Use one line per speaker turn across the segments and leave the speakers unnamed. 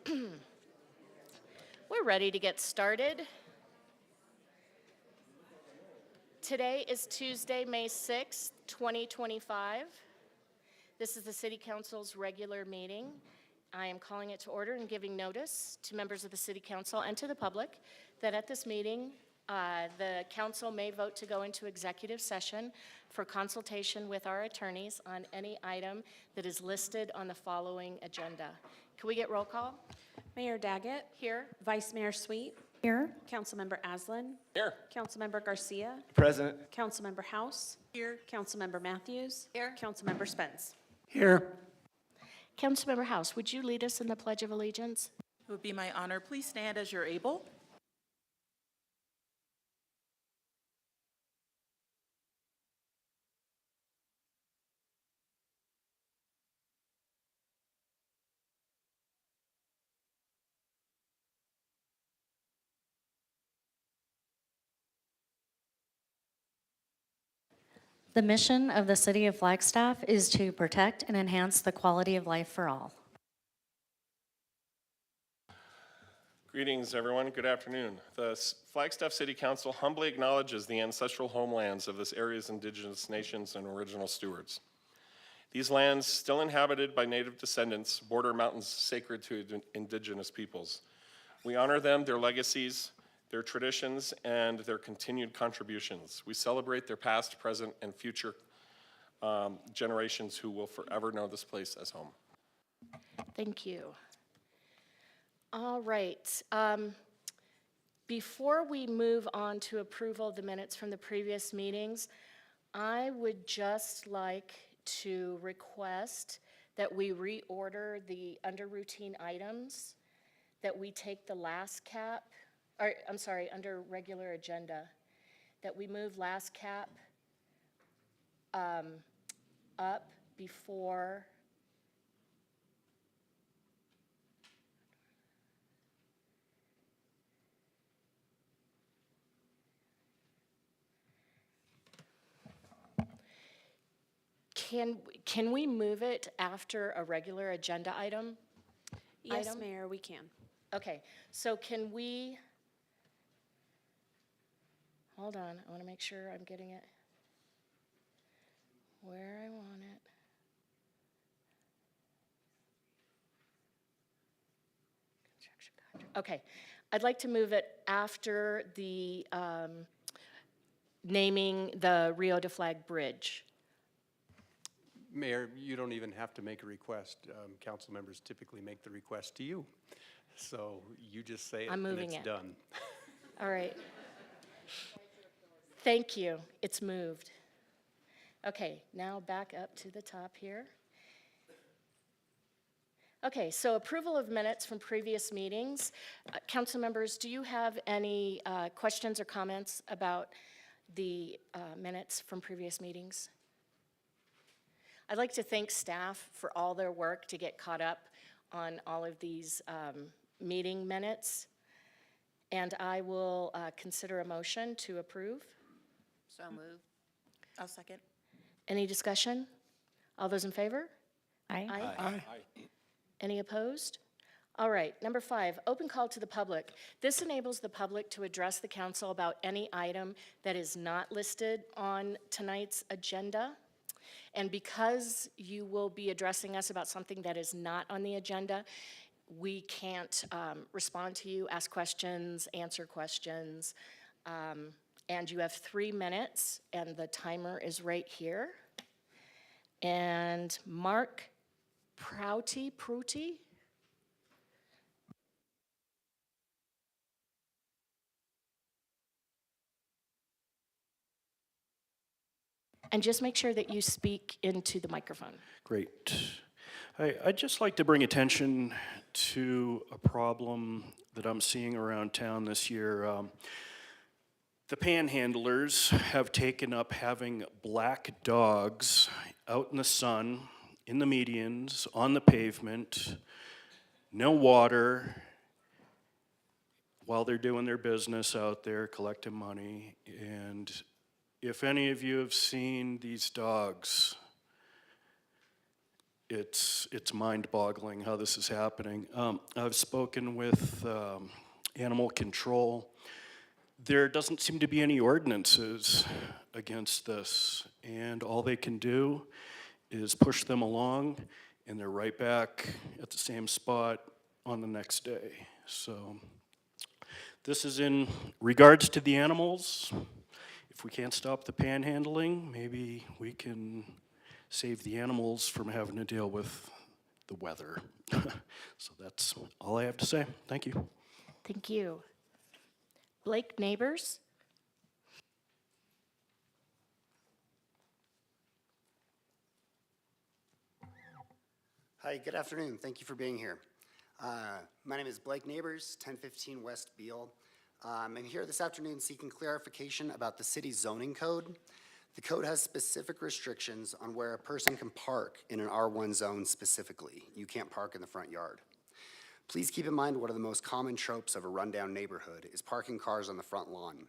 We're ready to get started. Today is Tuesday, May 6th, 2025. This is the City Council's regular meeting. I am calling it to order and giving notice to members of the City Council and to the public that at this meeting, the council may vote to go into executive session for consultation with our attorneys on any item that is listed on the following agenda. Can we get roll call?
Mayor Daggett.
Here.
Vice Mayor Sweet.
Here.
Councilmember Aslan.
Here.
Councilmember Garcia.
Present.
Councilmember House.
Here.
Councilmember Matthews.
Here.
Councilmember Spence.
Here.
Councilmember House, would you lead us in the Pledge of Allegiance?
It would be my honor. Please stand as you're able.
The mission of the City of Flagstaff is to protect and enhance the quality of life for all.
Greetings, everyone. Good afternoon. The Flagstaff City Council humbly acknowledges the ancestral homelands of this area's indigenous nations and original stewards. These lands, still inhabited by Native descendants, border mountains sacred to indigenous peoples. We honor them, their legacies, their traditions, and their continued contributions. We celebrate their past, present, and future generations who will forever know this place as home.
Thank you. All right. Before we move on to approval of the minutes from the previous meetings, I would just like to request that we reorder the under routine items, that we take the last cap, or I'm sorry, under regular agenda, that we move last cap up before Can we move it after a regular agenda item?
Yes, Mayor, we can.
Okay, so can we, hold on, I want to make sure I'm getting it where I want it. Construction contract. Okay, I'd like to move it after the naming the Rio de Flag Bridge.
Mayor, you don't even have to make a request. Council members typically make the request to you. So you just say it
I'm
and
moving
it's
it.
done.
All right. Thank you. It's moved. Okay, now back up to the top here. Okay, so approval of minutes from previous meetings. Council members, do you have any questions or comments about the minutes from previous meetings? I'd like to thank staff for all their work to get caught up on all of these meeting minutes. And I will consider a motion to approve.
So moved. I'll second.
Any discussion? All those in favor?
Aye.
Aye.
Any opposed? All right, number 5, open call to the public. This enables the public to address the council about any item that is not listed on tonight's agenda. And because you will be addressing us about something that is not on the agenda, we can't respond to you, ask questions, answer questions. And you have 3 minutes, and the timer is right here. And Mark Prouty? And just make sure that you speak into the microphone.
Great. I'd just like to bring attention to a problem that I'm seeing around town this year. The panhandlers have taken up having black dogs out in the sun, in the medians, on the pavement, no water, while they're doing their business out there collecting money. And if any of you have seen these dogs, it's mind-boggling how this is happening. I've spoken with animal control. There doesn't seem to be any ordinances against this, and all they can do is push them along, and they're right back at the same spot on the next day. So this is in regards to the animals. If we can't stop the panhandling, maybe we can save the animals from having to deal with the weather. So that's all I have to say. Thank you.
Thank you. Blake Neighbors?
Hi, good afternoon. Thank you for being here. My name is Blake Neighbors, 1015 West Beale. I'm here this afternoon seeking clarification about the city's zoning code. The code has specific restrictions on where a person can park in an R1 zone specifically. You can't park in the front yard. Please keep in mind one of the most common tropes of a rundown neighborhood is parking cars on the front lawn.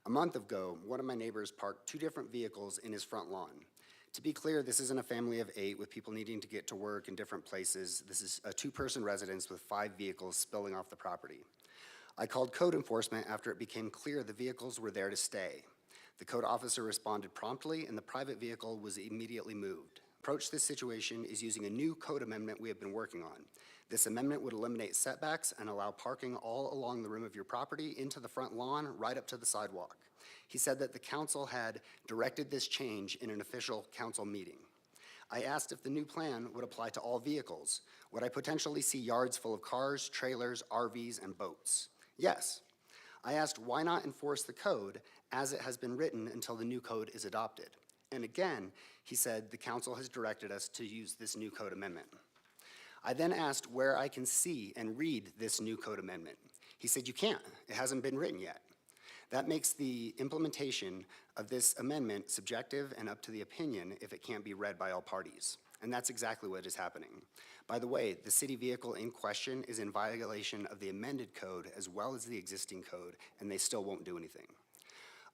A month ago, one of my neighbors parked 2 different vehicles in his front lawn. To be clear, this isn't a family of 8 with people needing to get to work in different places. This is a 2-person residence with 5 vehicles spilling off the property. I called code enforcement after it became clear the vehicles were there to stay. The code officer responded promptly and the private vehicle was immediately moved. Approach this situation is using a new code amendment we have been working on. This amendment would eliminate setbacks and allow parking all along the rim of your property into the front lawn right up to the sidewalk. He said that the council had directed this change in an official council meeting. I asked if the new plan would apply to all vehicles. Would I potentially see yards full of cars, trailers, RVs, and boats? Yes. I asked why not enforce the code as it has been written until the new code is adopted. And again, he said the council has directed us to use this new code amendment. I then asked where I can see and read this new code amendment. He said you can't, it hasn't been written yet. That makes the implementation of this amendment subjective and up to the opinion if it can't be read by all parties. And that's exactly what is happening. By the way, the city vehicle in question is in violation of the amended code as well as the existing code, and they still won't do anything.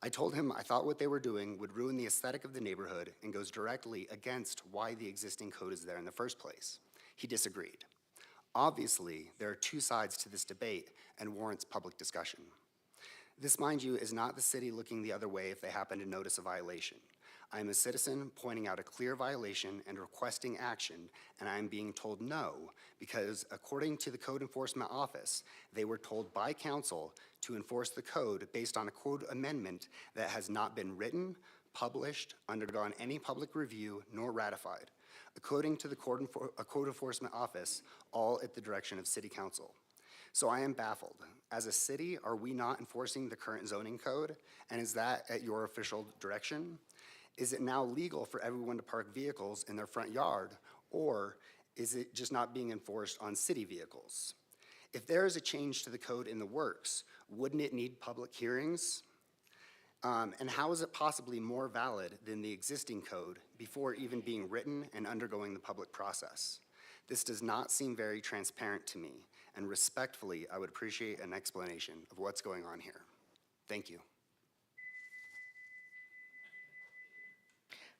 I told him I thought what they were doing would ruin the aesthetic of the neighborhood and goes directly against why the existing code is there in the first place. He disagreed. Obviously, there are 2 sides to this debate and warrants public discussion. This, mind you, is not the city looking the other way if they happen to notice a violation. I am a citizen pointing out a clear violation and requesting action, and I am being told no because according to the Code Enforcement Office, they were told by council to enforce the code based on a code amendment that has not been written, published, undergone any public review, nor ratified. According to the Code Enforcement Office, all at the direction of City Council. So I am baffled. As a city, are we not enforcing the current zoning code? And is that at your official direction? Is it now legal for everyone to park vehicles in their front yard, or is it just not being enforced on city vehicles? If there is a change to the code in the works, wouldn't it need public hearings? And how is it possibly more valid than the existing code before even being written and undergoing the public process? This does not seem very transparent to me, and respectfully, I would appreciate an explanation of what's going on here. Thank you.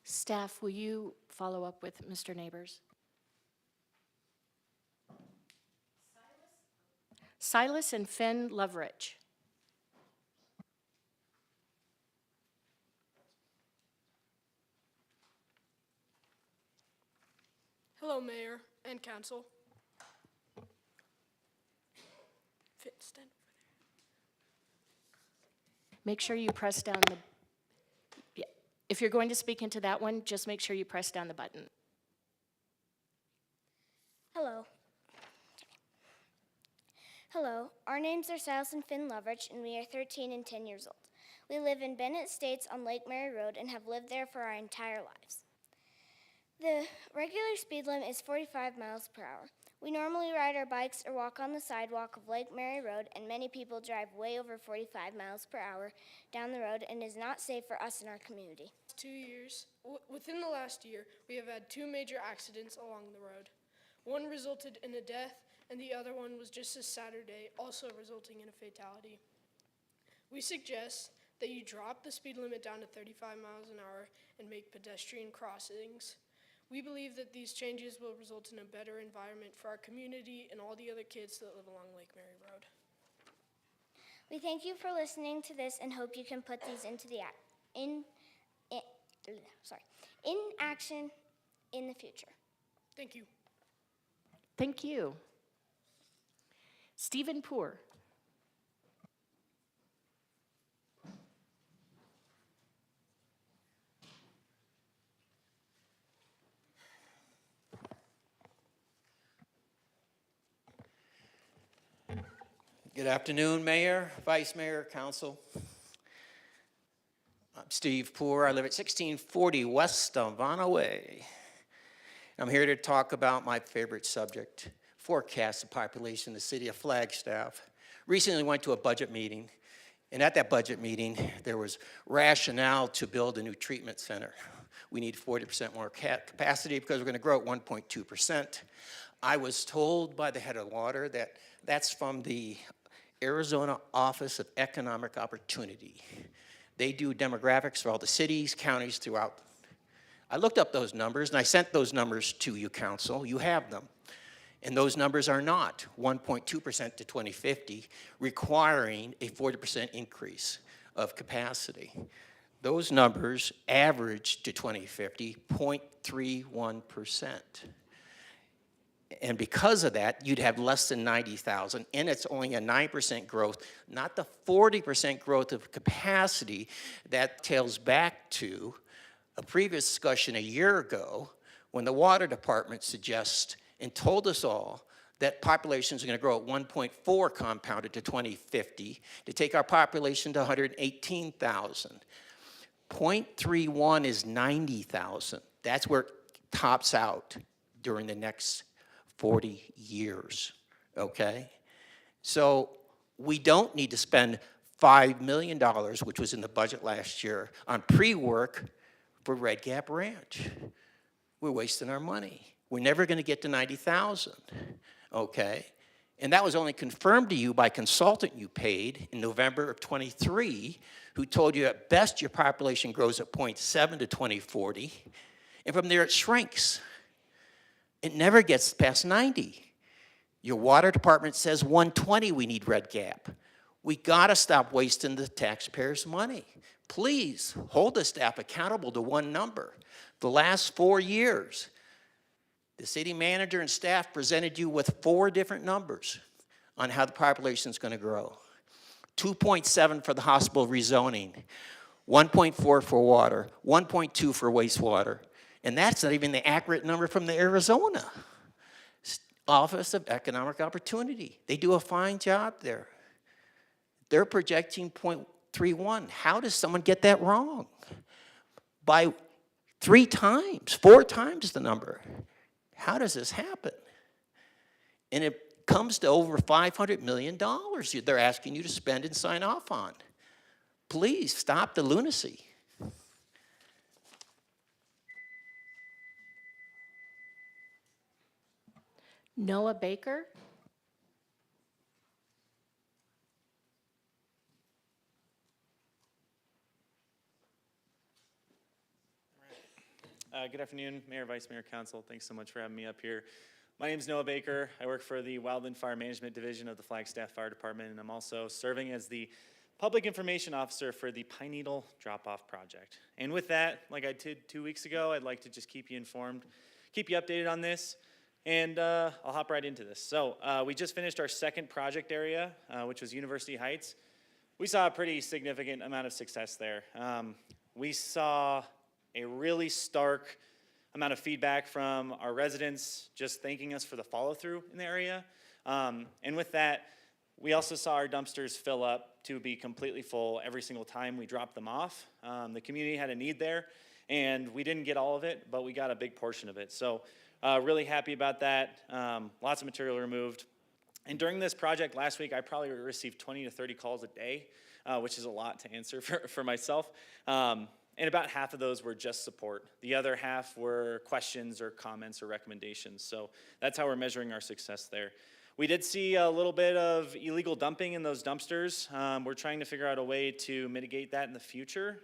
Staff, will you follow up with Mr. Neighbors? Silas and Finn Loveridge.
Hello, Mayor and Council. Stand over
Make sure you press down the, yeah. If you're going to speak into that one, just make sure you press down the button.
Hello. Hello, our names are Silas and Finn Loveridge, and we are 13 and 10 years old. We live in Bennett Estates on Lake Mary Road and have lived there for our entire lives. The regular speed limit is 45 miles per hour. We normally ride our bikes or walk on the sidewalk of Lake Mary Road, and many people drive way over 45 miles per hour down the road and is not safe for us in our community.
2 years. Within the last year, we have had 2 major accidents along the road. One resulted in a death, and the other one was just this Saturday, also resulting in a fatality. We suggest that you drop the speed limit down to 35 miles an hour and make pedestrian crossings. We believe that these changes will result in a better environment for our community and all the other kids that live along Lake Mary Road.
We thank you for listening to this and hope you can put these into in action in the future.
Thank you.
Thank you. Stephen Poor.
Good afternoon, Mayor, Vice Mayor, Council. I'm Steve Poor. I live at 1640 West Havana Way. I'm here to talk about my favorite subject, forecast of population in the city of Flagstaff. Recently went to a budget meeting, and at that budget meeting, there was rationale to build a new treatment center. We need 40% more capacity because we're going to grow at 1.2%. I was told by the head of water that that's from the Arizona Office of Economic Opportunity. They do demographics for all the cities, counties throughout. I looked up those numbers, and I sent those numbers to you, Council. You have them. And those numbers are not 1.2% to 2050, requiring a 40% increase of capacity. Those numbers average to 2050, 0.31%. And because of that, you'd have less than 90,000, and it's only a 9% growth, not the 40% growth of capacity that tails back to a previous discussion a year ago when the water department suggests and told us all that populations are going to grow at 1.4 compounded to 2050 to take our population to 118,000. 0.31 is 90,000. That's where it tops out during the next 40 years, okay? So we don't need to spend $5 million, which was in the budget last year, on pre-work for Red Gap Ranch. We're wasting our money. We're never going to get to 90,000, okay? And that was only confirmed to you by a consultant you paid in November of 23, who told you at best your population grows at 0.7 to 2040, and from there it shrinks. It never gets past 90. Your water department says 120 we need Red Gap. We gotta stop wasting the taxpayers' money. Please hold the staff accountable to one number. The last 4 years, the city manager and staff presented you with 4 different numbers on how the population is gonna grow. 2.7 for the hospital rezoning, 1.4 for water, 1.2 for wastewater. And that's not even the accurate number from the Arizona Office of Economic Opportunity. They do a fine job there. They're projecting 0.31. How does someone get that wrong? By 3 times, 4 times the number. How does this happen? And it comes to over $500 million they're asking you to spend and sign off on. Please stop the lunacy.
Noah Baker.
Good afternoon, Mayor, Vice Mayor, Council. Thanks so much for having me up here. My name is Noah Baker. I work for the Wildland Fire Management Division of the Flagstaff Fire Department, and I'm also serving as the Public Information Officer for the Pine Needle Drop-Off Project. And with that, like I did 2 weeks ago, I'd like to just keep you informed, keep you updated on this, and I'll hop right into this. So we just finished our second project area, which was University Heights. We saw a pretty significant amount of success there. We saw a really stark amount of feedback from our residents just thanking us for the follow-through in the area. And with that, we also saw our dumpsters fill up to be completely full every single time we dropped them off. The community had a need there, and we didn't get all of it, but we got a big portion of it. So really happy about that. Lots of material removed. And during this project last week, I probably received 20 to 30 calls a day, which is a lot to answer for myself. And about half of those were just support. The other half were questions or comments or recommendations. So that's how we're measuring our success there. We did see a little bit of illegal dumping in those dumpsters. We're trying to figure out a way to mitigate that in the future.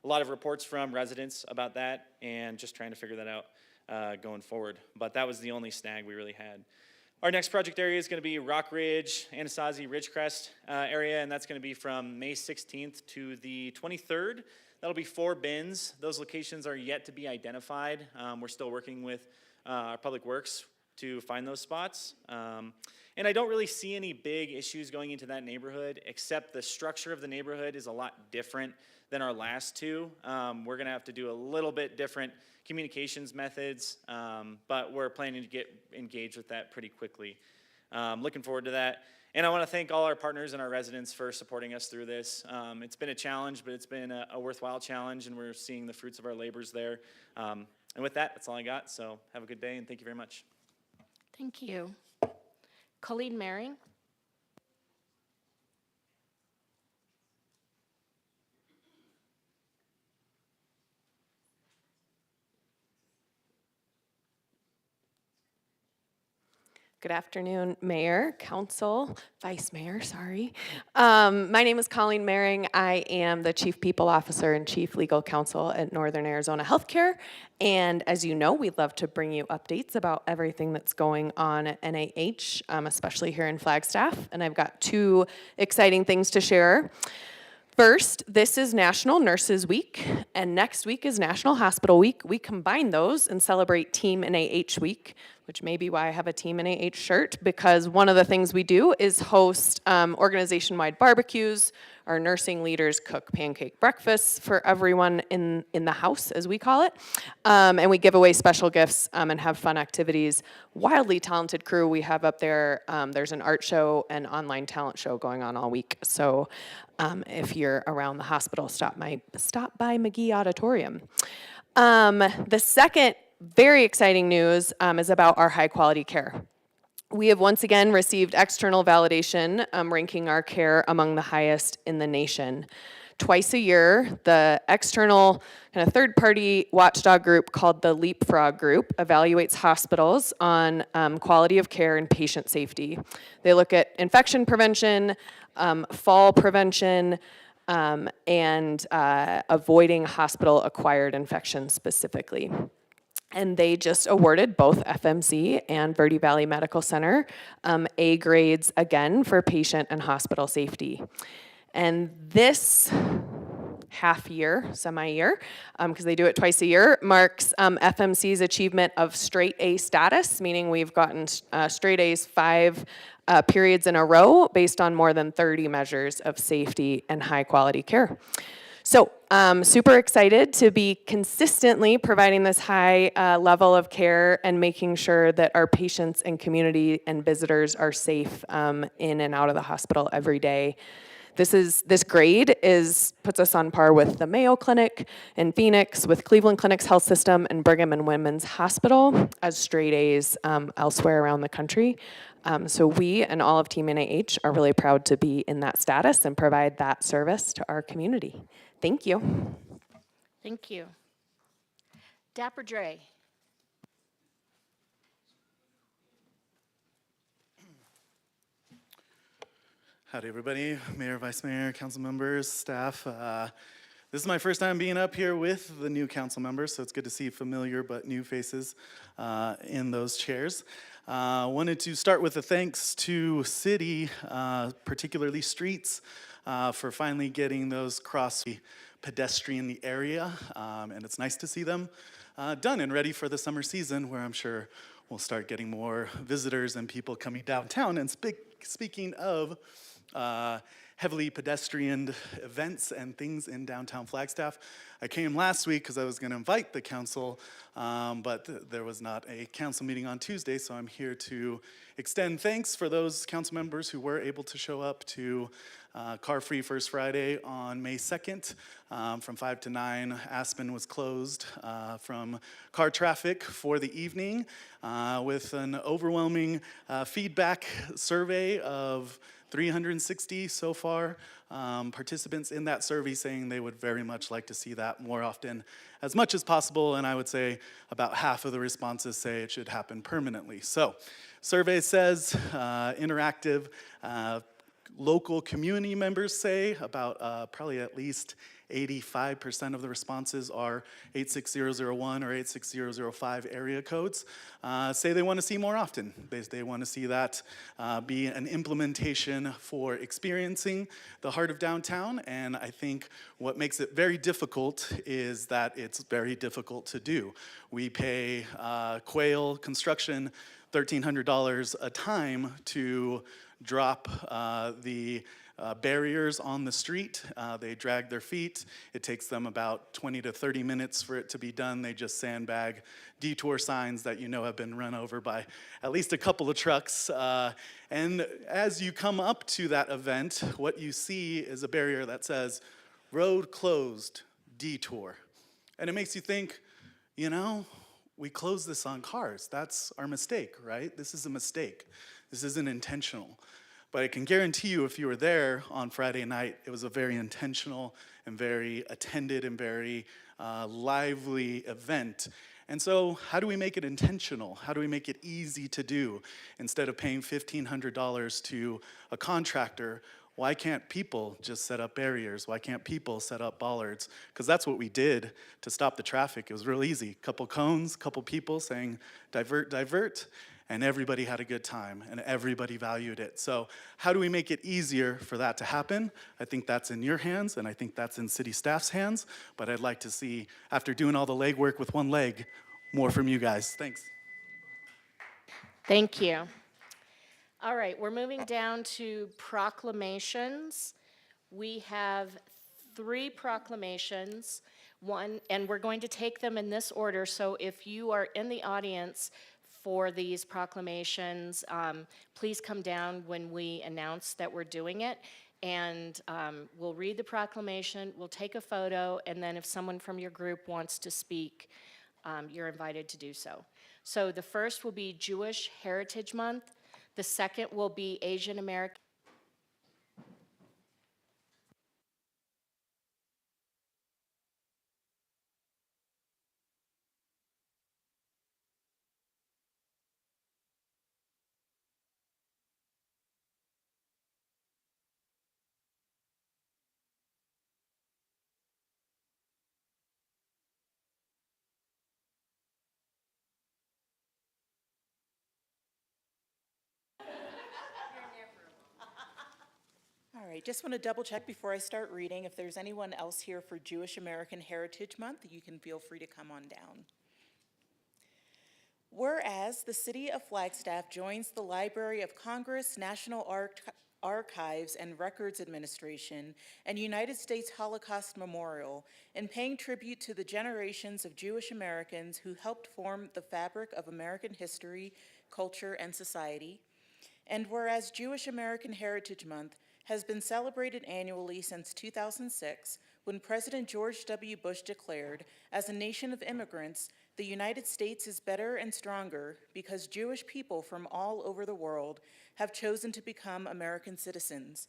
a lot of reports from residents about that, and just trying to figure that out going forward. But that was the only snag we really had. Our next project area is going to be Rock Ridge, Anasazi, Ridgecrest area, and that's going to be from May 16th to the 23rd. That'll be 4 bins. Those locations are yet to be identified. We're still working with our Public Works to find those spots. And I don't really see any big issues going into that neighborhood, except the structure of the neighborhood is a lot different than our last 2. We're going to have to do a little bit different communications methods, but we're planning to get engaged with that pretty quickly. Looking forward to that. And I want to thank all our partners and our residents for supporting us through this. It's been a challenge, but it's been a worthwhile challenge, and we're seeing the fruits of our labors there. And with that, that's all I got. So have a good day, and thank you very much.
Thank you. Colleen Maring?
Good afternoon, Mayor, Council, Vice Mayor, sorry. My name is Colleen Maring. I am the Chief People Officer and Chief Legal Counsel at Northern Arizona Healthcare. And as you know, we'd love to bring you updates about everything that's going on at NAH, especially here in Flagstaff. And I've got 2 exciting things to share. First, this is National Nurses Week, and next week is National Hospital Week. We combine those and celebrate Team NAH Week, which may be why I have a Team NAH shirt, because one of the things we do is host organization-wide barbecues. Our nursing leaders cook pancake breakfasts for everyone in the house, as we call it. And we give away special gifts and have fun activities. Wildly talented crew we have up there. There's an art show and online talent show going on all week. So if you're around the hospital, stop by McGee Auditorium. The second very exciting news is about our high quality care. We have once again received external validation ranking our care among the highest in the nation. Twice a year, the external kind of third-party watchdog group called the Leapfrog Group evaluates hospitals on quality of care and patient safety. They look at infection prevention, fall prevention, and avoiding hospital-acquired infections specifically. And they just awarded both FMC and Verde Valley Medical Center A grades again for patient and hospital safety. And this half year, semi-year, because they do it twice a year, marks FMC's achievement of straight A status, meaning we've gotten straight A's 5 periods in a row based on more than 30 measures of safety and high quality care. So super excited to be consistently providing this high level of care and making sure that our patients and community and visitors are safe in and out of the hospital every day. This grade puts us on par with the Mayo Clinic in Phoenix, with Cleveland Clinic's health system, and Brigham and Women's Hospital as straight A's elsewhere around the country. So we and all of Team NAH are really proud to be in that status and provide that service to our community. Thank you.
Thank you. Dapper Dre?
Howdy, everybody. Mayor, Vice Mayor, council members, staff. This is my first time being up here with the new council members, so it's good to see familiar but new faces in those chairs. Wanted to start with a thanks to city, particularly streets, for finally getting those cross pedestrian area, and it's nice to see them done and ready for the summer season, where I'm sure we'll start getting more visitors and people coming downtown. And speaking of heavily pedestrian events and things in downtown Flagstaff, I came last week because I was going to invite the council, but there was not a council meeting on Tuesday, so I'm here to extend thanks for those council members who were able to show up to Car Free First Friday on May 2nd from 5 to 9. Aspen was closed from car traffic for the evening with an overwhelming feedback survey of 360 so far participants in that survey saying they would very much like to see that more often as much as possible, and I would say about half of the responses say it should happen permanently. So survey says interactive, local community members say, about probably at least 85% of the responses are 86001 or 86005 area codes, say they want to see more often. They want to see that be an implementation for experiencing the heart of downtown, and I think what makes it very difficult is that it's very difficult to do. We pay Quail Construction $1,300 a time to drop the barriers on the street. They drag their feet. It takes them about 20 to 30 minutes for it to be done. They just sandbag detour signs that you know have been run over by at least a couple of trucks. And as you come up to that event, what you see is a barrier that says, "Road closed, detour." And it makes you think, you know, we closed this on cars. That's our mistake, right? This is a mistake. This isn't intentional. But I can guarantee you, if you were there on Friday night, it was a very intentional and very attended and very lively event. And so how do we make it intentional? How do we make it easy to do? Instead of paying $1,500 to a contractor, why can't people just set up barriers? Why can't people set up bollards? Because that's what we did to stop the traffic. It was real easy. Couple cones, couple people saying, divert, divert, and everybody had a good time, and everybody valued it. So how do we make it easier for that to happen? I think that's in your hands, and I think that's in city staff's hands, but I'd like to see, after doing all the legwork with one leg, more from you guys. Thanks.
Thank you. All right, we're moving down to proclamations. We have 3 proclamations, and we're going to take them in this order. So if you are in the audience for these proclamations, please come down when we announce that we're doing it. And we'll read the proclamation, we'll take a photo, and then if someone from your group wants to speak, you're invited to do so. So the first will be Jewish Heritage Month. The second will be Asian American.
All right, just want to double check before I start reading. If there's anyone else here for Jewish American Heritage Month, you can feel free to come on down. Whereas the city of Flagstaff joins the Library of Congress, National Archives and Records Administration, and United States Holocaust Memorial in paying tribute to the generations of Jewish Americans who helped form the fabric of American history, culture, and society. And whereas Jewish American Heritage Month has been celebrated annually since 2006, when President George W. Bush declared, "As a nation of immigrants, the United States is better and stronger because Jewish people from all over the world have chosen to become American citizens."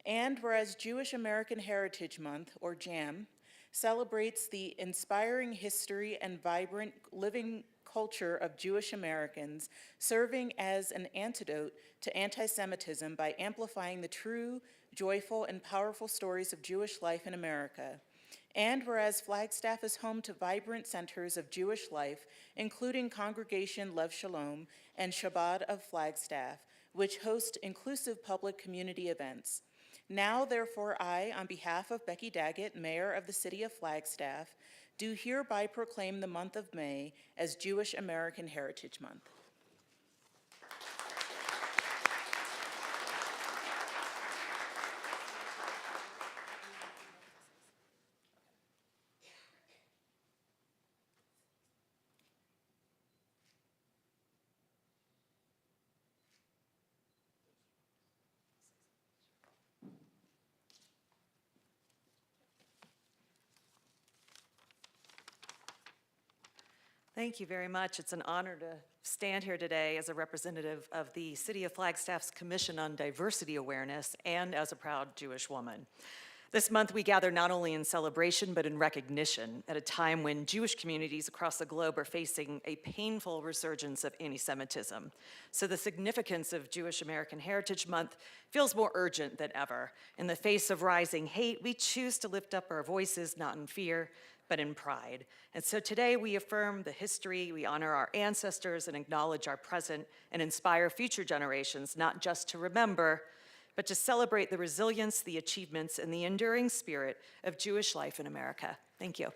And whereas Jewish American Heritage Month, or JAM, celebrates the inspiring history and vibrant living culture of Jewish Americans, serving as an antidote to anti-Semitism by amplifying the true, joyful, and powerful stories of Jewish life in America. And whereas Flagstaff is home to vibrant centers of Jewish life, including Congregation Lev Shalom and Shabbat of Flagstaff, which host inclusive public community events. Now, therefore, I, on behalf of Becky Daggett, Mayor of the City of Flagstaff, do hereby proclaim the month of May as Jewish American Heritage Month.
Thank you very much. It's an honor to stand here today as a representative of the City of Flagstaff's Commission on Diversity Awareness and as a proud Jewish woman. This month, we gather not only in celebration, but in recognition at a time when Jewish communities across the globe are facing a painful resurgence of anti-Semitism. So the significance of Jewish American Heritage Month feels more urgent than ever. In the face of rising hate, we choose to lift up our voices, not in fear, but in pride. And so today we affirm the history, we honor our ancestors and acknowledge our present and inspire future generations, not just to remember, but to celebrate the resilience, the achievements, and the enduring spirit of Jewish life in America. Thank you.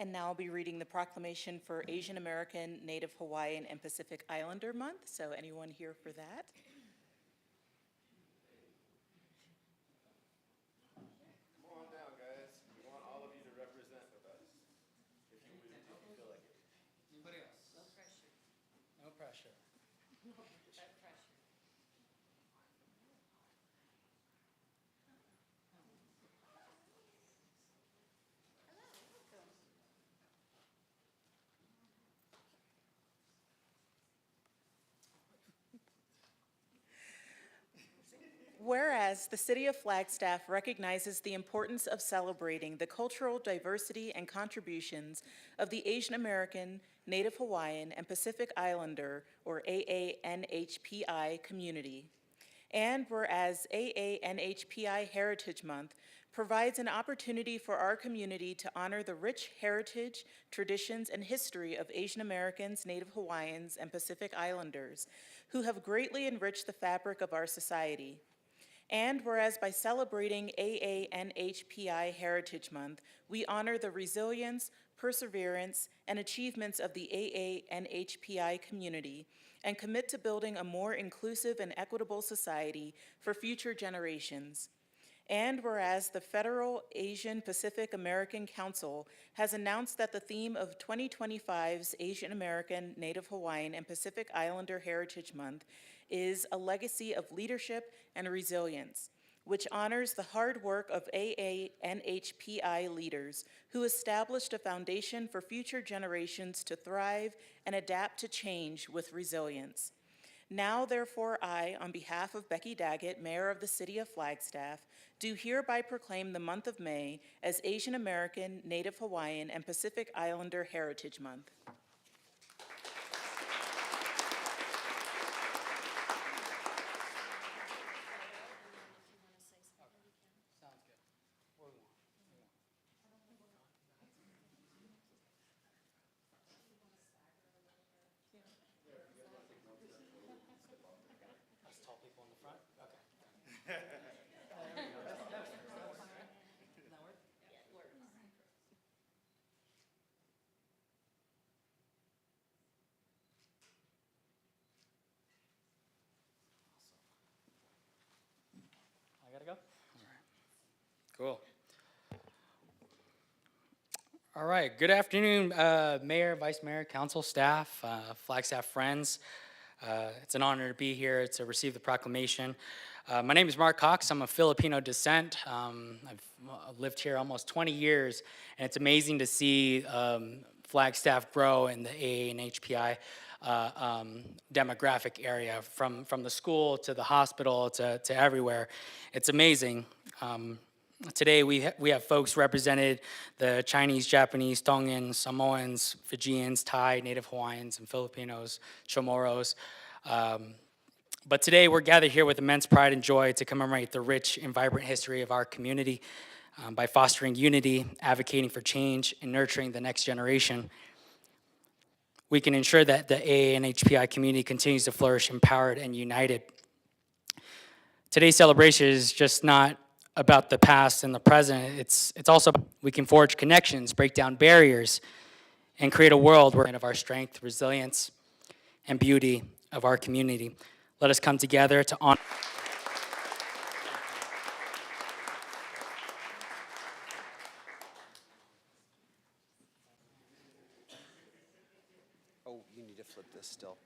And now I'll be reading the proclamation for Asian American, Native Hawaiian, and Pacific Islander Month. So anyone here for that?
Come on down, guys. We want all of you to represent with us. If you feel like it.
Anybody else? No pressure. No pressure.
Whereas the City of Flagstaff recognizes the importance of celebrating the cultural diversity and contributions of the Asian American, Native Hawaiian, and Pacific Islander, or AANHPI community. And whereas AANHPI Heritage Month provides an opportunity for our community to honor the rich heritage, traditions, and history of Asian Americans, Native Hawaiians, and Pacific Islanders, who have greatly enriched the fabric of our society. And whereas by celebrating AANHPI Heritage Month, we honor the resilience, perseverance, and achievements of the AANHPI community and commit to building a more inclusive and equitable society for future generations. And whereas the Federal Asian Pacific American Council has announced that the theme of 2025's Asian American, Native Hawaiian, and Pacific Islander Heritage Month is a legacy of leadership and resilience, which honors the hard work of AANHPI leaders who established a foundation for future generations to thrive and adapt to change with resilience. Now, therefore, I, on behalf of Becky Daggett, Mayor of the City of Flagstaff, do hereby proclaim the month of May as Asian American, Native Hawaiian, and Pacific Islander Heritage Month.
Sounds good. What do we want? Us tall people in the front? Okay. I gotta go? Cool. All right, good afternoon, Mayor, Vice Mayor, Council, staff, Flagstaff friends. It's an honor to be here to receive the proclamation. My name is Mark Cox. I'm of Filipino descent. I've lived here almost 20 years, and it's amazing to see Flagstaff grow in the AANHPI demographic area, from the school to the hospital to everywhere. It's amazing. Today we have folks represented, the Chinese, Japanese, Tongan, Samoans, Fijians, Thai, Native Hawaiians, and Filipinos, Chamorros. But today we're gathered here with immense pride and joy to commemorate the rich and vibrant history of our community by fostering unity, advocating for change, and nurturing the next generation. We can ensure that the AANHPI community continues to flourish empowered and united. Today's celebration is just not about the past and the present. It's also, we can forge connections, break down barriers, and create a world where of our strength, resilience, and beauty of our community. Let us come together to honor.
Oh, you need to flip this still.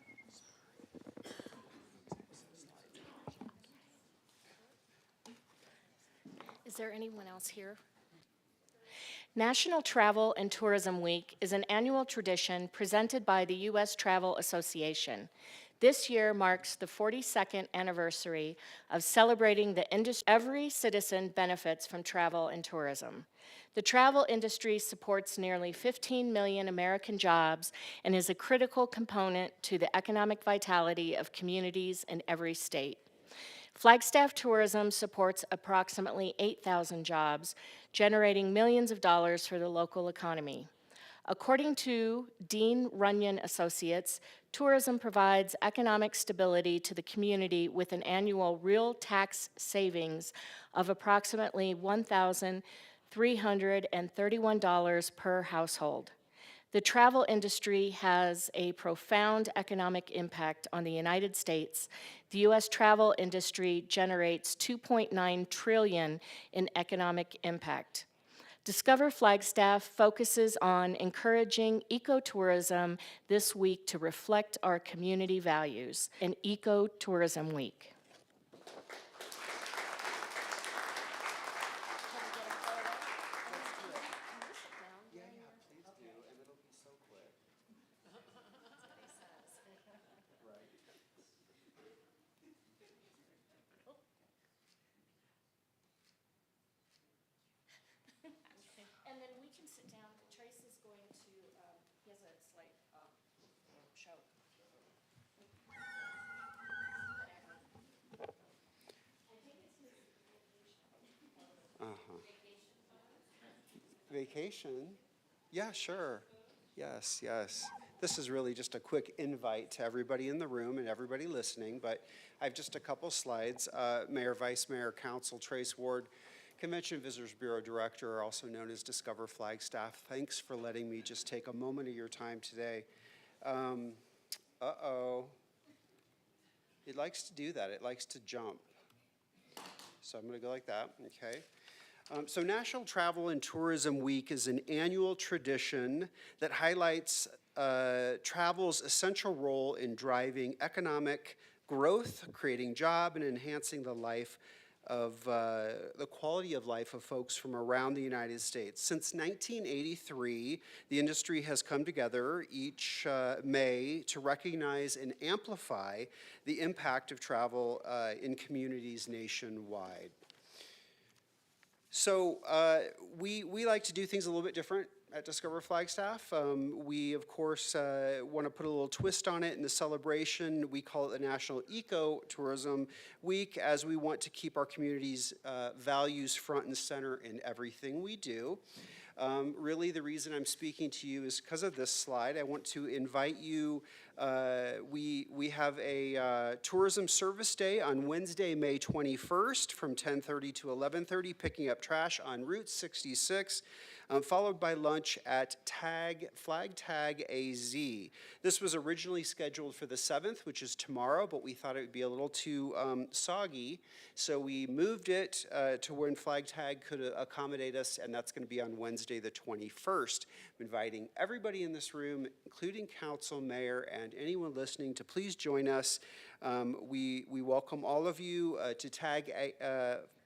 Is there anyone else here? National Travel and Tourism Week is an annual tradition presented by the U.S. Travel Association. This year marks the 42nd anniversary of celebrating the industry. Every citizen benefits from travel and tourism. The travel industry supports nearly 15 million American jobs and is a critical component to the economic vitality of communities in every state. Flagstaff Tourism supports approximately 8,000 jobs, generating millions of dollars for the local economy. According to Dean Runyon Associates, tourism provides economic stability to the community with an annual real tax savings of approximately $1,331 per household. The travel industry has a profound economic impact on the United States. The U.S. travel industry generates $2.9 trillion in economic impact. Discover Flagstaff focuses on encouraging ecotourism this week to reflect our community values, an Ecotourism Week. And then we can sit down. Trace is going to, he has a slight show.
Vacation? Yeah, sure. Yes, yes. This is really just a quick invite to everybody in the room and everybody listening, but I have just a couple slides. Mayor, Vice Mayor, Council, Trace Ward, Convention Visitors Bureau Director, also known as Discover Flagstaff. Thanks for letting me just take a moment of your time today. It likes to do that. It likes to jump. So I'm going to go like that, okay? So National Travel and Tourism Week is an annual tradition that highlights travel's essential role in driving economic growth, creating job, and enhancing the life of the quality of life of folks from around the United States. Since 1983, the industry has come together each May to recognize and amplify the impact of travel in communities nationwide. So we like to do things a little bit different at Discover Flagstaff. We, of course, want to put a little twist on it in the celebration. We call it the National Ecotourism Week, as we want to keep our community's values front and center in everything we do. Really, the reason I'm speaking to you is because of this slide. I want to invite you. We have a tourism service day on Wednesday, May 21st from 10:30 to 11:30, picking up trash on Route 66. Followed by lunch at Flag Tag AZ. This was originally scheduled for the 7th, which is tomorrow, but we thought it would be a little too soggy, so we moved it to when Flag Tag could accommodate us, and that's going to be on Wednesday the 21st. I'm inviting everybody in this room, including council, mayor, and anyone listening, to please join us. We welcome all of you to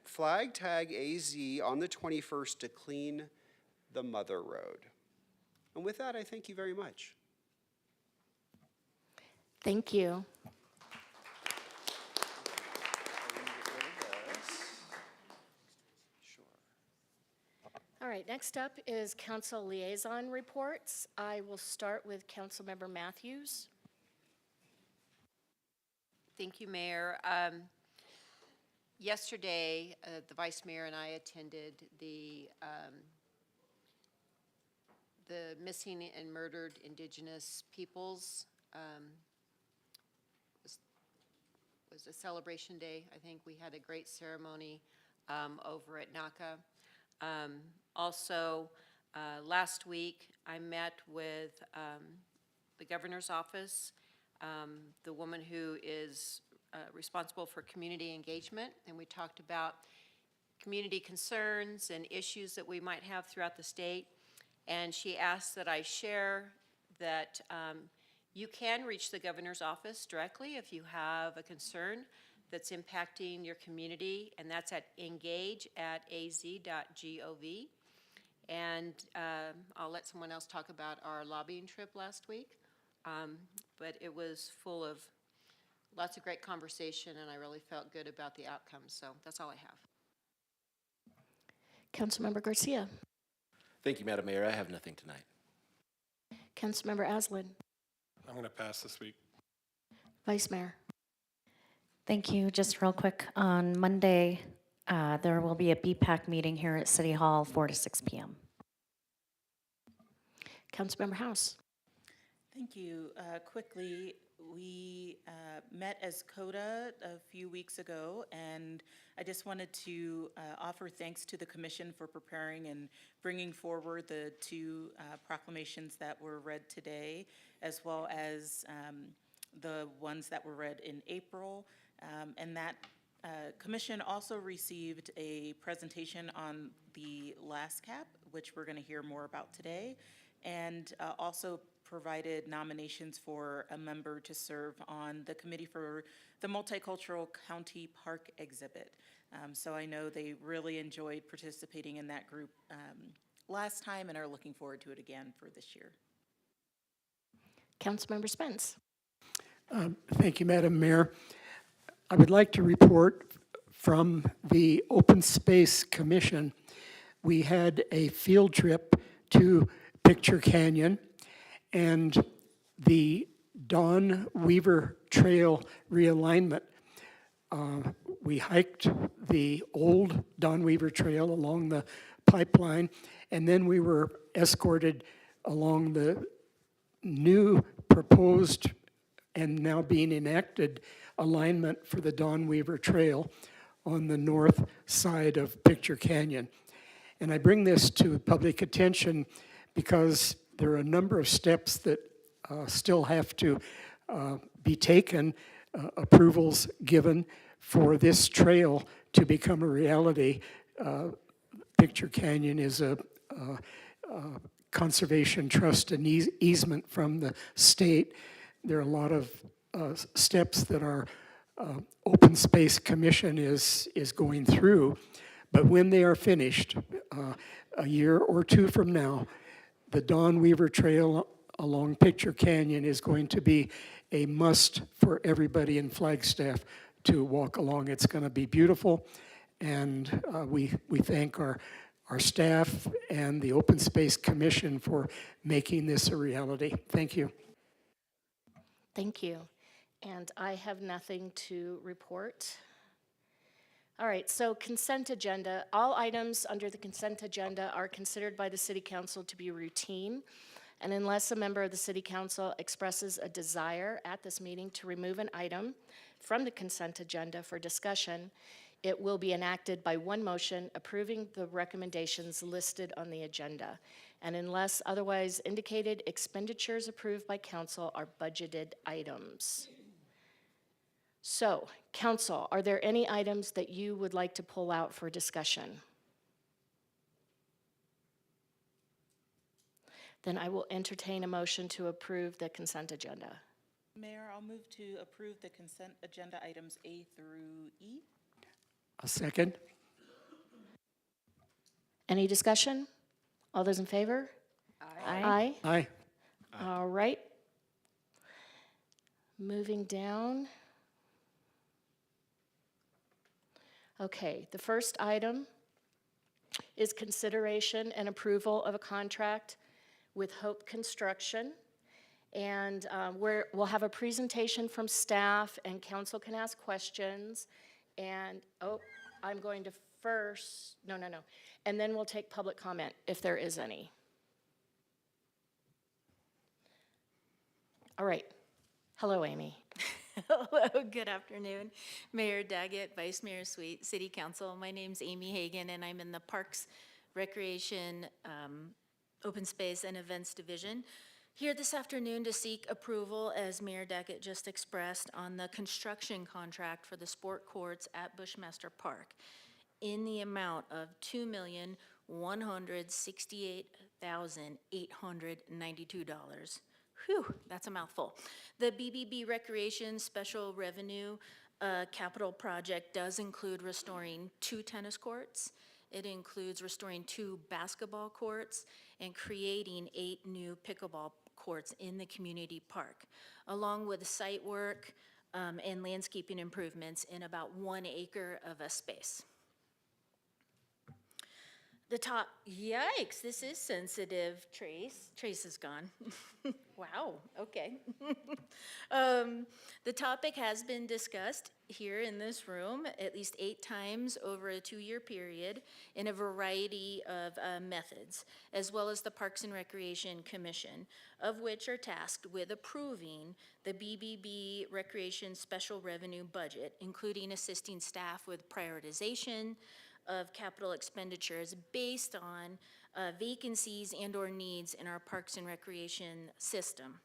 Flag Tag AZ on the 21st to clean the Mother Road. And with that, I thank you very much.
Thank you. All right, next up is council liaison reports. I will start with Councilmember Matthews.
Thank you, Mayor. Yesterday, the Vice Mayor and I attended the Missing and Murdered Indigenous Peoples was a celebration day. I think we had a great ceremony over at NACA. Also, last week, I met with the governor's office, the woman who is responsible for community engagement, and we talked about community concerns and issues that we might have throughout the state. And she asked that I share that you can reach the governor's office directly if you have a concern that's impacting your community, and that's at engage@az.gov. And I'll let someone else talk about our lobbying trip last week. But it was full of lots of great conversation, and I really felt good about the outcome. So that's all I have.
Councilmember Garcia.
Thank you, Madam Mayor. I have nothing tonight.
Councilmember Aslan.
I'm going to pass this week.
Vice Mayor.
Thank you. Just real quick, on Monday, there will be a BPAC meeting here at City Hall, 4 to 6 p.m.
Councilmember House.
Thank you. Quickly, we met as CODA a few weeks ago, and I just wanted to offer thanks to the commission for preparing and bringing forward the two proclamations that were read today, as well as the ones that were read in April. And that commission also received a presentation on the last cap, which we're going to hear more about today, and also provided nominations for a member to serve on the committee for the Multicultural County Park exhibit. So I know they really enjoyed participating in that group last time and are looking forward to it again for this year.
Councilmember Spence.
Thank you, Madam Mayor. I would like to report from the Open Space Commission. We had a field trip to Picture Canyon, and the Dawn Weaver Trail realignment. We hiked the old Dawn Weaver Trail along the pipeline, and then we were escorted along the new proposed and now being enacted alignment for the Dawn Weaver Trail on the north side of Picture Canyon. And I bring this to public attention because there are a number of steps that still have to be taken, approvals given for this trail to become a reality. Picture Canyon is a conservation trust and easement from the state. There are a lot of steps that our Open Space Commission is going through, but when they are finished, a year or two from now, the Dawn Weaver Trail along Picture Canyon is going to be a must for everybody in Flagstaff to walk along. It's going to be beautiful, and we thank our staff and the Open Space Commission for making this a reality. Thank you.
Thank you. And I have nothing to report. All right, so consent agenda. All items under the consent agenda are considered by the City Council to be routine, and unless a member of the City Council expresses a desire at this meeting to remove an item from the consent agenda for discussion, it will be enacted by one motion approving the recommendations listed on the agenda. And unless otherwise indicated, expenditures approved by council are budgeted items. So, council, are there any items that you would like to pull out for discussion? Then I will entertain a motion to approve the consent agenda.
Mayor, I'll move to approve the consent agenda items A through E.
A second.
Any discussion? All those in favor? Aye.
Aye.
All right. Moving down. Okay, the first item is consideration and approval of a contract with Hope Construction. And we'll have a presentation from staff and council can ask questions. And, I'm going to first, no. And then we'll take public comment if there is any. All right. Hello, Amy.
Hello, good afternoon. Mayor Daggett, Vice Mayor Sweet, City Council. My name's Amy Hagan, and I'm in the Parks, Recreation, Open Space, and Events Division. Here this afternoon to seek approval, as Mayor Daggett just expressed, on the construction contract for the sport courts at Bushmaster Park in the amount of $2,168,892. Whew, that's a mouthful. The BBB Recreation Special Revenue Capital Project does include restoring 2 tennis courts It includes restoring 2 basketball courts and creating 8 new pickleball courts in the community park, along with site work and landscaping improvements in about 1 acre of a space. The top, yikes, this is sensitive, Trace. Trace is gone. Wow, okay. The topic has been discussed here in this room at least 8 times over a 2-year period in a variety of methods, as well as the Parks and Recreation Commission, of which are tasked with approving the BBB Recreation Special Revenue Budget, including assisting staff with prioritization of capital expenditures based on vacancies and/or needs in our Parks and Recreation system.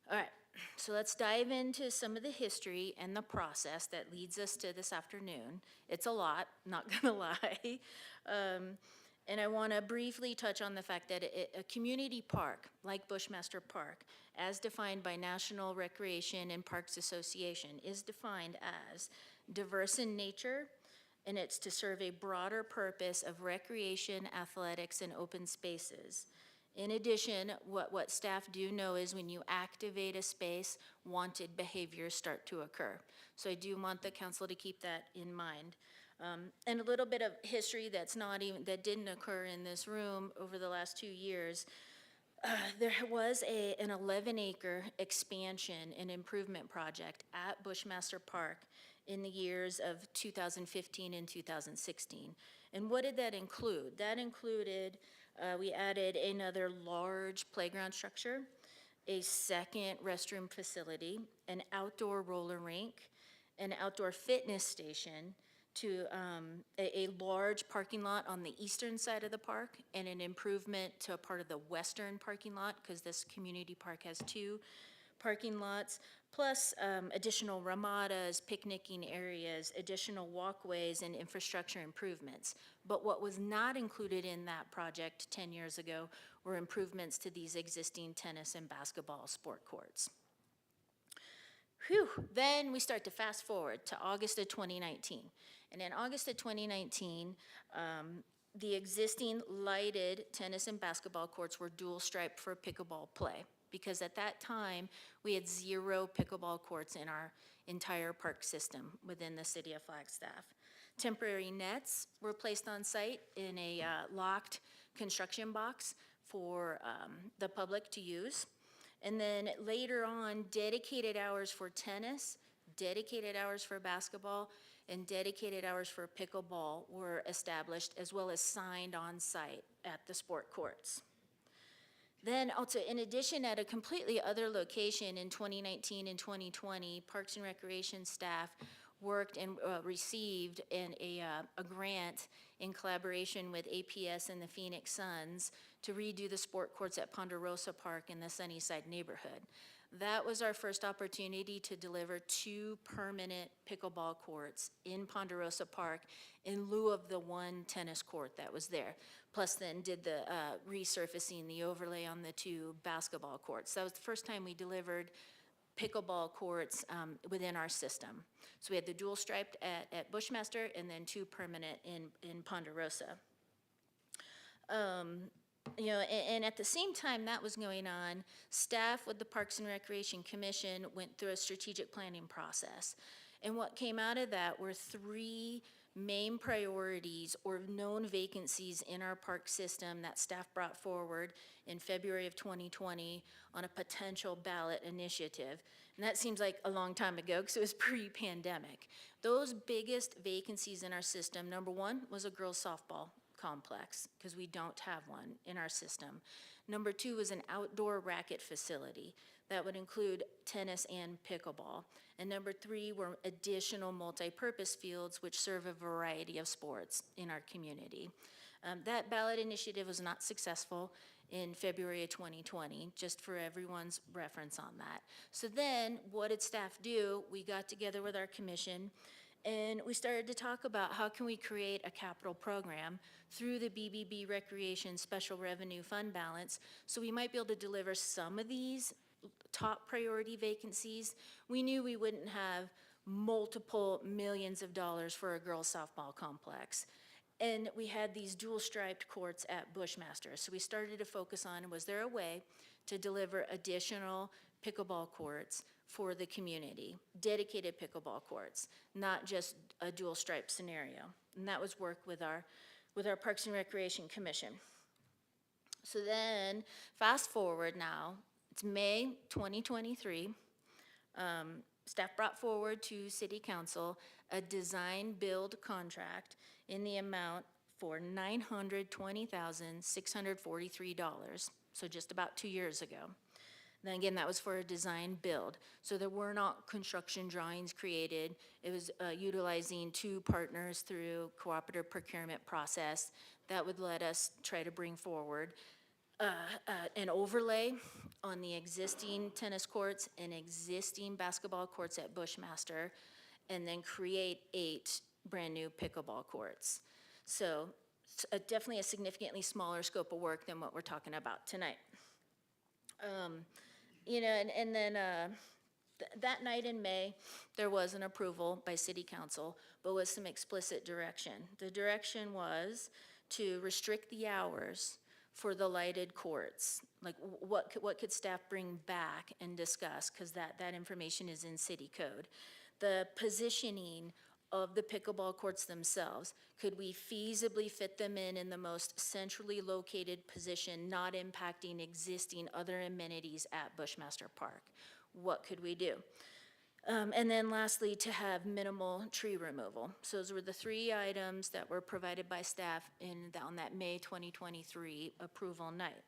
All right, so let's dive into some of the history and the process that leads us to this afternoon. It's a lot, not gonna lie. And I wanna briefly touch on the fact that a community park, like Bushmaster Park, as defined by National Recreation and Parks Association, is defined as diverse in nature, and it's to serve a broader purpose of recreation, athletics, and open spaces. In addition, what staff do know is when you activate a space, wanted behaviors start to occur. So I do want the council to keep that in mind. And a little bit of history that didn't occur in this room over the last 2 years. There was an 11-acre expansion and improvement project at Bushmaster Park in the years of 2015 and 2016. And what did that include? That included, we added another large playground structure, a second restroom facility, an outdoor roller rink, an outdoor fitness station, to a large parking lot on the eastern side of the park, and an improvement to a part of the western parking lot, because this community park has 2 parking lots, plus additional ramadas, picnicking areas, additional walkways, and infrastructure improvements. But what was not included in that project 10 years ago were improvements to these existing tennis and basketball sport courts. Whew, then we start to fast forward to August of 2019. And in August of 2019, the existing lighted tennis and basketball courts were dual striped for pickleball play, because at that time, we had 0 pickleball courts in our entire park system within the city of Flagstaff. Temporary nets were placed on site in a locked construction box for the public to use. And then later on, dedicated hours for tennis, dedicated hours for basketball, and dedicated hours for pickleball were established, as well as signed on site at the sport courts. Then also, in addition, at a completely other location in 2019 and 2020, Parks and Recreation staff worked and received a grant in collaboration with APS and the Phoenix Suns to redo the sport courts at Ponderosa Park in the Sunnyside neighborhood. That was our first opportunity to deliver 2 permanent pickleball courts in Ponderosa Park in lieu of the 1 tennis court that was there. Plus then did the resurfacing, the overlay on the 2 basketball courts. That was the first time we delivered pickleball courts within our system. So we had the dual striped at Bushmaster, and then 2 permanent in Ponderosa. And at the same time that was going on, staff with the Parks and Recreation Commission went through a strategic planning process. And what came out of that were 3 main priorities or known vacancies in our park system that staff brought forward in February of 2020 on a potential ballot initiative. And that seems like a long time ago because it was pre-pandemic. Those biggest vacancies in our system, number 1 was a girls' softball complex, because we don't have one in our system. Number 2 is an outdoor racket facility that would include tennis and pickleball. And number 3 were additional multi-purpose fields which serve a variety of sports in our community. That ballot initiative was not successful in February of 2020, just for everyone's reference on that. So then, what did staff do? We got together with our commission, and we started to talk about how can we create a capital program through the BBB Recreation Special Revenue Fund balance, so we might be able to deliver some of these top priority vacancies. We knew we wouldn't have multiple millions of dollars for a girls' softball complex. And we had these dual striped courts at Bushmaster. So we started to focus on, was there a way to deliver additional pickleball courts for the community, dedicated pickleball courts, not just a dual stripe scenario. And that was work with our Parks and Recreation Commission. So then, fast forward now, it's May 2023. Staff brought forward to City Council a design-build contract in the amount for $920,643, so just about 2 years ago. Then again, that was for a design build. So there were not construction drawings created. It was utilizing 2 partners through cooperative procurement process that would let us try to bring forward an overlay on the existing tennis courts and existing basketball courts at Bushmaster, and then create 8 brand-new pickleball courts. So definitely a significantly smaller scope of work than what we're talking about tonight. And then that night in May, there was an approval by City Council, but with some explicit direction. The direction was to restrict the hours for the lighted courts. Like, what could staff bring back and discuss, because that information is in city code. The positioning of the pickleball courts themselves, could we feasibly fit them in the most centrally located position, not impacting existing other amenities at Bushmaster Park? What could we do? And then lastly, to have minimal tree removal. So those were the 3 items that were provided by staff on that May 2023 approval night.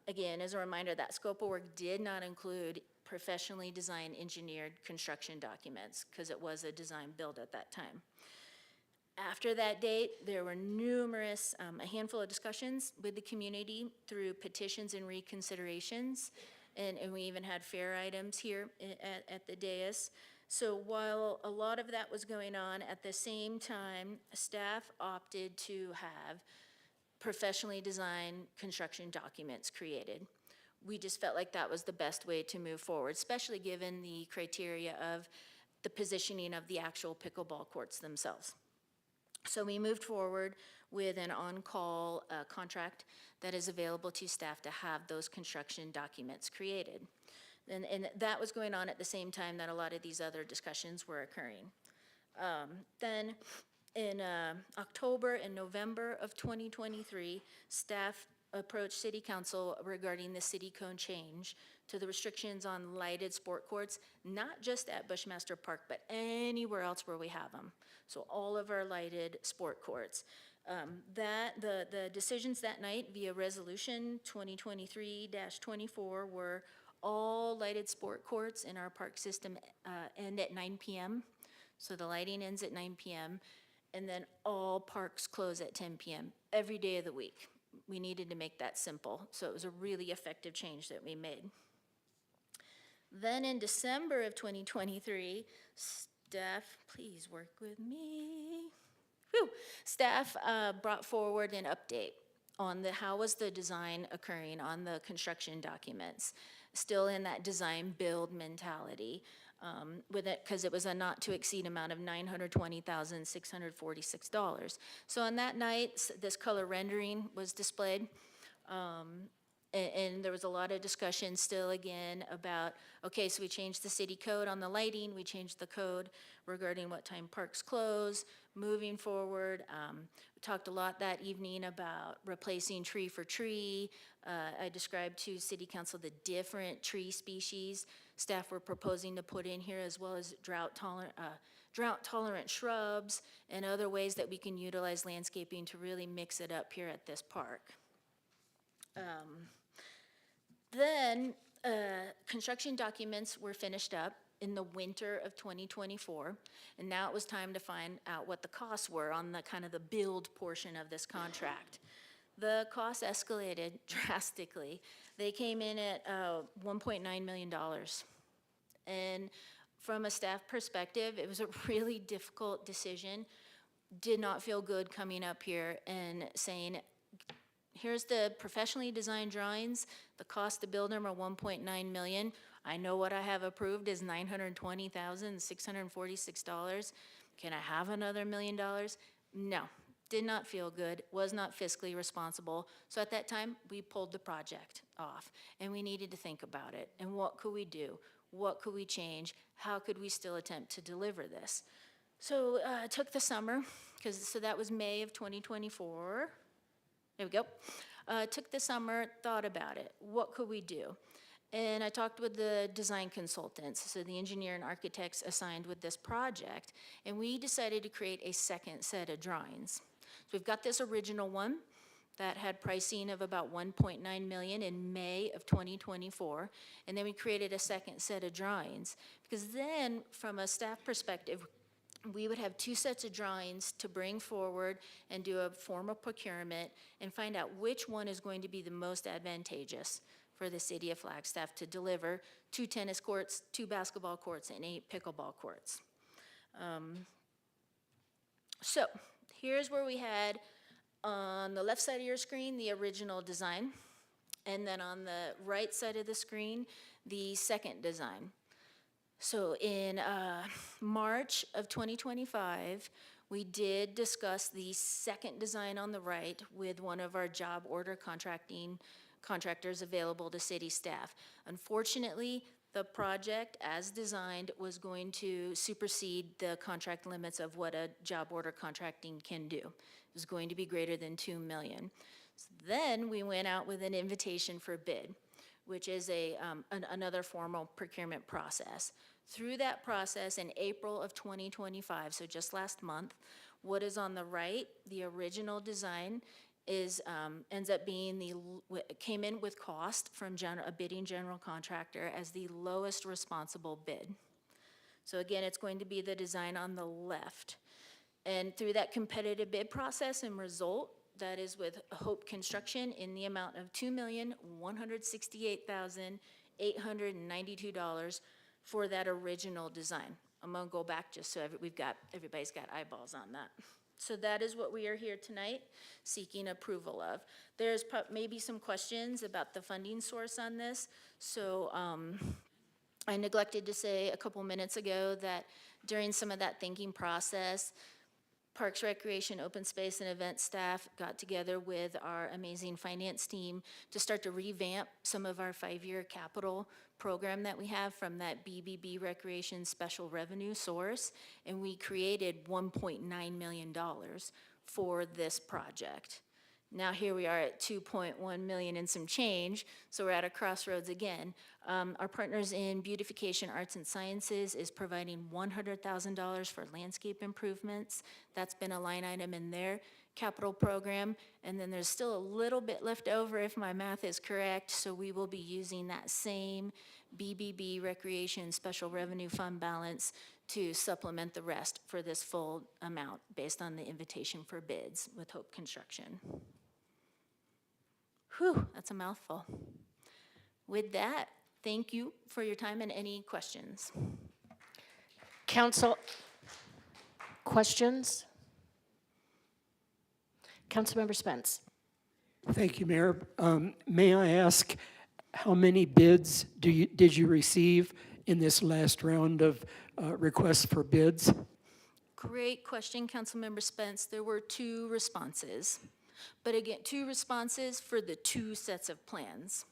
Again, as a reminder, that scope of work did not include professionally designed engineered construction documents, because it was a design build at that time. After that date, there were numerous, a handful of discussions with the community through petitions and reconsiderations, and we even had fair items here at the dais. So while a lot of that was going on, at the same time, staff opted to have professionally designed construction documents created. We just felt like that was the best way to move forward, especially given the criteria of the positioning of the actual pickleball courts themselves. So we moved forward with an on-call contract that is available to staff to have those construction documents created. And that was going on at the same time that a lot of these other discussions were occurring. Then in October and November of 2023, staff approached City Council regarding the city code change to the restrictions on lighted sport courts, not just at Bushmaster Park, but anywhere else where we have them. So all of our lighted sport courts. The decisions that night via resolution 2023-24 were all lighted sport courts in our park system end at 9 p.m. So the lighting ends at 9 p.m. and then all parks close at 10 p.m. every day of the week. We needed to make that simple, so it was a really effective change that we made. Then in December of 2023, staff, please work with me. Staff brought forward an update on how was the design occurring on the construction documents, still in that design build mentality. With it, because it was a not to exceed amount of $920,646. So on that night, this color rendering was displayed. And there was a lot of discussion still again about, okay, so we changed the city code on the lighting, we changed the code regarding what time parks close, moving forward. We talked a lot that evening about replacing tree for tree. I described to City Council the different tree species staff were proposing to put in here, as well as drought-tolerant shrubs and other ways that we can utilize landscaping to really mix it up here at this park. Then construction documents were finished up in the winter of 2024, and now it was time to find out what the costs were on the kind of the build portion of this contract. The costs escalated drastically. They came in at $1.9 million. And from a staff perspective, it was a really difficult decision. Did not feel good coming up here and saying, here's the professionally designed drawings. The cost to build them are $1.9 million. I know what I have approved is $920,646. Can I have another $1 million? No. Did not feel good, was not fiscally responsible. So at that time, we pulled the project off, and we needed to think about it. And what could we do? What could we change? How could we still attempt to deliver this? So it took the summer, so that was May of 2024. There we go. Took the summer, thought about it. What could we do? And I talked with the design consultants, so the engineer and architects assigned with this project, and we decided to create a second set of drawings. So we've got this original one that had pricing of about $1.9 million in May of 2024, and then we created a second set of drawings. Because then, from a staff perspective, we would have two sets of drawings to bring forward and do a formal procurement and find out which one is going to be the most advantageous for the city of Flagstaff to deliver 2 tennis courts, 2 basketball courts, and 8 pickleball courts. So here's where we had on the left side of your screen the original design, and then on the right side of the screen the second design. So in March of 2025, we did discuss the second design on the right with one of our job order contractors available to city staff. Unfortunately, the project as designed was going to supersede the contract limits of what a job order contracting can do. It was going to be greater than $2 million. So then we went out with an invitation for bid, which is another formal procurement process. Through that process in April of 2025, so just last month, what is on the right, the original design, ends up being came in with cost from a bidding general contractor as the lowest responsible bid. So again, it's going to be the design on the left. And through that competitive bid process and result, that is with Hope Construction in the amount of $2,168,892 for that original design. I'm gonna go back just so everybody's got eyeballs on that. So that is what we are here tonight seeking approval of. There's maybe some questions about the funding source on this. So I neglected to say a couple minutes ago that during some of that thinking process, Parks, Recreation, Open Space, and Event staff got together with our amazing finance team to start to revamp some of our 5-year capital program that we have from that BBB Recreation Special Revenue Source, and we created $1.9 million for this project. Now here we are at 2.1 million and some change, so we're at a crossroads again. Our partners in Beautification Arts and Sciences is providing $100,000 for landscape improvements. That's been a line item in their capital program, and then there's still a little bit left over if my math is correct, so we will be using that same BBB Recreation Special Revenue Fund balance to supplement the rest for this full amount based on the invitation for bids with Hope Construction. Whew, that's a mouthful. With that, thank you for your time and any questions.
Council, questions? Councilmember Spence.
Thank you, Mayor. May I ask, how many bids did you receive in this last round of requests for bids?
Great question, Councilmember Spence. There were 2 responses. But again, 2 responses for the 2 sets of plans.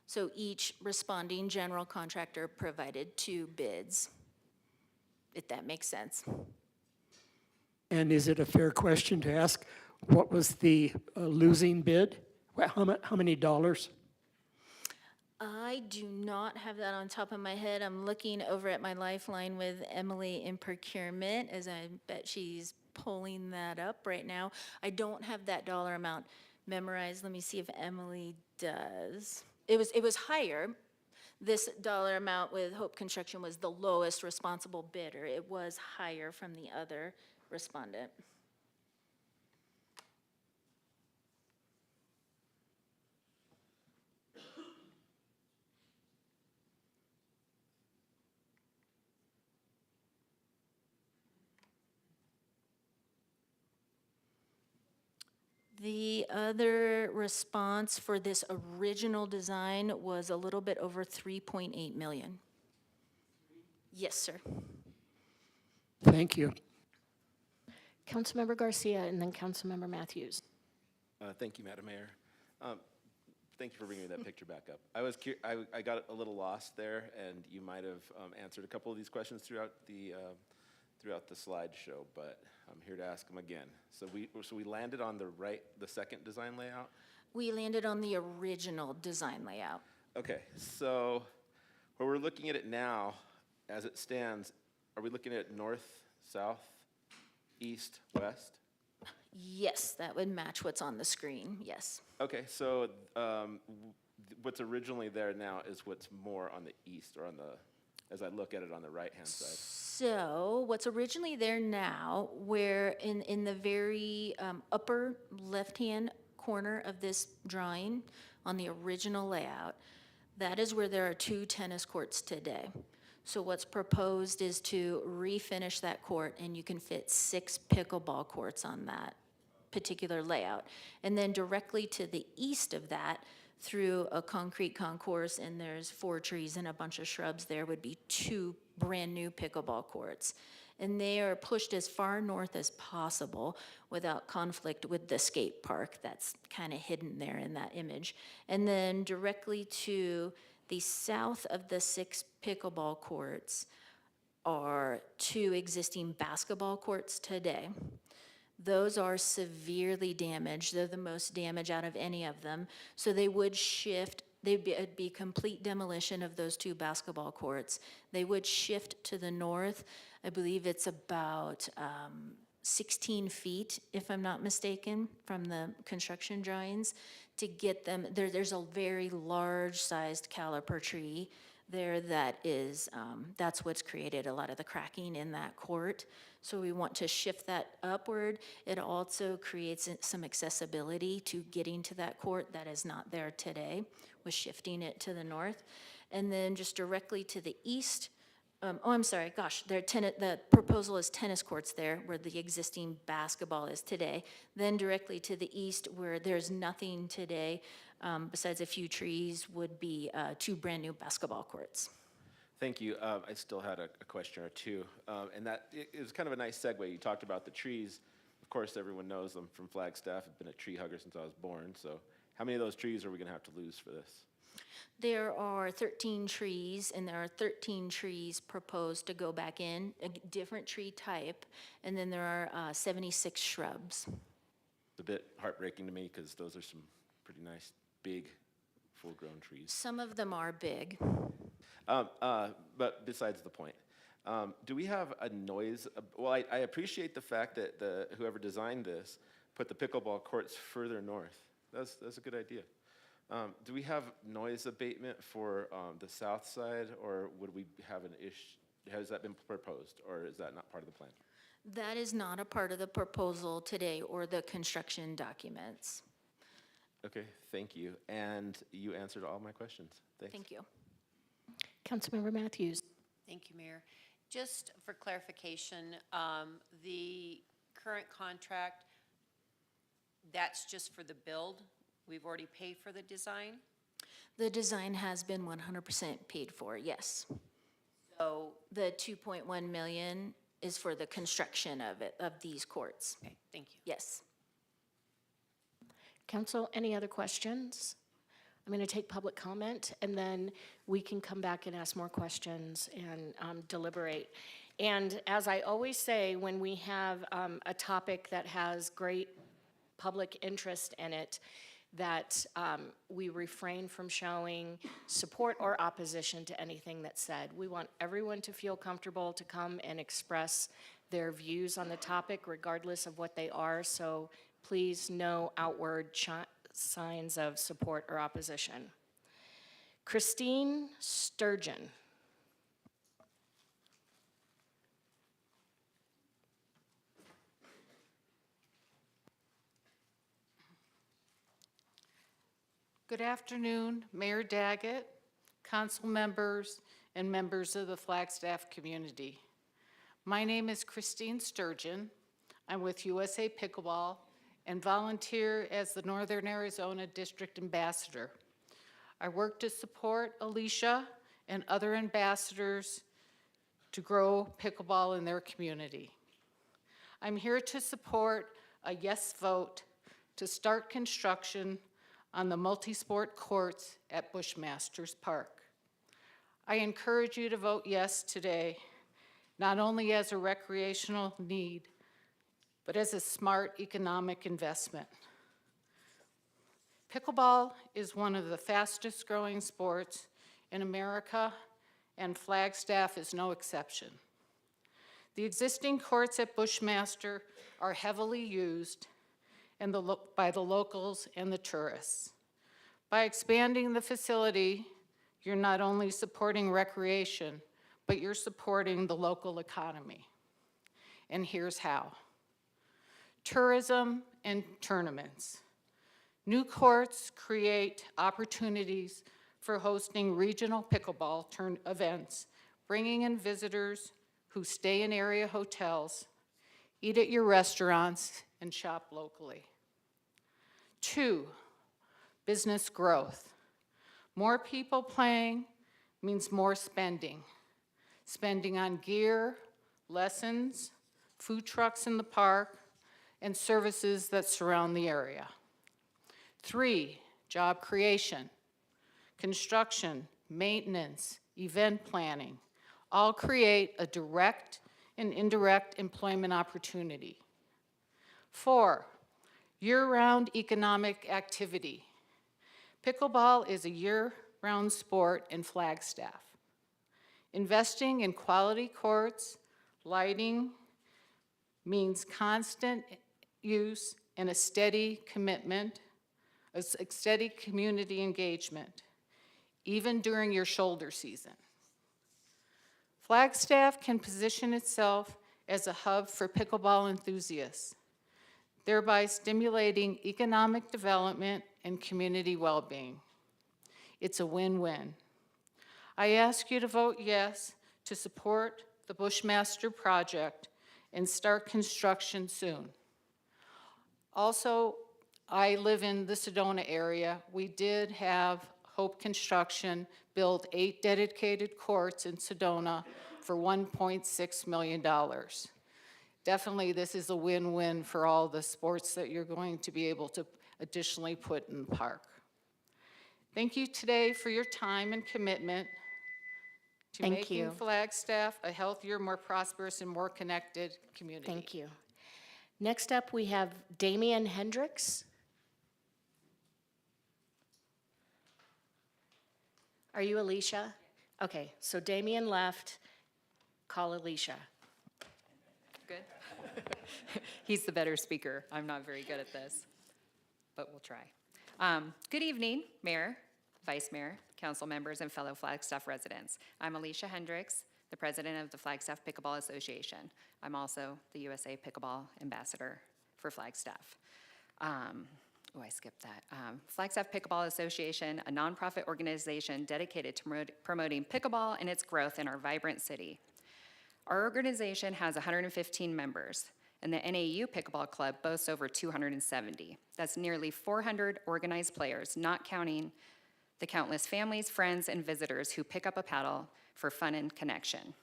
So each responding general contractor provided 2 bids, if that makes sense.
And is it a fair question to ask, what was the losing bid? How many dollars?
I do not have that on top of my head. I'm looking over at my lifeline with Emily in procurement, as I bet she's pulling that up right now. I don't have that dollar amount memorized. Let me see if Emily does. It was higher. This dollar amount with Hope Construction was the lowest responsible bidder. It was higher from the other respondent. The other response for this original design was a little bit over 3.8 million. Yes, sir.
Thank you.
Councilmember Garcia and then Councilmember Matthews.
Thank you, Madam Mayor. Thank you for bringing that picture back up. I got a little lost there, and you might have answered a couple of these questions throughout the slideshow, but I'm here to ask them again. So we landed on the second design layout?
We landed on the original design layout.
Okay, so where we're looking at it now, as it stands, are we looking at north, south, east, west?
Yes, that would match what's on the screen, yes.
Okay, so what's originally there now is what's more on the east, or as I look at it on the right-hand side.
So what's originally there now, where in the very upper left-hand corner of this drawing, on the original layout, that is where there are 2 tennis courts today. So what's proposed is to refinish that court, and you can fit 6 pickleball courts on that particular layout. And then directly to the east of that, through a concrete concourse, and there's 4 trees and a bunch of shrubs, there would be 2 brand-new pickleball courts. And they are pushed as far north as possible without conflict with the skate park that's kind of hidden there in that image. And then directly to the south of the 6 pickleball courts are 2 existing basketball courts today. Those are severely damaged. They're the most damaged out of any of them. So they would shift, it'd be complete demolition of those 2 basketball courts. They would shift to the north. I believe it's about 16 feet, if I'm not mistaken, from the construction drawings, to get them, there's a very large-sized caliper tree there that is, that's what's created a lot of the cracking in that court. So we want to shift that upward. It also creates some accessibility to getting to that court that is not there today, with shifting it to the north. And then just directly to the east, the proposal is tennis courts there, where the existing basketball is today. Then directly to the east, where there's nothing today, besides a few trees, would be 2 brand-new basketball courts.
Thank you. I still had a question or two, and it was kind of a nice segue. You talked about the trees. Of course, everyone knows I'm from Flagstaff. I've been a tree hugger since I was born, so how many of those trees are we going to have to lose for this?
There are 13 trees, and there are 13 trees proposed to go back in, a different tree type, and then there are 76 shrubs.
It's a bit heartbreaking to me because those are some pretty nice, big, full-grown trees.
Some of them are big.
But besides the point, do we have a noise? Well, I appreciate the fact that whoever designed this put the pickleball courts further north. That's a good idea. Do we have noise abatement for the south side, or would we have an issue? Has that been proposed, or is that not part of the plan?
That is not a part of the proposal today or the construction documents.
Okay, thank you. And you answered all my questions. Thanks.
Thank you.
Councilmember Matthews.
Thank you, Mayor. Just for clarification, the current contract, that's just for the build? We've already paid for the design?
The design has been 100% paid for, yes.
So,
The 2.1 million is for the construction of these courts.
okay, thank you.
Yes.
Council, any other questions? I'm going to take public comment, and then we can come back and ask more questions and deliberate. And as I always say, when we have a topic that has great public interest in it, that we refrain from showing support or opposition to anything that's said. We want everyone to feel comfortable to come and express their views on the topic, regardless of what they are. So please, no outward signs of support or opposition. Christine Sturgeon.
Good afternoon, Mayor Daggett, council members, and members of the Flagstaff community. My name is Christine Sturgeon. I'm with USA Pickleball and volunteer as the Northern Arizona District Ambassador. I work to support Alicia and other ambassadors to grow pickleball in their community. I'm here to support a yes vote to start construction on the multi-sport courts at Bushmaster Park. I encourage you to vote yes today, not only as a recreational need, but as a smart economic investment. Pickleball is one of the fastest growing sports in America, and Flagstaff is no exception. The existing courts at Bushmaster are heavily used by the locals and the tourists. By expanding the facility, you're not only supporting recreation, but you're supporting the local economy. And here's how. Tourism and tournaments. New courts create opportunities for hosting regional pickleball events, bringing in visitors who stay in area hotels, eat at your restaurants, and shop locally. 2, business growth. More people playing means more spending. Spending on gear, lessons, food trucks in the park, and services that surround the area. 3, job creation. Construction, maintenance, event planning, all create a direct and indirect employment opportunity. 4, year-round economic activity. Pickleball is a year-round sport in Flagstaff. Investing in quality courts, lighting, means constant use and a steady commitment, a steady community engagement, even during your shoulder season. Flagstaff can position itself as a hub for pickleball enthusiasts, thereby stimulating economic development and community well-being. It's a win-win. I ask you to vote yes to support the Bushmaster project and start construction soon. Also, I live in the Sedona area. We did have Hope Construction build 8 dedicated courts in Sedona for $1.6 million. Definitely, this is a win-win for all the sports that you're going to be able to additionally put in the park. Thank you today for your time and commitment to making Flagstaff a healthier, more prosperous, and more connected community.
Thank you. Next up, we have Damian Hendricks. Are you Alicia? Okay, so Damian left. Call Alicia.
Good. He's the better speaker. I'm not very good at this, but we'll try. Good evening, Mayor, Vice Mayor, council members, and fellow Flagstaff residents. I'm Alicia Hendricks, the president of the Flagstaff Pickleball Association. I'm also the USA Pickleball Ambassador for Flagstaff. I skipped that. Flagstaff Pickleball Association, a nonprofit organization dedicated to promoting pickleball and its growth in our vibrant city. Our organization has 115 members, and the NAU Pickleball Club boasts over 270. That's nearly 400 organized players, not counting the countless families, friends, and visitors who pick up a paddle for fun and connection.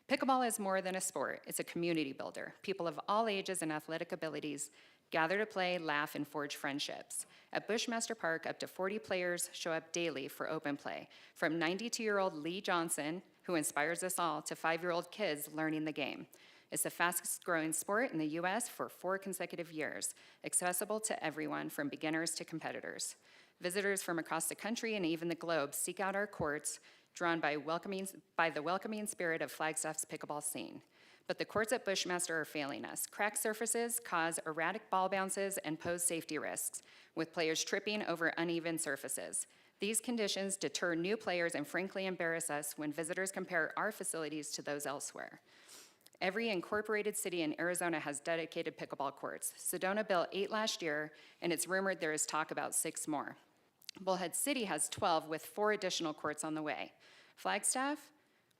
Pickleball is more than a sport. It's a community builder. People of all ages and athletic abilities gather to play, laugh, and forge friendships. At Bushmaster Park, up to 40 players show up daily for open play, from 92-year-old Lee Johnson, who inspires us all, to 5-year-old kids learning the game. It's the fastest growing sport in the U.S. for 4 consecutive years, accessible to everyone from beginners to competitors. Visitors from across the country and even the globe seek out our courts, drawn by the welcoming spirit of Flagstaff's pickleball scene. But the courts at Bushmaster are failing us. Cracked surfaces cause erratic ball bounces and pose safety risks, with players tripping over uneven surfaces. These conditions deter new players and frankly embarrass us when visitors compare our facilities to those elsewhere. Every incorporated city in Arizona has dedicated pickleball courts. Sedona built 8 last year, and it's rumored there is talk about 6 more. Bullhead City has 12, with 4 additional courts on the way. Flagstaff,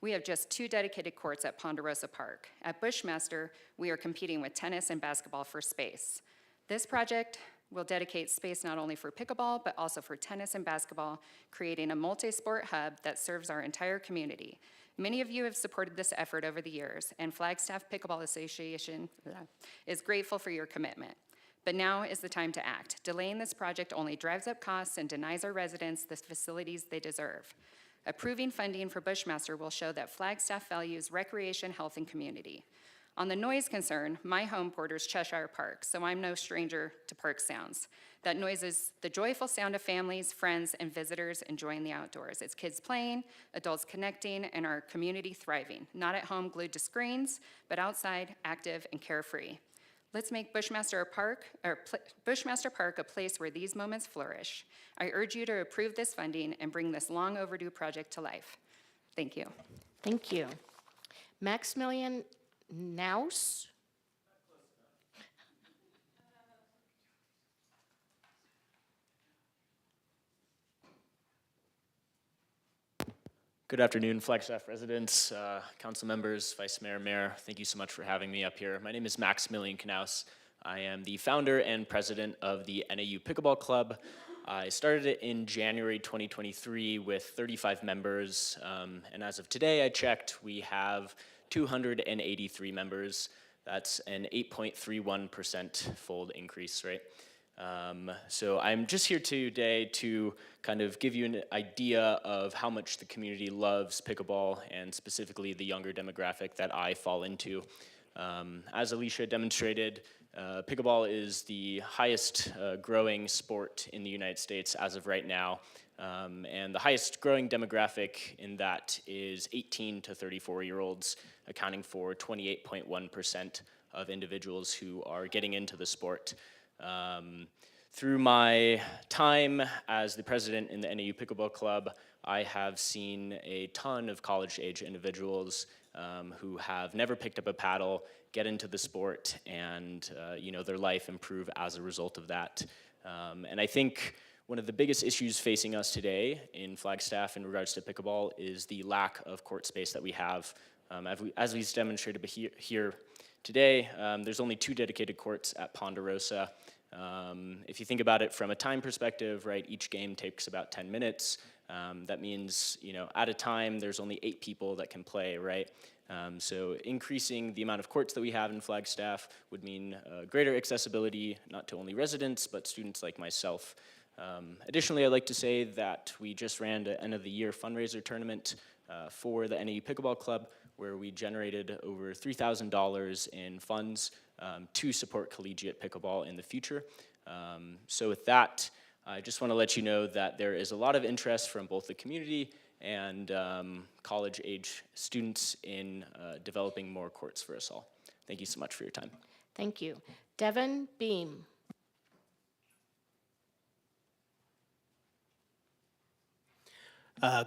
we have just 2 dedicated courts at Ponderosa Park. At Bushmaster, we are competing with tennis and basketball for space. This project will dedicate space not only for pickleball, but also for tennis and basketball, creating a multi-sport hub that serves our entire community.
Many of you have supported this effort over the years, and Flagstaff Pickleball Association is grateful for your commitment. But now is the time to act. Delaying this project only drives up costs and denies our residents the facilities they deserve. Approving funding for Bushmaster will show that Flagstaff values recreation, health, and community. On the noise concern, my home borders Cheshire Park, so I'm no stranger to park sounds. That noise is the joyful sound of families, friends, and visitors enjoying the outdoors. It's kids playing, adults connecting, and our community thriving. Not at home glued to screens, but outside, active, and carefree. Let's make Bushmaster Park a place where these moments flourish. I urge you to approve this funding and bring this long overdue project to life. Thank you.
Thank you. Maximilian Naus?
Good afternoon, Flagstaff residents, council members, vice mayor, mayor. Thank you so much for having me up here. My name is Maximilian Knaus. I am the founder and president of the NAU Pickleball Club. I started it in January 2023 with 35 members, and as of today, I checked, we have 283 members. That's an 8.31% fold increase, right? So I'm just here today to kind of give you an idea of how much the community loves pickleball and specifically the younger demographic that I fall into. As Alicia demonstrated, pickleball is the highest growing sport in the United States as of right now. And the highest growing demographic in that is 18 to 34-year-olds, accounting for 28.1% of individuals who are getting into the sport. Through my time as the president in the NAU Pickleball Club, I have seen a ton of college-age individuals who have never picked up a paddle get into the sport and their life improve as a result of that. And I think one of the biggest issues facing us today in Flagstaff in regards to pickleball is the lack of court space that we have. As we've demonstrated here today, there's only 2 dedicated courts at Ponderosa. If you think about it from a time perspective, right, each game takes about 10 minutes. That means, at a time, there's only 8 people that can play, right? So increasing the amount of courts that we have in Flagstaff would mean greater accessibility, not to only residents, but students like myself. Additionally, I'd like to say that we just ran an end-of-the-year fundraiser tournament for the NAU Pickleball Club, where we generated over $3,000 in funds to support collegiate pickleball in the future. So with that, I just want to let you know that there is a lot of interest from both the community and college-age students in developing more courts for us all. Thank you so much for your time.
Thank you. Devin Beam.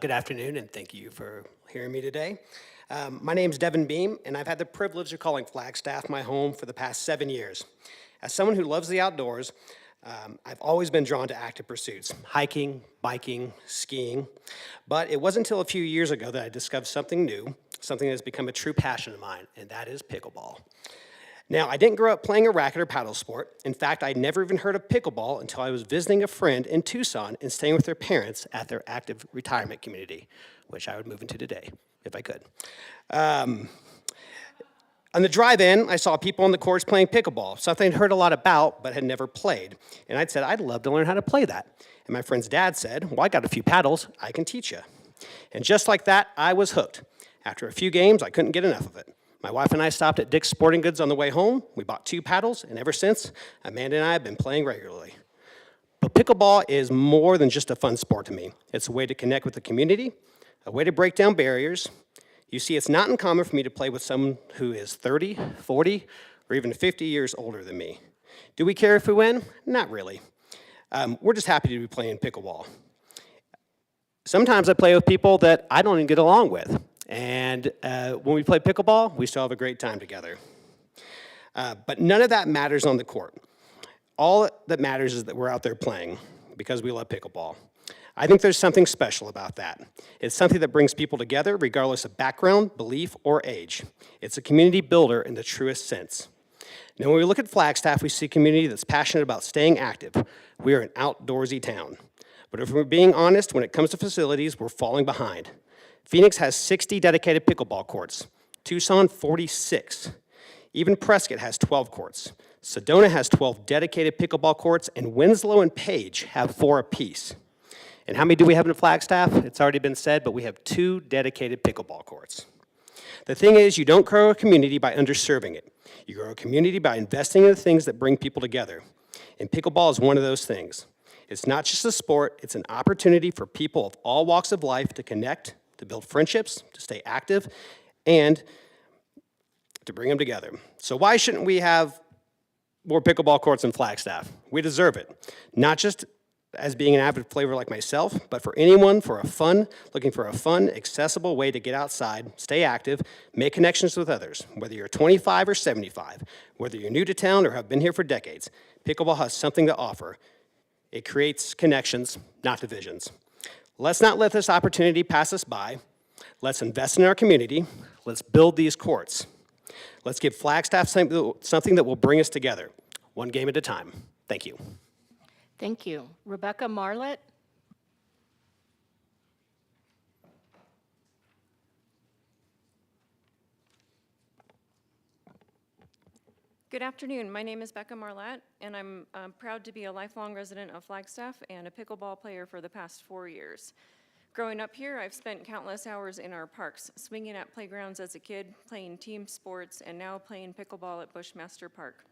Good afternoon, and thank you for hearing me today. My name's Devin Beam, and I've had the privilege of calling Flagstaff my home for the past 7 years. As someone who loves the outdoors, I've always been drawn to active pursuits, hiking, biking, skiing, but it wasn't until a few years ago that I discovered something new, something that has become a true passion of mine, and that is pickleball. Now, I didn't grow up playing a racket or paddle sport. In fact, I'd never even heard of pickleball until I was visiting a friend in Tucson and staying with their parents at their active retirement community, which I would move into today, if I could. On the drive-in, I saw people on the courts playing pickleball, something I'd heard a lot about but had never played. And I'd said, I'd love to learn how to play that. And my friend's dad said, well, I got a few paddles, I can teach you. And just like that, I was hooked. After a few games, I couldn't get enough of it. My wife and I stopped at Dick's Sporting Goods on the way home. We bought 2 paddles, and ever since, Amanda and I have been playing regularly. But pickleball is more than just a fun sport to me. It's a way to connect with the community, a way to break down barriers. You see, it's not uncommon for me to play with someone who is 30, 40, or even 50 years older than me. Do we care if we win? Not really. We're just happy to be playing pickleball. Sometimes I play with people that I don't even get along with. And when we play pickleball, we still have a great time together. But none of that matters on the court. All that matters is that we're out there playing because we love pickleball. I think there's something special about that. It's something that brings people together regardless of background, belief, or age. It's a community builder in the truest sense. Now, when we look at Flagstaff, we see a community that's passionate about staying active. We are an outdoorsy town. But if we're being honest, when it comes to facilities, we're falling behind.
Phoenix has 60 dedicated pickleball courts. Tucson, 46. Even Prescott has 12 courts. Sedona has 12 dedicated pickleball courts, and Winslow and Page have 4 apiece. And how many do we have in Flagstaff? It's already been said, but we have 2 dedicated pickleball courts. The thing is, you don't grow a community by underserving it. You grow a community by investing in the things that bring people together. And pickleball is one of those things. It's not just a sport, it's an opportunity for people of all walks of life to connect, to build friendships, to stay active, and to bring them together. So why shouldn't we have more pickleball courts in Flagstaff? We deserve it. Not just as being an avid player like myself, but for anyone looking for a fun, accessible way to get outside, stay active, make connections with others. Whether you're 25 or 75, whether you're new to town or have been here for decades, pickleball has something to offer. It creates connections, not divisions. Let's not let this opportunity pass us by. Let's invest in our community. Let's build these courts. Let's give Flagstaff something that will bring us together, one game at a time. Thank you.
Thank you. Rebecca Marlett?
Good afternoon. My name is Becca Marlett, and I'm proud to be a lifelong resident of Flagstaff and a pickleball player for the past 4 years. Growing up here, I've spent countless hours in our parks, swinging at playgrounds as a kid, playing team sports, and now playing pickleball at Bushmaster Park.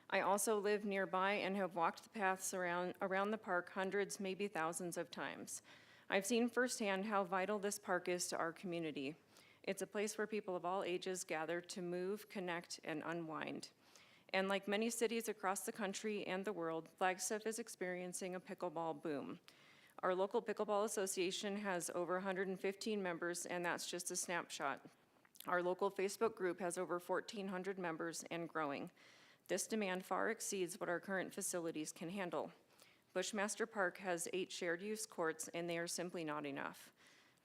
I also live nearby and have walked the paths around the park hundreds, maybe thousands of times. I've seen firsthand how vital this park is to our community. It's a place where people of all ages gather to move, connect, and unwind. And like many cities across the country and the world, Flagstaff is experiencing a pickleball boom. Our local pickleball association has over 115 members, and that's just a snapshot. Our local Facebook group has over 1,400 members and growing. This demand far exceeds what our current facilities can handle. Bushmaster Park has 8 shared use courts, and they are simply not enough.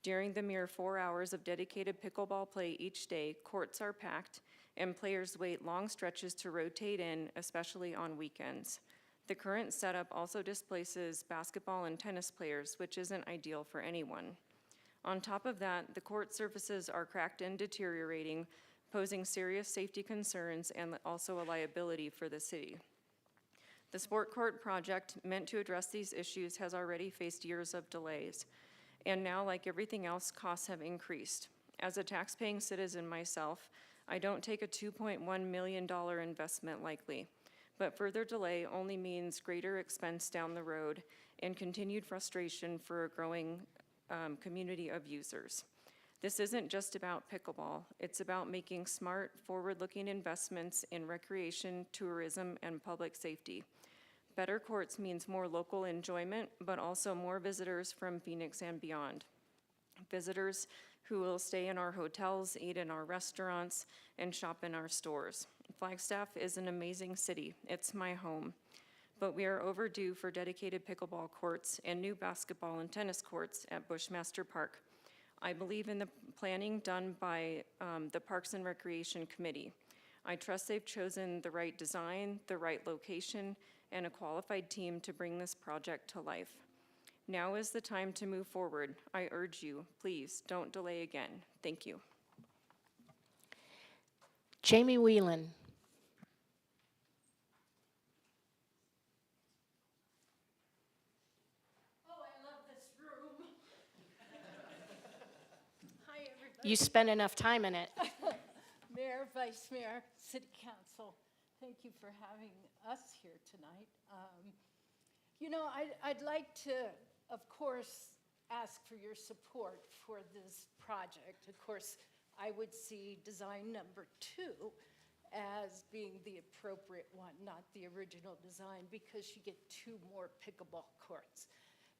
During the mere 4 hours of dedicated pickleball play each day, courts are packed, and players wait long stretches to rotate in, especially on weekends. The current setup also displaces basketball and tennis players, which isn't ideal for anyone. On top of that, the court surfaces are cracked and deteriorating, posing serious safety concerns and also a liability for the city. The sport court project meant to address these issues has already faced years of delays. And now, like everything else, costs have increased. As a tax-paying citizen myself, I don't take a $2.1 million investment lightly. But further delay only means greater expense down the road and continued frustration for a growing community of users. This isn't just about pickleball. It's about making smart, forward-looking investments in recreation, tourism, and public safety. Better courts means more local enjoyment, but also more visitors from Phoenix and beyond. Visitors who will stay in our hotels, eat in our restaurants, and shop in our stores. Flagstaff is an amazing city. It's my home. But we are overdue for dedicated pickleball courts and new basketball and tennis courts at Bushmaster Park. I believe in the planning done by the Parks and Recreation Committee. I trust they've chosen the right design, the right location, and a qualified team to bring this project to life. Now is the time to move forward. I urge you, please don't delay again. Thank you.
Jamie Whelan.
Hi, everybody.
You spent enough time in it.
Mayor, Vice Mayor, City Council, thank you for having us here tonight. You know, I'd like to, of course, ask for your support for this project. Of course, I would see design number 2 as being the appropriate one, not the original design, because you get 2 more pickleball courts.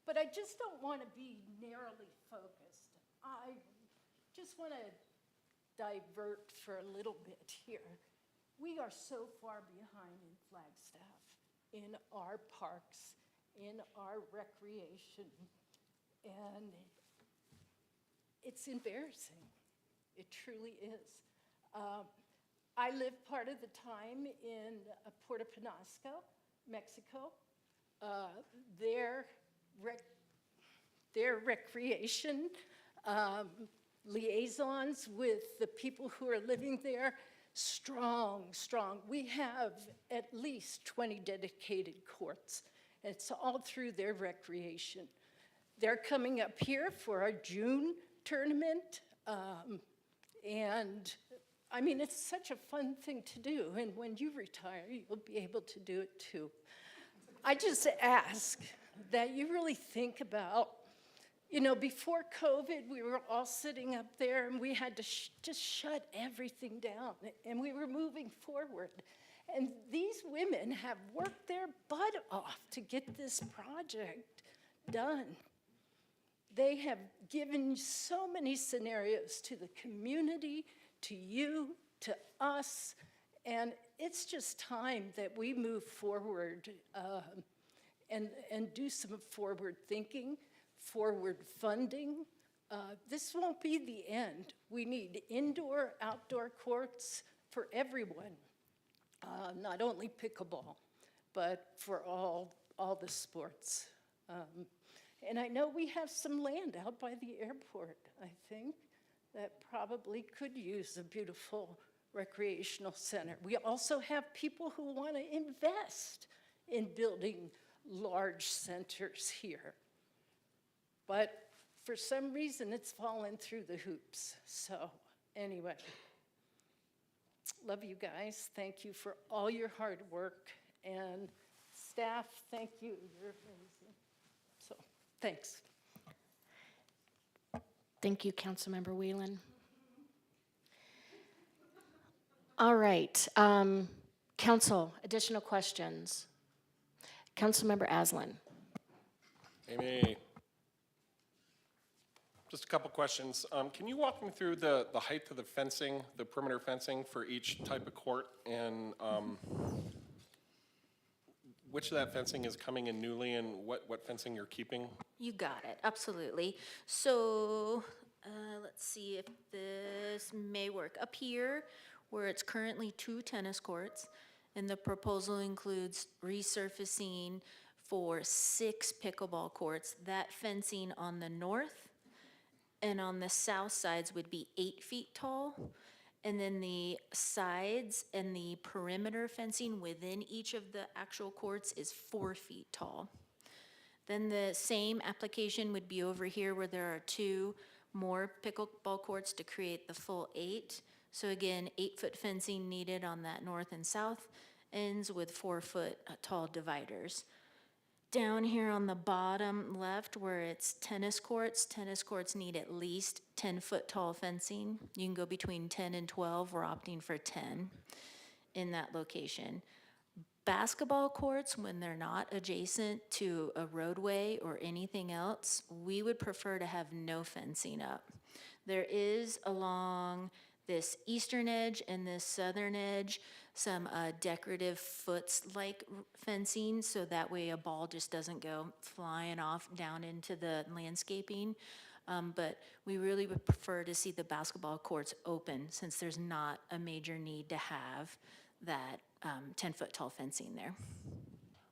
But I just don't want to be narrowly focused. I just want to divert for a little bit here. We are so far behind in Flagstaff, in our parks, in our recreation, and it's embarrassing. It truly is. I lived part of the time in Puerto Penasco, Mexico. Their recreation liaisons with the people who are living there, strong, strong. We have at least 20 dedicated courts. It's all through their recreation. They're coming up here for our June tournament. And I mean, it's such a fun thing to do. And when you retire, you'll be able to do it too. I just ask that you really think about, you know, before COVID, we were all sitting up there and we had to just shut everything down, and we were moving forward. And these women have worked their butt off to get this project done. They have given so many scenarios to the community, to you, to us, and it's just time that we move forward and do some forward thinking, forward funding. This won't be the end. We need indoor, outdoor courts for everyone, not only pickleball, but for all the sports. And I know we have some land out by the airport, I think, that probably could use a beautiful recreational center. We also have people who want to invest in building large centers here. But for some reason, it's fallen through the hoops. So anyway, love you guys. Thank you for all your hard work. And staff, thank you. You're amazing. So thanks.
Thank you, Councilmember Whelan. All right, council, additional questions. Councilmember Aslan.
Amy, just a couple questions. Can you walk me through the height of the fencing, the perimeter fencing for each type of court, and which of that fencing is coming in newly and what fencing you're keeping?
You got it, absolutely. So let's see if this may work. Up here, where it's currently 2 tennis courts, and the proposal includes resurfacing for 6 pickleball courts. That fencing on the north and on the south sides would be 8 feet tall. And then the sides and the perimeter fencing within each of the actual courts is 4 feet tall. Then the same application would be over here where there are 2 more pickleball courts to create the full 8. So again, 8-foot fencing needed on that north and south ends with 4-foot tall dividers. Down here on the bottom left where it's tennis courts need at least 10-foot tall fencing. You can go between 10 and 12. We're opting for 10 in that location. Basketball courts, when they're not adjacent to a roadway or anything else, we would prefer to have no fencing up. There is along this eastern edge and this southern edge some decorative foots-like fencing, so that way a ball just doesn't go flying off down into the landscaping. But we really would prefer to see the basketball courts open, since there's not a major need to have that 10-foot tall fencing there.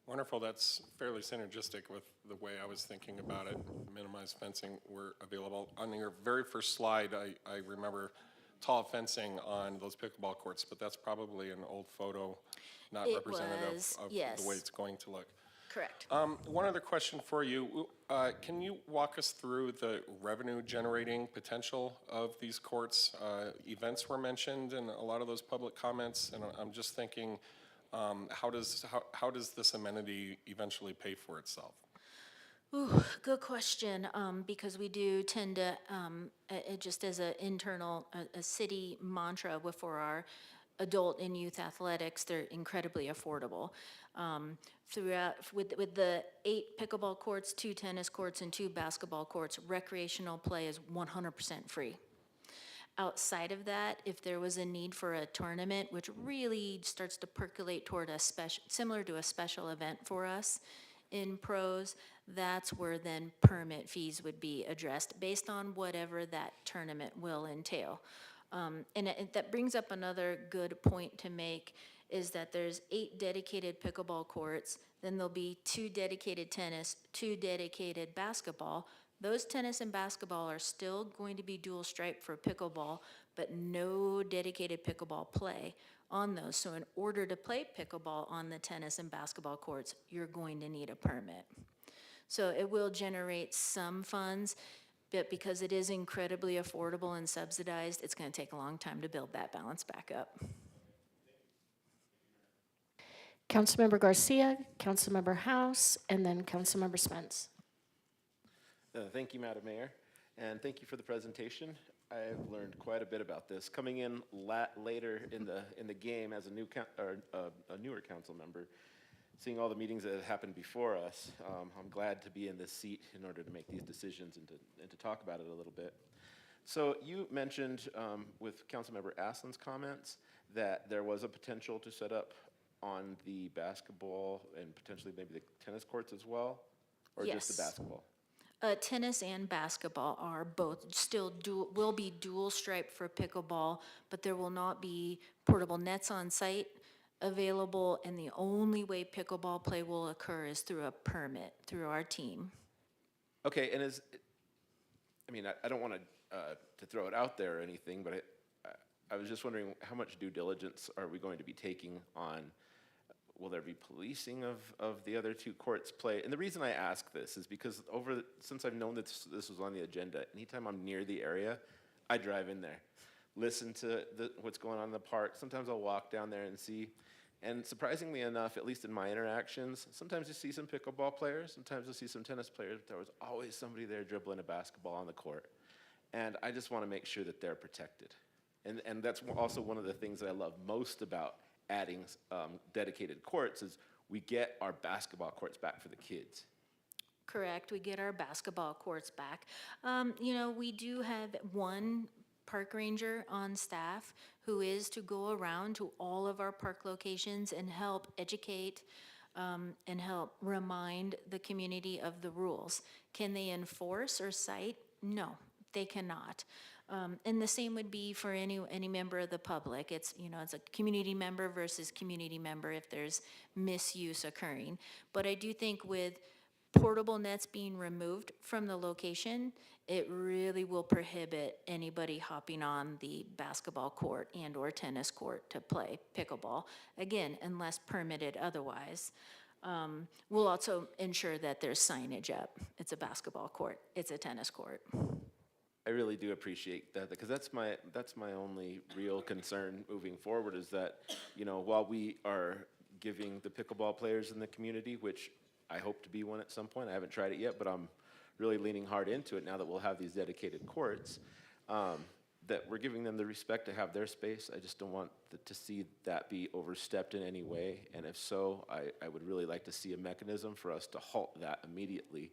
Wonderful. That's fairly synergistic with the way I was thinking about it. Minimized fencing were available. On your very first slide, I remember tall fencing on those pickleball courts, but that's probably an old photo, not
It
representative
was,
of
yes.
the way it's going to look.
Correct.
One other question for you. Can you walk us through the revenue generating potential of these courts? Events were mentioned in a lot of those public comments, and I'm just thinking, how does this amenity eventually pay for itself?
Ooh, good question, because we do tend to, just as an internal, a city mantra for our adult and youth athletics, they're incredibly affordable. Throughout, with the 8 pickleball courts, 2 tennis courts, and 2 basketball courts, recreational play is 100% free. Outside of that, if there was a need for a tournament, which really starts to percolate toward a similar to a special event for us in pros, that's where then permit fees would be addressed based on whatever that tournament will entail. And that brings up another good point to make, is that there's 8 dedicated pickleball courts, then there'll be 2 dedicated tennis, 2 dedicated basketball. Those tennis and basketball are still going to be dual striped for pickleball, but no dedicated pickleball play on those. So in order to play pickleball on the tennis and basketball courts, you're going to need a permit. So it will generate some funds, but because it is incredibly affordable and subsidized, it's going to take a long time to build that balance back up.
Councilmember Garcia, Councilmember House, and then Councilmember Spence.
Thank you, Madam Mayor, and thank you for the presentation. I've learned quite a bit about this. Coming in later in the game as a newer council member, seeing all the meetings that have happened before us, I'm glad to be in this seat in order to make these decisions and to talk about it a little bit. So you mentioned with Councilmember Aslan's comments that there was a potential to set up on the basketball and potentially maybe the tennis courts as well, or just the
Yes.
basketball?
Tennis and basketball are both still will be dual striped for pickleball, but there will not be portable nets on site available, and the only way pickleball play will occur is through a permit through our team.
Okay, and I mean, I don't want to throw it out there or anything, but I was just wondering how much due diligence are we going to be taking on, will there be policing of the other 2 courts play? And the reason I ask this is because since I've known that this was on the agenda, anytime I'm near the area, I drive in there, listen to what's going on in the park. Sometimes I'll walk down there and see. And surprisingly enough, at least in my interactions, sometimes you see some pickleball players, sometimes you see some tennis players, but there was always somebody there dribbling a basketball on the court. And I just want to make sure that they're protected. And that's also one of the things that I love most about adding dedicated courts is we get our basketball courts back for the kids.
Correct, we get our basketball courts back. You know, we do have one park ranger on staff who is to go around to all of our park locations and help educate and help remind the community of the rules. Can they enforce or cite? No, they cannot. And the same would be for any member of the public. It's, you know, it's a community member versus community member if there's misuse occurring. But I do think with portable nets being removed from the location, it really will prohibit anybody hopping on the basketball court and or tennis court to play pickleball, again, unless permitted otherwise. We'll also ensure that there's signage up. It's a basketball court, it's a tennis court.
I really do appreciate that, because that's my only real concern moving forward is that, you know, while we are giving the pickleball players in the community, which I hope to be one at some point, I haven't tried it yet, but I'm really leaning hard into it now that we'll have these dedicated courts, that we're giving them the respect to have their space. I just don't want to see that be overstepped in any way, and if so, I would really like to see a mechanism for us to halt that immediately.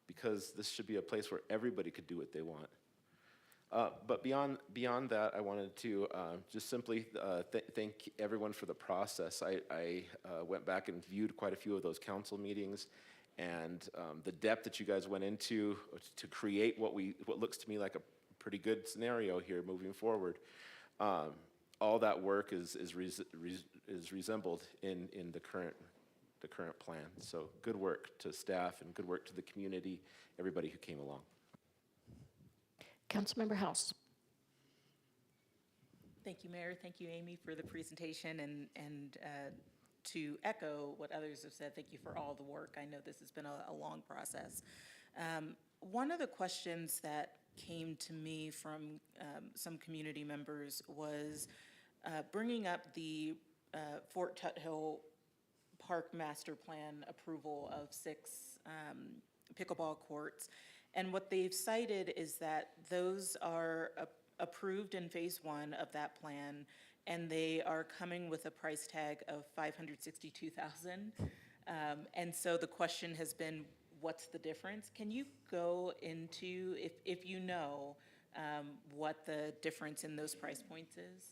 Because this should be a place where everybody could do what they want. But beyond that, I wanted to just simply thank everyone for the process. I went back and viewed quite a few of those council meetings, and the depth that you guys went into to create what looks to me like a pretty good scenario here moving forward. All that work is resembled in the current plan. So good work to staff and good work to the community, everybody who came along.
Councilmember House.
Thank you, Mayor. Thank you, Amy, for the presentation, and to echo what others have said, thank you for all the work. I know this has been a long process. One of the questions that came to me from some community members was bringing up the Fort Tuthill Park Master Plan approval of 6 pickleball courts. And what they've cited is that those are approved in phase 1 of that plan, and they are coming with a price tag of $562,000. And so the question has been, what's the difference? Can you go into, if you know, what the difference in those price points is?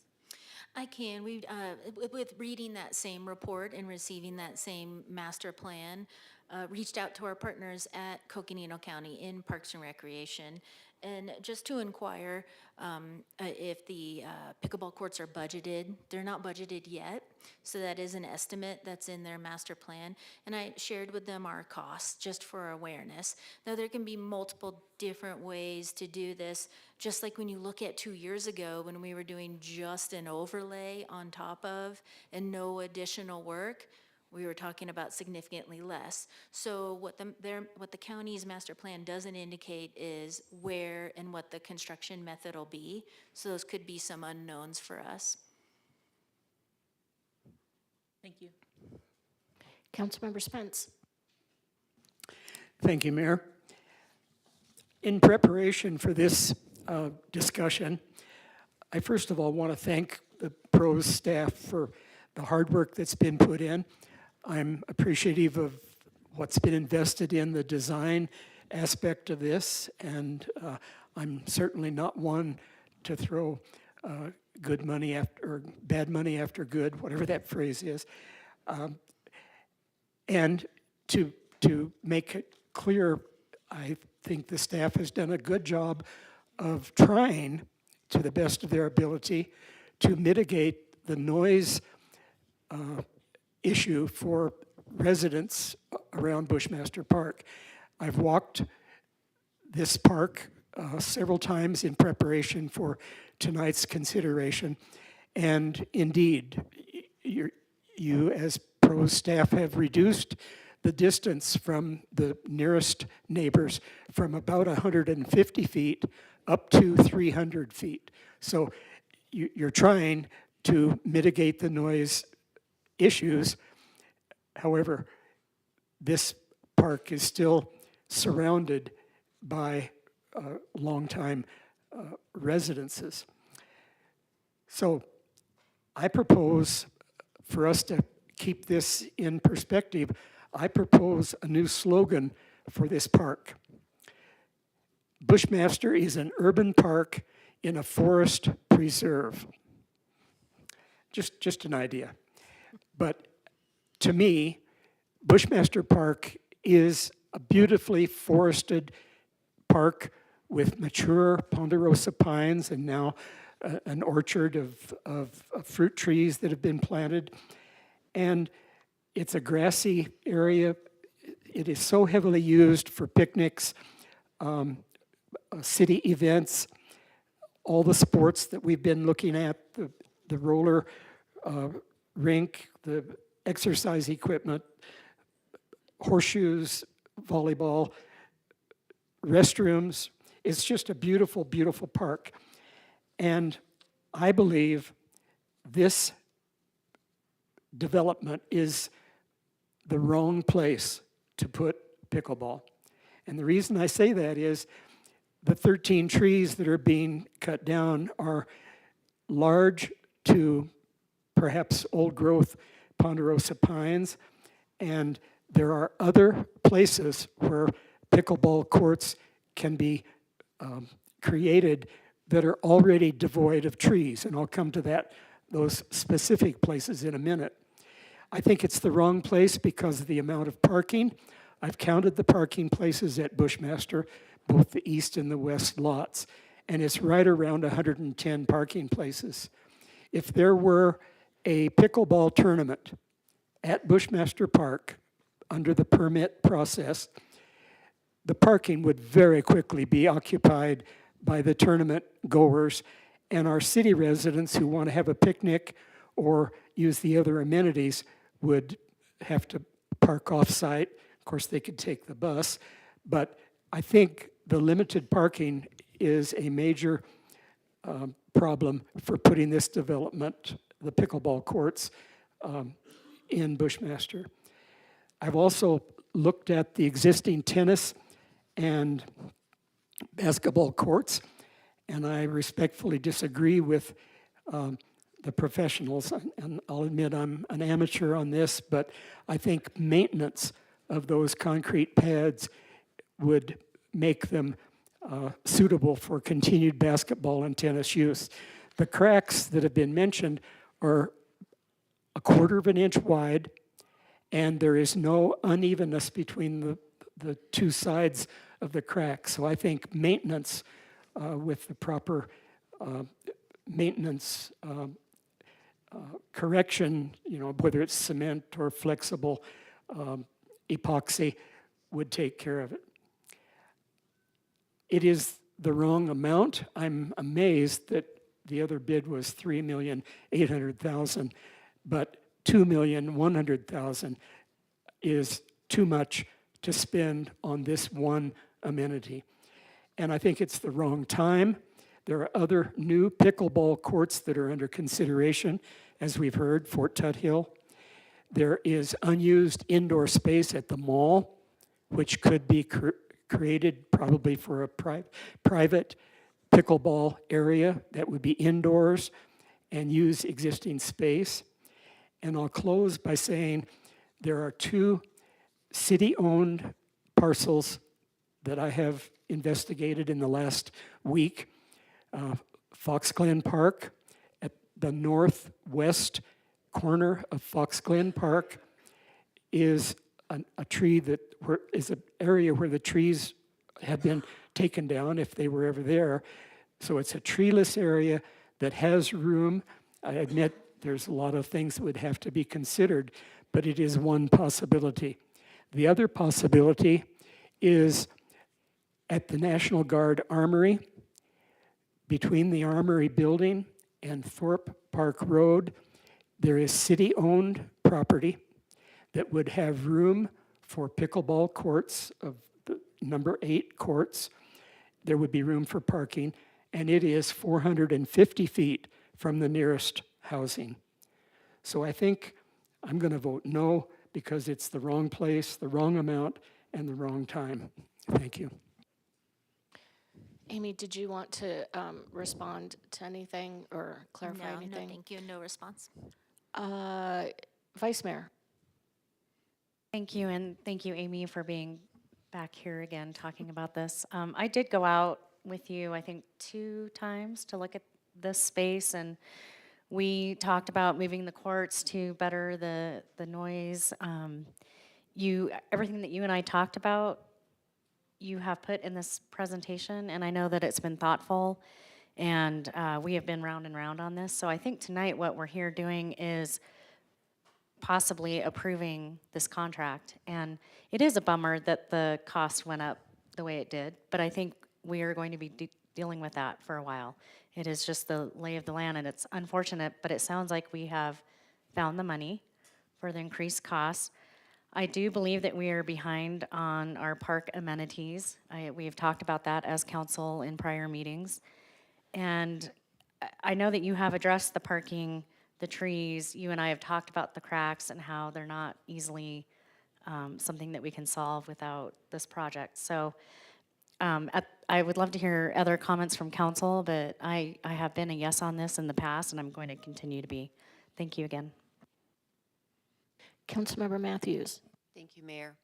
I can. With reading that same report and receiving that same master plan, reached out to our partners at Coconino County in Parks and Recreation, and just to inquire if the pickleball courts are budgeted. They're not budgeted yet, so that is an estimate that's in their master plan. And I shared with them our costs just for awareness. Now, there can be multiple different ways to do this, just like when you look at 2 years ago when we were doing just an overlay on top of and no additional work. We were talking about significantly less. So what the county's master plan doesn't indicate is where and what the construction method will be. So those could be some unknowns for us.
Thank you. Councilmember Spence.
Thank you, Mayor. In preparation for this discussion, I first of all want to thank the PROS staff for the hard work that's been put in. I'm appreciative of what's been invested in the design aspect of this, and I'm certainly not one to throw good money after, or bad money after good, whatever that phrase is. And to make it clear, I think the staff has done a good job of trying, to the best of their ability, to mitigate the noise issue for residents around Bushmaster Park. I've walked this park several times in preparation for tonight's consideration, and indeed, you as PROS staff have reduced the distance from the nearest neighbors from about 150 feet up to 300 feet. So you're trying to mitigate the noise issues. However, this park is still surrounded by longtime residences. So I propose, for us to keep this in perspective, I propose a new slogan for this park. Bushmaster is an urban park in a forest preserve. Just an idea. But to me, Bushmaster Park is a beautifully forested park with mature ponderosa pines and now an orchard of fruit trees that have been planted. And it's a grassy area. It is so heavily used for picnics, city events, all the sports that we've been looking at, the roller rink, the exercise equipment, horseshoes, volleyball, restrooms. It's just a beautiful, beautiful park. And I believe this development is the wrong place to put pickleball. And the reason I say that is the 13 trees that are being cut down are large to perhaps old growth ponderosa pines, and there are other places where pickleball courts can be created that are already devoid of trees, and I'll come to those specific places in a minute. I think it's the wrong place because of the amount of parking. I've counted the parking places at Bushmaster, both the east and the west lots, and it's right around 110 parking places. If there were a pickleball tournament at Bushmaster Park under the permit process, the parking would very quickly be occupied by the tournament goers, and our city residents who want to have a picnic or use the other amenities would have to park off-site. Of course, they could take the bus, but I think the limited parking is a major problem for putting this development, the pickleball courts, in Bushmaster. I've also looked at the existing tennis and basketball courts, and I respectfully disagree with the professionals, and I'll admit I'm an amateur on this, but I think maintenance of those concrete pads would make them suitable for continued basketball and tennis use. The cracks that have been mentioned are 1/4 of an inch wide and there is no unevenness between the two sides of the crack. So I think maintenance with the proper maintenance correction, whether it's cement or flexible epoxy, would take care of it. It is the wrong amount. I'm amazed that the other bid was $3,800,000, but $2,100,000 is too much to spend on this one amenity. And I think it's the wrong time. There are other new pickleball courts that are under consideration, as we've heard, Fort Tuthill. There is unused indoor space at the mall, which could be created probably for a private pickleball area that would be indoors and use existing space. And I'll close by saying there are 2 city-owned parcels that I have investigated in the last week. Fox Glen Park, at the northwest corner of Fox Glen Park is a tree that is an area where the trees have been taken down if they were ever there. So it's a treeless area that has room. I admit there's a lot of things that would have to be considered, but it is one possibility. The other possibility is at the National Guard Armory. Between the Armory building and Thorpe Park Road, there is city-owned property that would have room for pickleball courts of the number 8 courts. There would be room for parking, and it is 450 feet from the nearest housing. So I think I'm going to vote no because it's the wrong place, the wrong amount, and the wrong time. Thank you.
Amy, did you want to respond to anything or clarify anything?
No, thank you. No response.
Vice Mayor.
Thank you, and thank you, Amy, for being back here again talking about this. I did go out with you, I think, 2 times to look at this space, and we talked about moving the courts to better the noise. Everything that you and I talked about, you have put in this presentation, and I know that it's been thoughtful, and we have been round and round on this. So I think tonight what we're here doing is possibly approving this contract. And it is a bummer that the cost went up the way it did, but I think we are going to be dealing with that for a while. It is just the lay of the land, and it's unfortunate, but it sounds like we have found the money for the increased costs. I do believe that we are behind on our park amenities. We have talked about that as council in prior meetings. And I know that you have addressed the parking, the trees. You and I have talked about the cracks and how they're not easily something that we can solve without this project. So I would love to hear other comments from council, but I have been a yes on this in the past, and I'm going to continue to be. Thank you again.
Councilmember Matthews.
Thank you, Mayor.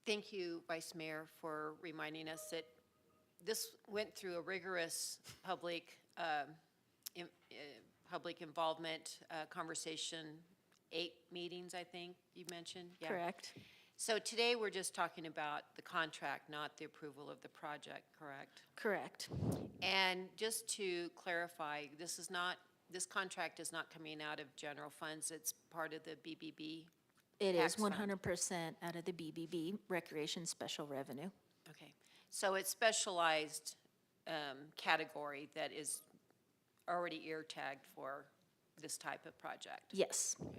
Thank you, Vice Mayor, for reminding us that this went through a rigorous public involvement conversation, 8 meetings, I think you mentioned. Yeah.
Correct.
So today we're just talking about the contract, not the approval of the project, correct?
Correct.
And just to clarify, this contract is not coming out of general funds, it's part of the BBB?
It is
Tax fund.
100% out of the BBB, Recreation Special Revenue.
Okay, so it's specialized category that is already ear tagged for this type of project?
Yes.
Okay.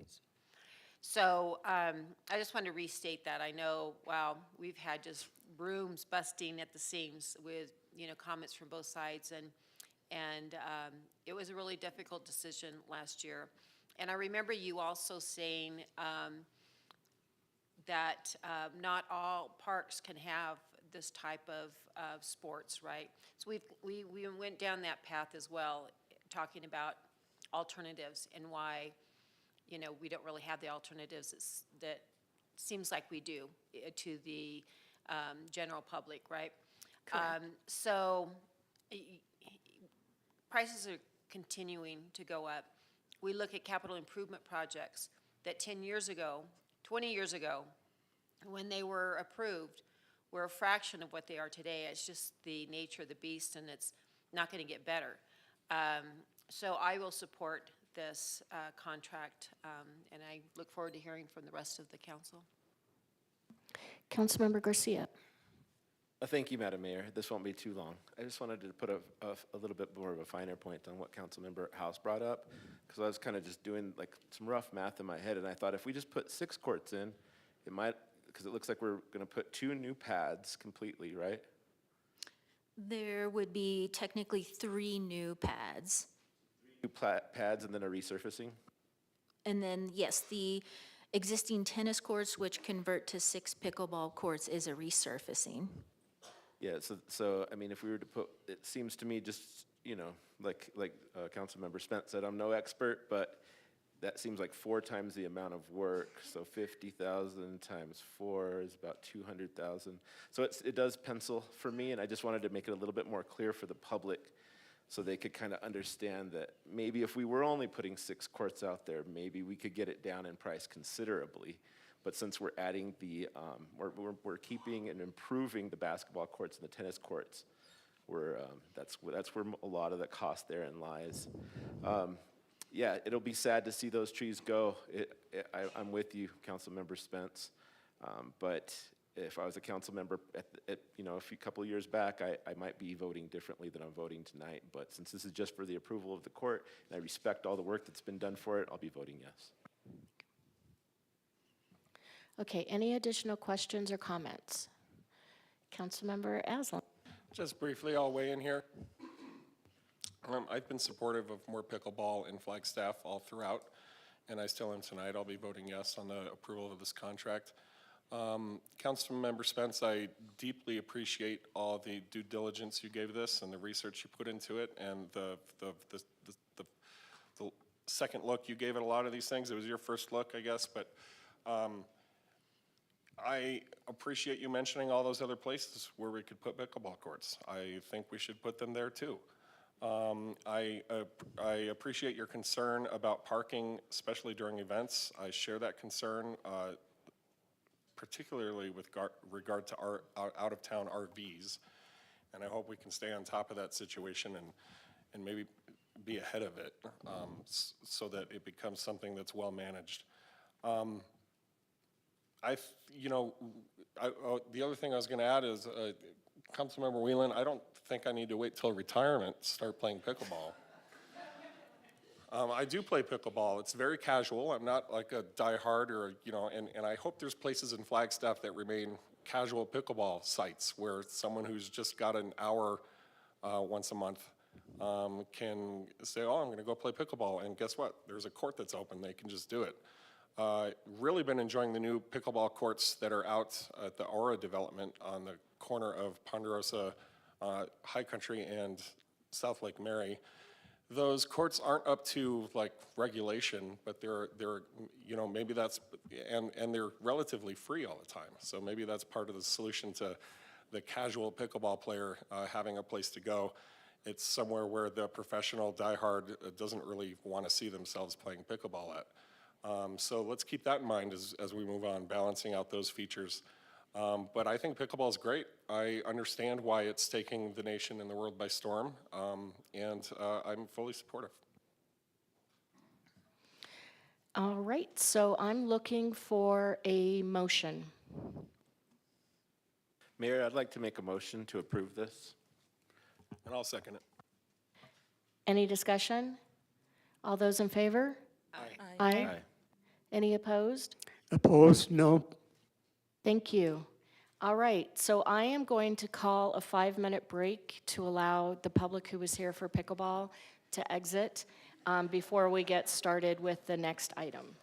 So I just want to restate that. I know, wow, we've had just rooms busting at the seams with, comments from both sides, and it was a really difficult decision last year. And I remember you also saying that not all parks can have this type of sports, right? So we went down that path as well, talking about alternatives and why, we don't really have the alternatives that seems like we do to the general public, right? So prices are continuing to go up. We look at capital improvement projects. that 10 years ago, 20 years ago, when they were approved, were a fraction of what they are today. It's just the nature of the beast, and it's not going to get better. So I will support this contract, and I look forward to hearing from the rest of the council.
Councilmember Garcia.
Thank you, Madam Mayor. This won't be too long. I just wanted to put a little bit more of a finer point on what Councilmember House brought up, because I was kind of just doing like some rough math in my head, and I thought if we just put 6 courts in, it might, because it looks like we're going to put 2 new pads completely, right?
There would be technically 3 new pads.
New pads and then a resurfacing?
And then, yes, the existing tennis courts, which convert to 6 pickleball courts, is a resurfacing.
Yeah, so I mean, if we were to put, it seems to me just, you know, like Councilmember Spence said, I'm no expert, but that seems like 4 times the amount of work. So 50,000 times 4 is about 200,000. So it does pencil for me, and I just wanted to make it a little bit more clear for the public so they could kind of understand that maybe if we were only putting 6 courts out there, maybe we could get it down in price considerably. But since we're adding the, we're keeping and improving the basketball courts and the tennis courts, that's where a lot of the cost therein lies. Yeah, it'll be sad to see those trees go. I'm with you, Councilmember Spence. But if I was a council member you know, a couple of years back, I might be voting differently than I'm voting tonight. But since this is just for the approval of the court, and I respect all the work that's been done for it, I'll be voting yes.
Okay, any additional questions or comments? Councilmember Aslan.
Just briefly, I'll weigh in here. I've been supportive of more pickleball in Flagstaff all throughout, and I still am tonight. I'll be voting yes on the approval of this contract. Councilmember Spence, I deeply appreciate all the due diligence you gave this and the research you put into it, and the second look you gave at a lot of these things. It was your first look, I guess, but I appreciate you mentioning all those other places where we could put pickleball courts. I think we should put them there too. I appreciate your concern about parking, especially during events. I share that concern, particularly with regard to our out-of-town RVs. And I hope we can stay on top of that situation and maybe be ahead of it so that it becomes something that's well managed. The other thing I was going to add is, Councilmember Whelan, I don't think I need to wait till retirement to start playing pickleball. I do play pickleball. It's very casual. I'm not like a diehard or, you know, and I hope there's places in Flagstaff that remain casual pickleball sites where someone who's just got an hour once a month can say, oh, I'm going to go play pickleball. And guess what? There's a court that's open. They can just do it. Really been enjoying the new pickleball courts that are out at the Aura development on the corner of Ponderosa High Country and South Lake Mary. Those courts aren't up to like regulation, but they're you know, maybe that's, and they're relatively free all the time. So maybe that's part of the solution to the casual pickleball player having a place to go. It's somewhere where the professional diehard doesn't really want to see themselves playing pickleball at. So let's keep that in mind as we move on, balancing out those features. But I think pickleball is great. I understand why it's taking the nation and the world by storm, and I'm fully supportive.
All right, so I'm looking for a motion.
Mayor, I'd like to make a motion to approve this.
And I'll second it.
Any discussion? All those in favor? Aye. Any opposed?
Opposed? No.
Thank you. All right, so I am going to call a 5-minute break to allow the public who was here for pickleball to exit before we get started with the next item.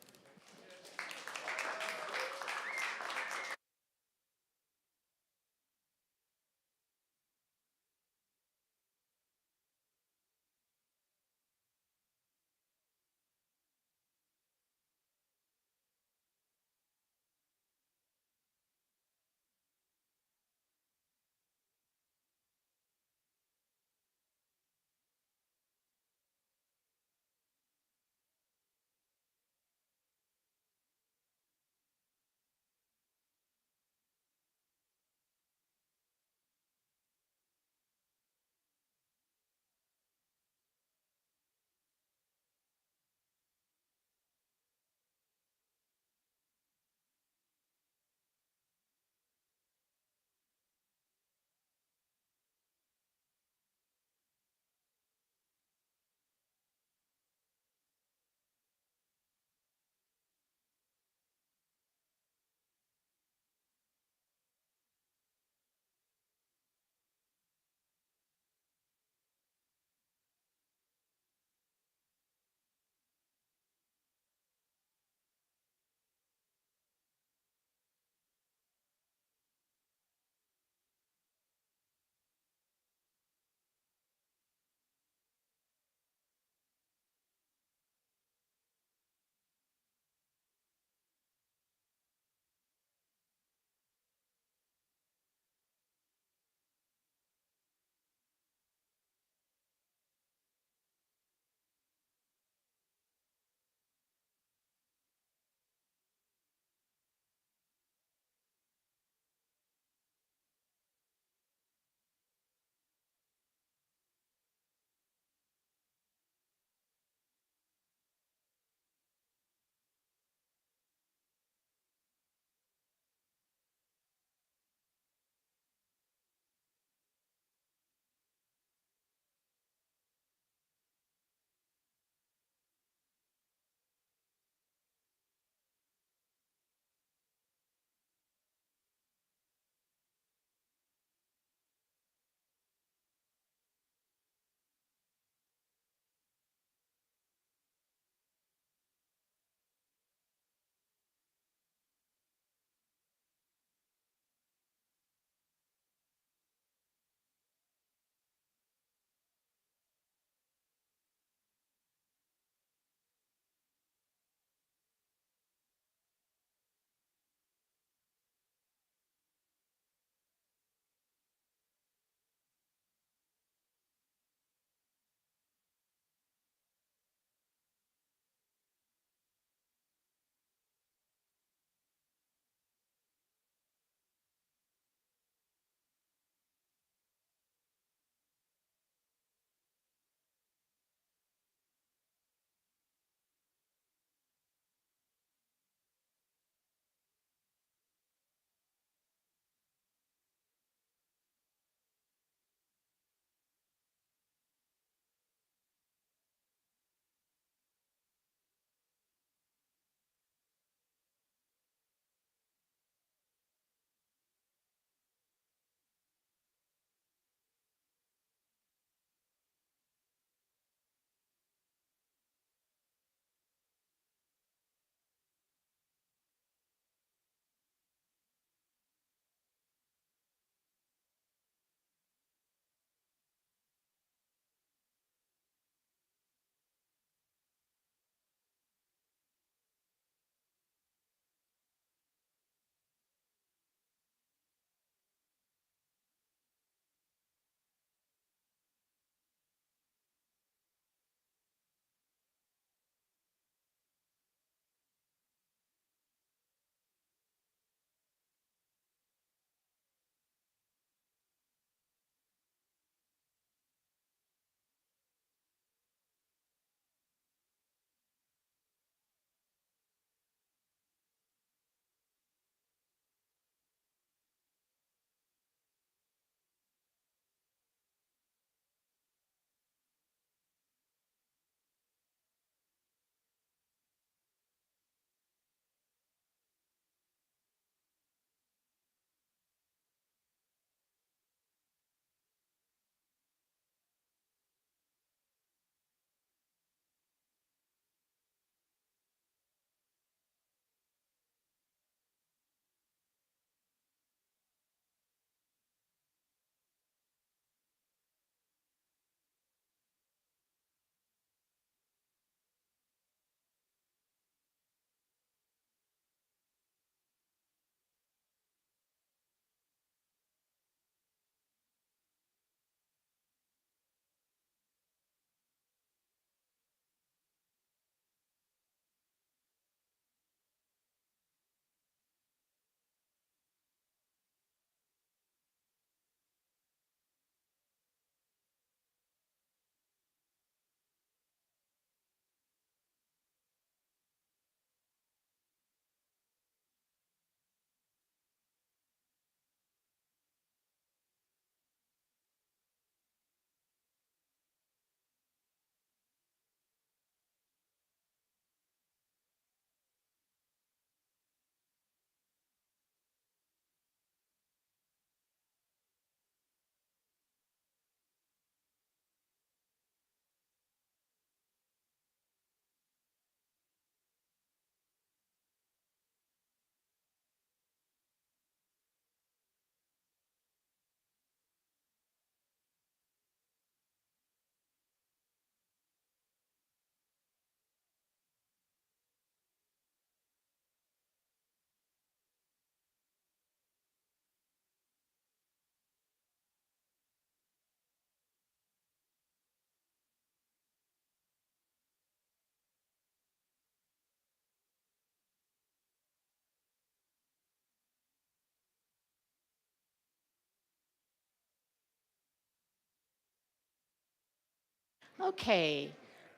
Okay,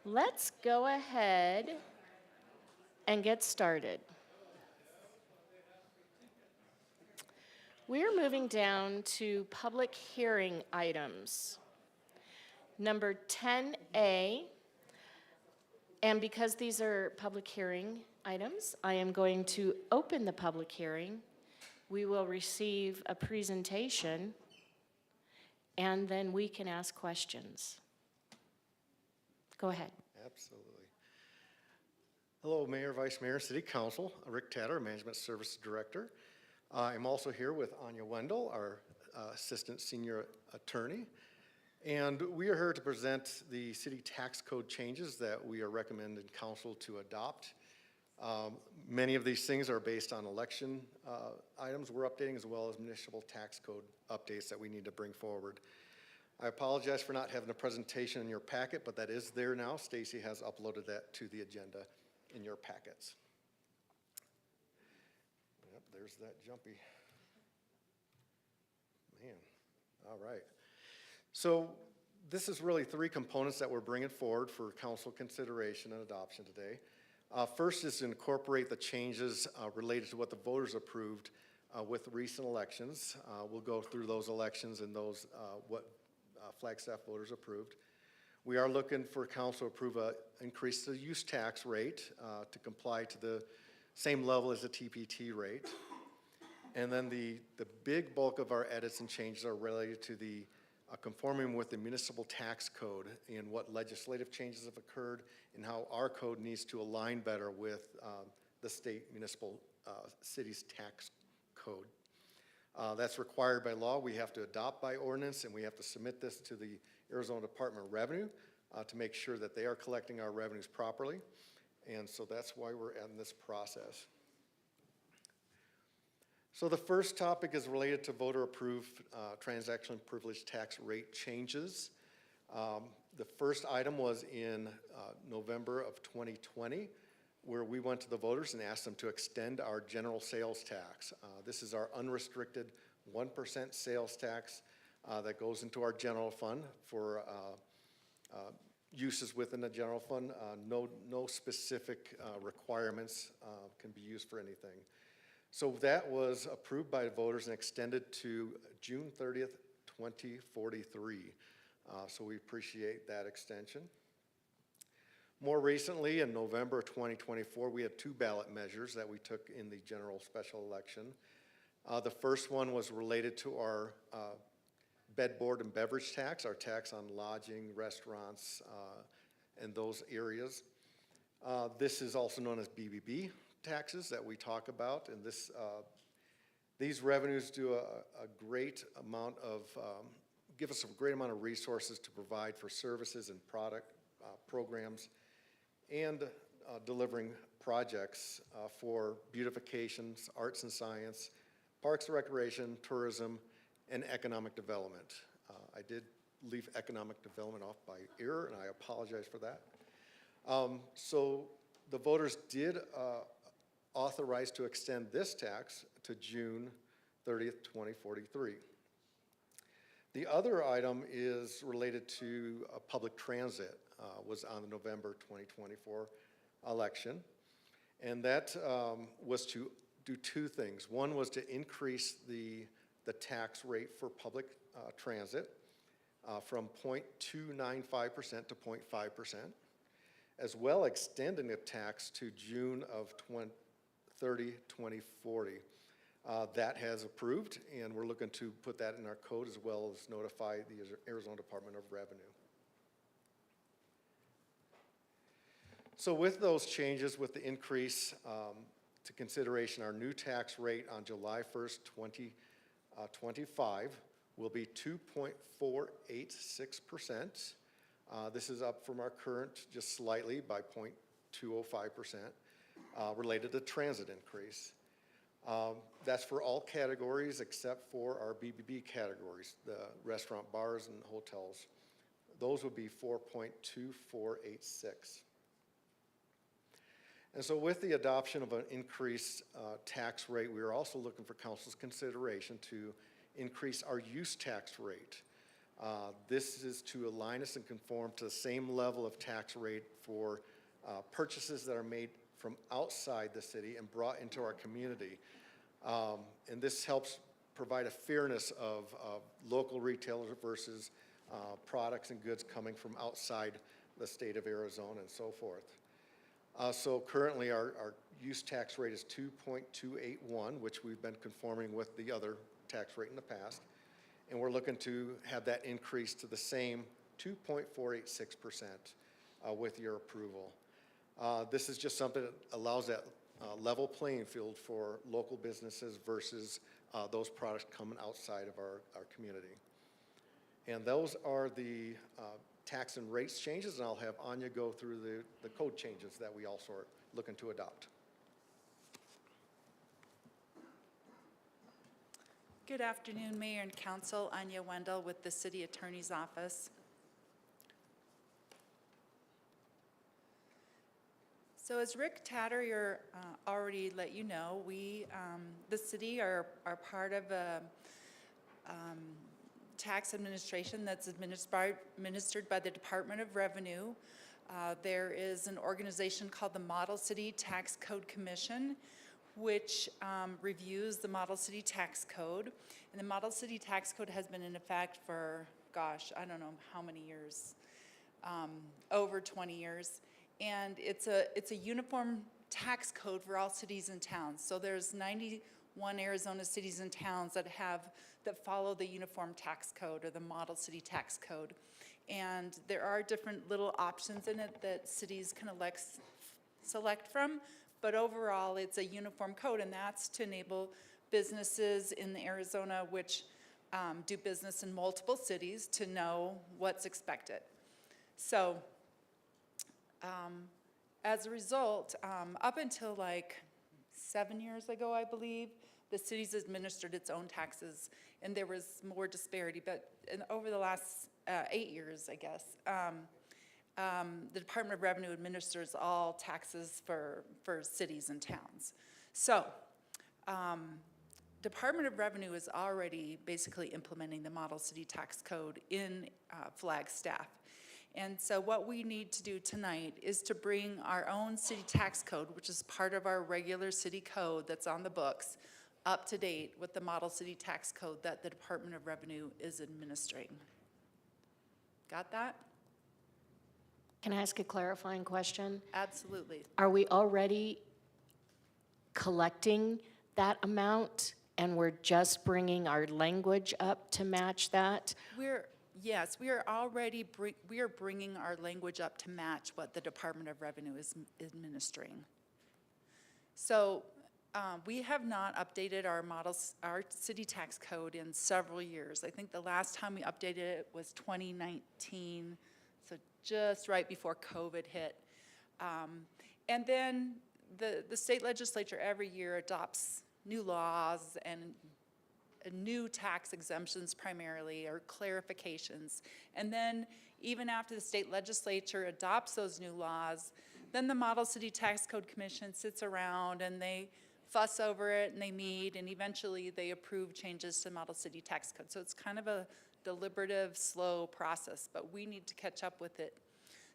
let's go ahead and get started. We're moving down to public hearing items. Number 10A, and because these are public hearing items, I am going to open the public hearing. We will receive a presentation, and then we can ask questions. Go ahead.
Absolutely. Hello, Mayor, Vice Mayor, City Council. Rick Tatter, Management Services Director. I'm also here with Anya Wendell, our Assistant Senior Attorney. And we are here to present the city tax code changes that we are recommending Council to adopt. Many of these things are based on election items we're updating, as well as municipal tax code updates that we need to bring forward. I apologize for not having a presentation in your packet, but that is there now. Stacy has uploaded that to the agenda in your packets. Yep, there's that jumpy. Man, all right. So this is really three components that we're bringing forward for council consideration and adoption today. First is to incorporate the changes related to what the voters approved with recent elections. We'll go through those elections and those what Flagstaff voters approved. We are looking for council to approve an increase the use tax rate to comply to the same level as the TPT rate. And then the big bulk of our edits and changes are related to the conforming with the municipal tax code and what legislative changes have occurred and how our code needs to align better with the state municipal city's tax code. That's required by law. We have to adopt by ordinance, and we have to submit this to the Arizona Department of Revenue to make sure that they are collecting our revenues properly. And so that's why we're in this process. So the first topic is related to voter-approved transaction privilege tax rate changes. The first item was in November of 2020, where we went to the voters and asked them to extend our general sales tax. This is our unrestricted 1% sales tax that goes into our general fund for uses within the general fund. No specific requirements can be used for anything. So that was approved by voters and extended to June 30th, 2043. So we appreciate that extension. More recently, in November 2024, we had two ballot measures that we took in the general special election. The first one was related to our bed, board, and beverage tax, our tax on lodging, restaurants, and those areas. This is also known as BBB taxes that we talk about, and these revenues do a great amount of, give us a great amount of resources to provide for services and product programs and delivering projects for beautifications, arts and science, parks and recreation, tourism, and economic development. I did leave economic development off by error, and I apologize for that. So the voters did authorize to extend this tax to June 30th, 2043. The other item is related to public transit, was on the November 2024 election. And that was to do two things. One was to increase the tax rate for public transit from 0.295% to 0.5%, as well extending the tax to June of 2040. That has approved, and we're looking to put that in our code as well as notify the Arizona Department of Revenue. So with those changes, with the increase to consideration, our new tax rate on July 1st, 2025 will be 2.486%. This is up from our current just slightly by 0.205%. Related to transit increase. That's for all categories except for our BBB categories, the restaurant, bars, and hotels. Those would be 4.2486. And so with the adoption of an increased tax rate, we are also looking for council's consideration to increase our use tax rate. This is to align us and conform to the same level of tax rate for purchases that are made from outside the city and brought into our community. And this helps provide a fairness of local retailers versus products and goods coming from outside the state of Arizona and so forth. So currently our use tax rate is 2.281, which we've been conforming with the other tax rate in the past. And we're looking to have that increase to the same 2.486% with your approval. This is just something that allows that level playing field for local businesses versus those products coming outside of our community. And those are the tax and rates changes, and I'll have Anya go through the code changes that we also are looking to adopt.
Good afternoon, Mayor and Council. Anya Wendell with the City Attorney's Office. So as Rick Tatter already let you know, we, the city, are part of a tax administration that's administered by the Department of Revenue. There is an organization called the Model City Tax Code Commission, which reviews the Model City Tax Code. And the Model City Tax Code has been in effect for, gosh, I don't know how many years, over 20 years. And it's a uniform tax code for all cities and towns. So there's 91 Arizona cities and towns that follow the uniform tax code or the Model City Tax Code. And there are different little options in it that cities can select from. But overall, it's a uniform code, and that's to enable businesses in Arizona which do business in multiple cities to know what's expected. So as a result, up until like 7 years ago, I believe, the cities administered its own taxes, and there was more disparity. But over the last 8 years, I guess, the Department of Revenue administers all taxes for cities and towns. So, Department of Revenue is already basically implementing the Model City Tax Code in Flagstaff. And so what we need to do tonight is to bring our own city tax code, which is part of our regular city code that's on the books, up to date with the Model City Tax Code that the Department of Revenue is administering. Got that?
Can I ask a clarifying question?
Absolutely.
Are we already collecting that amount and we're just bringing our language up to match that?
Yes, we are already bringing our language up to match what the Department of Revenue is administering. So we have not updated our city tax code in several years. I think the last time we updated it was 2019, so just right before COVID hit. And then the state legislature every year adopts new laws and new tax exemptions primarily, or clarifications. And then even after the state legislature adopts those new laws, then the Model City Tax Code Commission sits around and they fuss over it and they meet and eventually they approve changes to Model City Tax Code. So it's kind of a deliberative, slow process, but we need to catch up with it.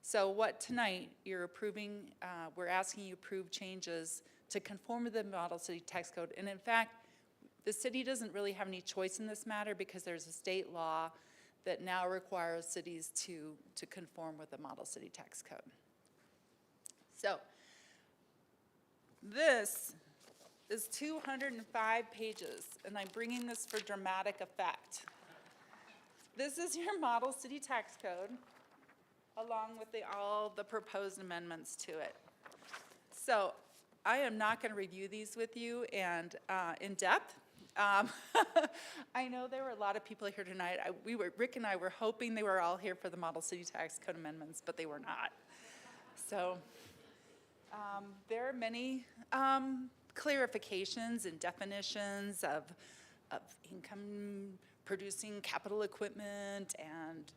So what tonight you're approving, we're asking you approve changes to conform to the Model City Tax Code. And in fact, the city doesn't really have any choice in this matter because there's a state law that now requires cities to conform with the Model City Tax Code. So this is 205 pages, and I'm bringing this for dramatic effect. This is your Model City Tax Code, along with all the proposed amendments to it. So I am not going to review these with you and in depth. I know there were a lot of people here tonight. Rick and I were hoping they were all here for the Model City Tax Code amendments, but they were not. So there are many clarifications and definitions of income producing capital equipment and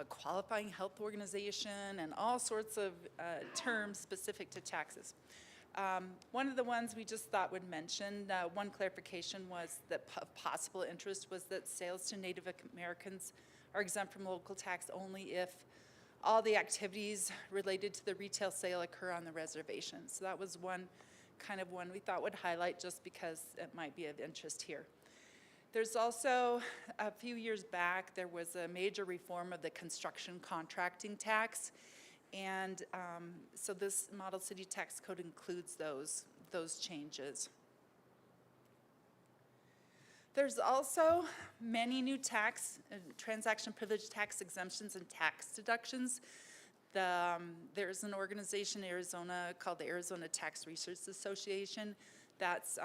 qualifying health organization and all sorts of terms specific to taxes. One of the ones we just thought would mention, one clarification was that of possible interest was that sales to Native Americans are exempt from local tax only if all the activities related to the retail sale occur on the reservation. So that was one we thought would highlight just because it might be of interest here. There's also, a few years back, there was a major reform of the construction contracting tax. And so this model city tax code includes those changes. There's also many new transaction privilege tax exemptions and tax deductions. There's an organization in Arizona called the Arizona Tax Research Association that's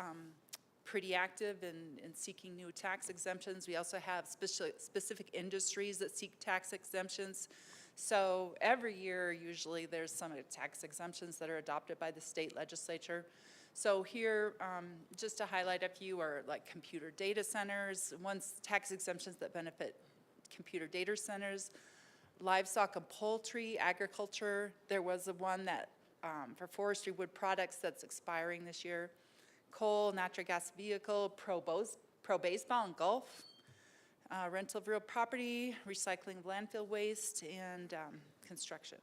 pretty active in seeking new tax exemptions. We also have specific industries that seek tax exemptions. So every year, usually, there's some tax exemptions that are adopted by the state legislature. So here, just to highlight a few, are like computer data centers, tax exemptions that benefit computer data centers, livestock and poultry, agriculture. There was one that for forestry wood products that's expiring this year, coal, natural gas vehicle, pro baseball and golf, rental of real property, recycling of landfill waste, and construction.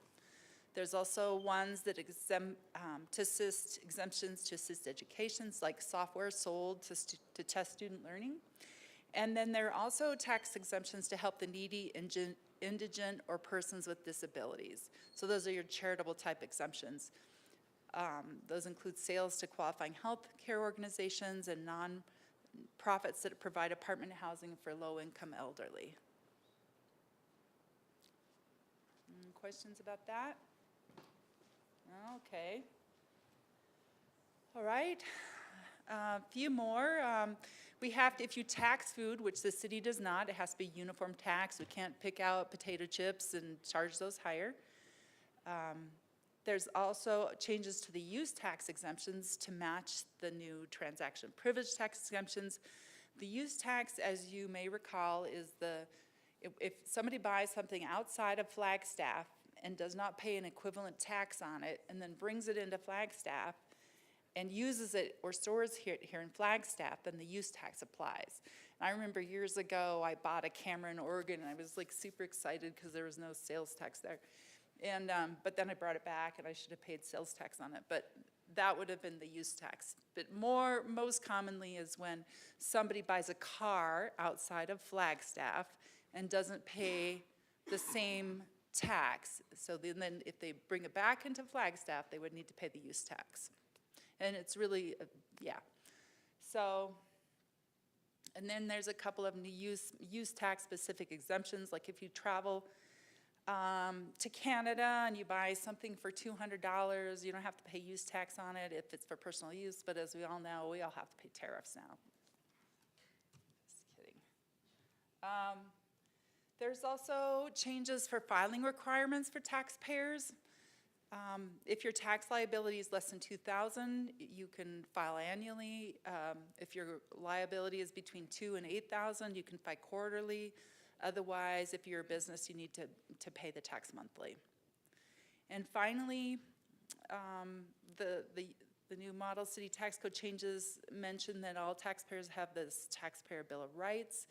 There's also ones that exemptions to assist educations, like software sold to test student learning. And then there are also tax exemptions to help the needy, indigent, or persons with disabilities. So those are your charitable type exemptions. Those include sales to qualifying health care organizations and non-profits that provide apartment housing for low-income elderly. Questions about that? Okay. All right. A few more. We have to, if you tax food, which the city does not, it has to be uniform tax. We can't pick out potato chips and charge those higher. There's also changes to the use tax exemptions to match the new transaction privilege tax exemptions. The use tax, as you may recall, is if somebody buys something outside of Flagstaff and does not pay an equivalent tax on it and then brings it into Flagstaff and uses it or stores here in Flagstaff, then the use tax applies. And I remember years ago, I bought a camera in Oregon, and I was like super excited because there was no sales tax there. And but then I brought it back, and I should have paid sales tax on it. But that would have been the use tax. But most commonly is when somebody buys a car outside of Flagstaff and doesn't pay the same tax. So then if they bring it back into Flagstaff, they would need to pay the use tax. And it's really, yeah. So, and then there's a couple of new use tax specific exemptions, like if you travel to Canada and you buy something for $200, you don't have to pay use tax on it if it's for personal use, but as we all know, we all have to pay tariffs now. Just kidding. There's also changes for filing requirements for taxpayers. If your tax liability is less than $2,000, you can file annually. If your liability is between $2,000 and $8,000, you can file quarterly. Otherwise, if you're a business, you need to pay the tax monthly. And finally, the new model city tax code changes mention that all taxpayers have this taxpayer bill of rights,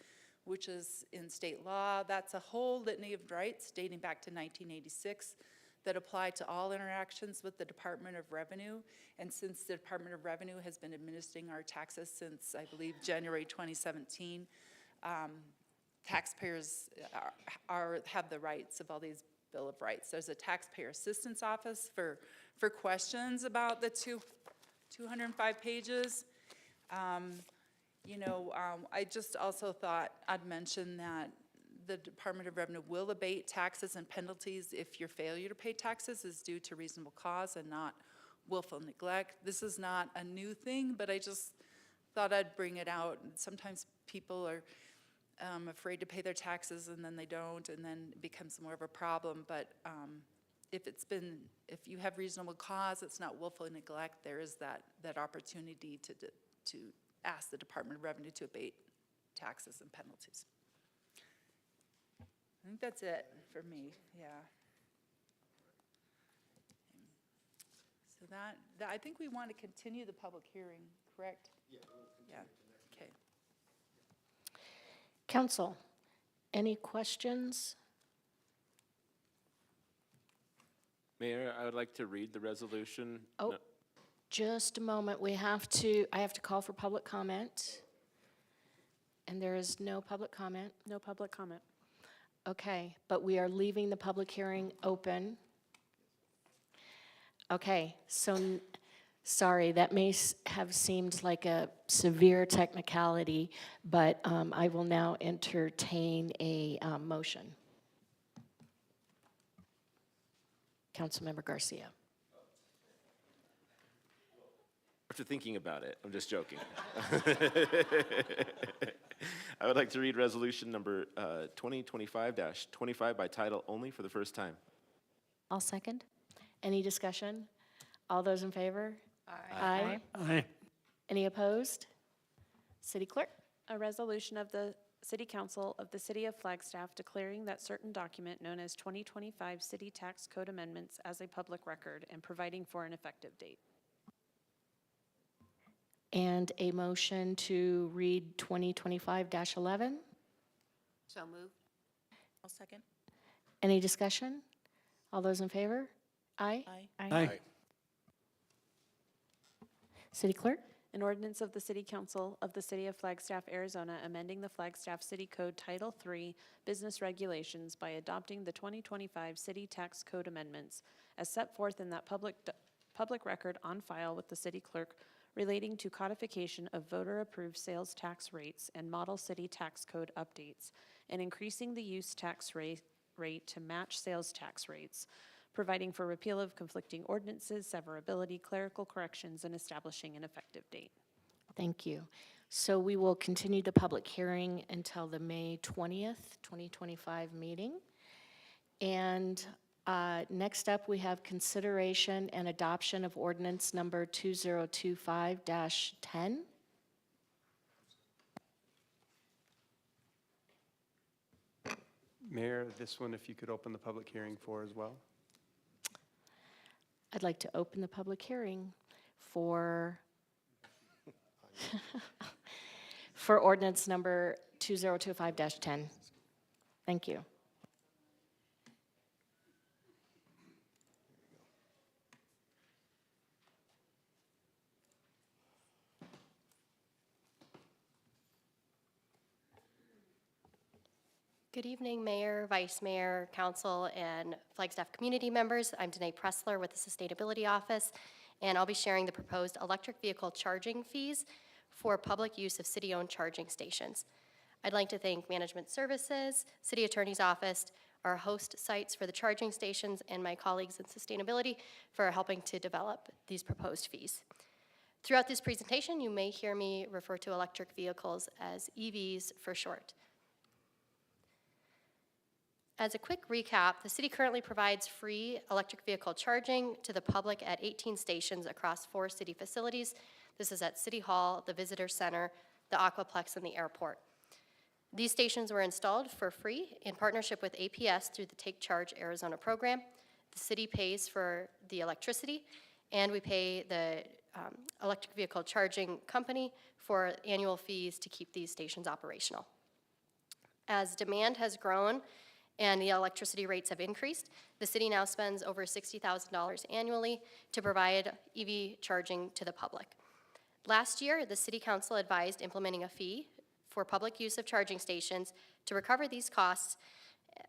which is in state law. That's a whole litany of rights dating back to 1986 that apply to all interactions with the Department of Revenue. And since the Department of Revenue has been administering our taxes since, I believe, January 2017, taxpayers have the rights of all these Bill of Rights. There's a taxpayer assistance office for questions about the 205 pages. I just also thought I'd mention that the Department of Revenue will abate taxes and penalties if your failure to pay taxes is due to reasonable cause and not willful neglect. This is not a new thing, but I just thought I'd bring it out. Sometimes people are afraid to pay their taxes and then they don't, and then it becomes more of a problem. But if you have reasonable cause, it's not willful neglect, there is that opportunity to ask the Department of Revenue to abate taxes and penalties. I think that's it for me, yeah. So that I think we want to continue the public hearing, correct? Yeah. Okay.
Council, Any questions?
Mayor, I would like to read the resolution.
Oh,
No-
just a moment. I have to call for public comment. And there is no public comment.
No public comment.
Okay, but we are leaving the public hearing open. Okay, so, sorry, that may have seemed like a severe technicality, but I will now entertain a motion. Councilmember Garcia.
After thinking about it, I'm just joking. I would like to read resolution number 2025-25 by title only for the first time.
I'll second.
Any discussion? All those in favor? Aye.
Aye.
Any opposed? City Clerk?
A resolution of the City Council of the City of Flagstaff declaring that certain document known as 2025 City Tax Code Amendments as a public record and providing for an effective date.
And a motion to read 2025-11?
So moved.
I'll second.
Any discussion? All those in favor? Aye.
Aye.
City Clerk?
An ordinance of the City Council of the City of Flagstaff, Arizona, amending the Flagstaff City Code Title III Business Regulations by adopting the 2025 City Tax Code Amendments as set forth in that public record on file with the city clerk relating to codification of voter-approved sales tax rates and model city tax code updates, and increasing the use tax rate to match sales tax rates, providing for repeal of conflicting ordinances, severability, clerical corrections, and establishing an effective date.
Thank you. So we will continue the public hearing until the May 20th, 2025 meeting. And next up, we have consideration and adoption of ordinance number 2025-10.
Mayor, this one, if you could open the public hearing for as well.
I'd like to open the public hearing for for ordinance number 2025-10. Thank you.
Good evening, Mayor, Vice Mayor, Council, and Flagstaff community members. I'm Danae Pressler with the Sustainability Office, and I'll be sharing the proposed electric vehicle charging fees for public use of city-owned charging stations. I'd like to thank Management Services, City Attorney's Office, our host sites for the charging stations, and my colleagues in Sustainability for helping to develop these proposed fees. Throughout this presentation, you may hear me refer to electric vehicles as EVs for short. As a quick recap, the city currently provides free electric vehicle charging to the public at 18 stations across 4 city facilities. This is at City Hall, the Visitor Center, the Aquaplex, and the airport. These stations were installed for free in partnership with APS through the Take Charge Arizona program. The city pays for the electricity, and we pay the electric vehicle charging company for annual fees to keep these stations operational. As demand has grown, and the electricity rates have increased, the city now spends over $60,000 annually to provide EV charging to the public. Last year, the City Council advised implementing a fee for public use of charging stations to recover these costs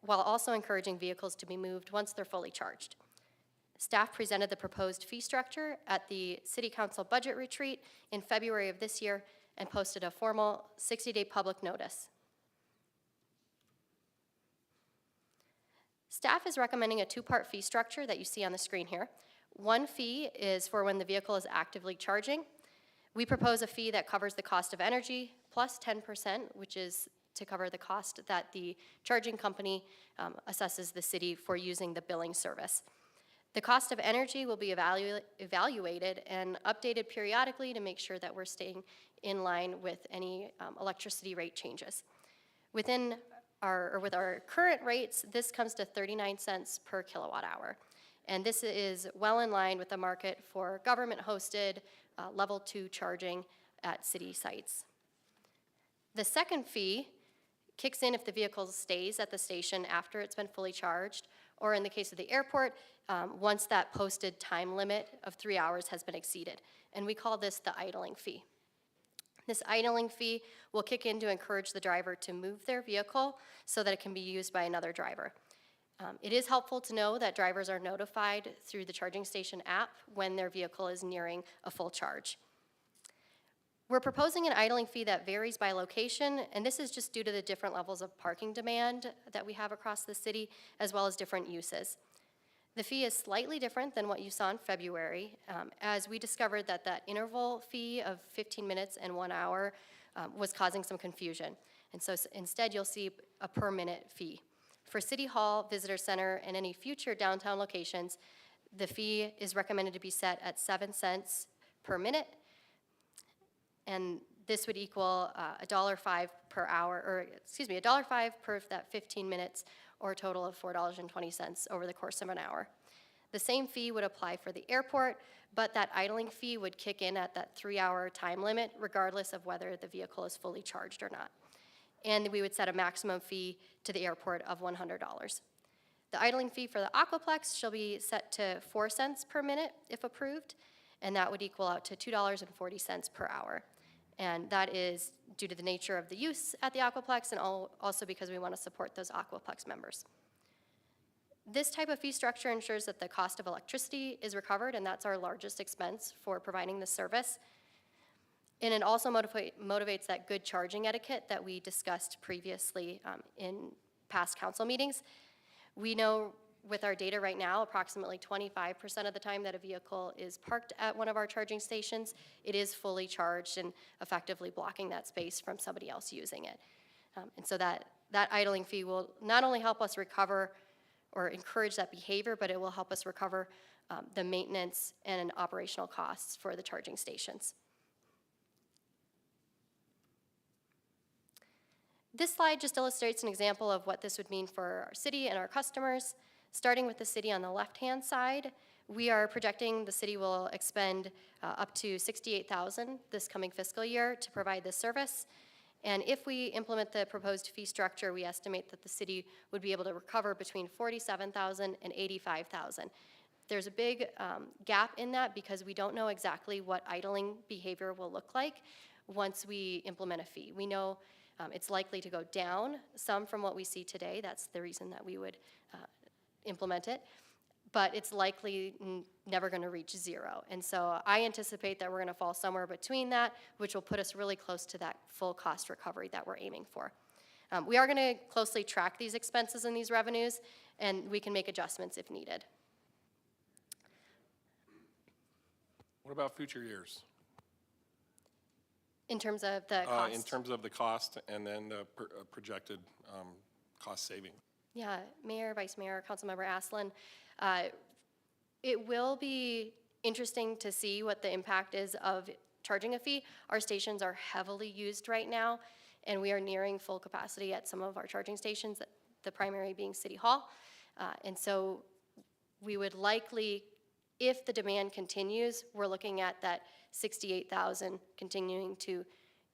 while also encouraging vehicles to be moved once they're fully charged. Staff presented the proposed fee structure at the City Council budget retreat in February of this year and posted a formal 60-day public notice. Staff is recommending a 2-part fee structure that you see on the screen here. One fee is for when the vehicle is actively charging. We propose a fee that covers the cost of energy plus 10%, which is to cover the cost that the charging company assesses the city for using the billing service. The cost of energy will be evaluated and updated periodically to make sure that we're staying in line with any electricity rate changes. With our current rates, this comes to 39 cents per kilowatt hour. And this is well in line with the market for government-hosted level 2 charging at city sites. The second fee kicks in if the vehicle stays at the station after it's been fully charged, or in the case of the airport, once that posted time limit of 3 hours has been exceeded. And we call this the idling fee. This idling fee will kick in to encourage the driver to move their vehicle so that it can be used by another driver. It is helpful to know that drivers are notified through the charging station app when their vehicle is nearing a full charge. We're proposing an idling fee that varies by location, and this is just due to the different levels of parking demand that we have across the city, as well as different uses. The fee is slightly different than what you saw in February, as we discovered that that interval fee of 15 minutes and 1 hour was causing some confusion. And so instead, you'll see a per minute fee. For City Hall, Visitor Center, and any future downtown locations, the fee is recommended to be set at 7 cents per minute, and this would equal $1.05 per hour, or excuse me, $1.05 per that 15 minutes, or a total of $4.20 over the course of an hour. The same fee would apply for the airport, but that idling fee would kick in at that 3-hour time limit, regardless of whether the vehicle is fully charged or not. And we would set a maximum fee to the airport of $100. The idling fee for the Aquaplex shall be set to 4 cents per minute if approved, and that would equal out to $2.40 per hour. And that is due to the nature of the use at the Aquaplex, and also because we want to support those Aquaplex members. This type of fee structure ensures that the cost of electricity is recovered, and that's our largest expense for providing the service. And it also motivates that good charging etiquette that we discussed previously in past council meetings. We know with our data right now, approximately 25% of the time that a vehicle is parked at one of our charging stations, it is fully charged and effectively blocking that space from somebody else using it. And so that idling fee will not only help us recover or encourage that behavior, but it will help us recover the maintenance and operational costs for the charging stations. This slide just illustrates an example of what this would mean for our city and our customers. Starting with the city on the left-hand side, we are projecting the city will expend up to $68,000 this coming fiscal year to provide this service. And if we implement the proposed fee structure, we estimate that the city would be able to recover between $47,000 and $85,000. There's a big gap in that because we don't know exactly what idling behavior will look like once we implement a fee. We know it's likely to go down some from what we see today. That's the reason that we would implement it, but it's likely never going to reach zero. And so I anticipate that we're going to fall somewhere between that, which will put us really close to that full cost recovery that we're aiming for. We are going to closely track these expenses and these revenues, and we can make adjustments if needed.
What about future years?
In terms of the cost?
In terms of the cost and then the projected cost saving.
Yeah, Mayor, Vice Mayor, Councilmember Aslan, it will be interesting to see what the impact is of charging a fee. Our stations are heavily used right now, and we are nearing full capacity at some of our charging stations, the primary being City Hall. And so we would likely, if the demand continues, we're looking at that 68,000 continuing to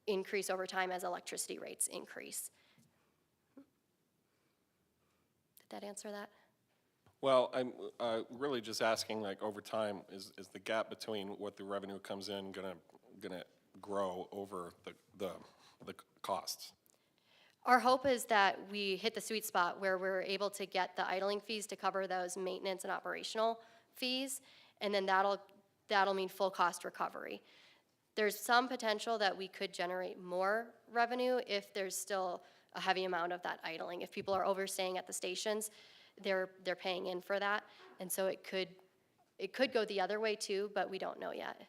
increase over time as electricity rates increase. Did that answer that?
Well, I'm really just asking, like, over time, is the gap between what the revenue comes in gonna grow over the costs?
Our hope is that we hit the sweet spot where we're able to get the idling fees to cover those maintenance and operational fees, and then that'll mean full cost recovery. There's some potential that we could generate more revenue if there's still a heavy amount of that idling. If people are overstaying at the stations, they're paying in for that, and so it could go the other way too, but we don't know yet.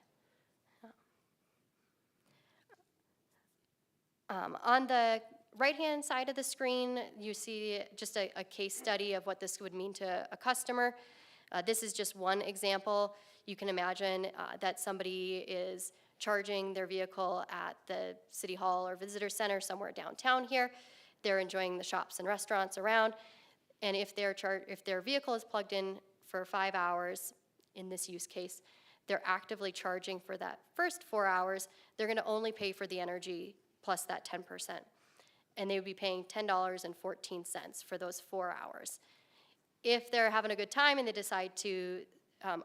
On the right-hand side of the screen, you see just a case study of what this would mean to a customer. This is just one example. You can imagine that somebody is charging their vehicle at the City Hall or Visitor Center somewhere downtown here. They're enjoying the shops and restaurants around, and if their vehicle is plugged in for 5 hours, in this use case, they're actively charging for that first 4 hours, they're gonna only pay for the energy plus that 10%. and they would be paying $10.14 for those 4 hours. If they're having a good time and they decide to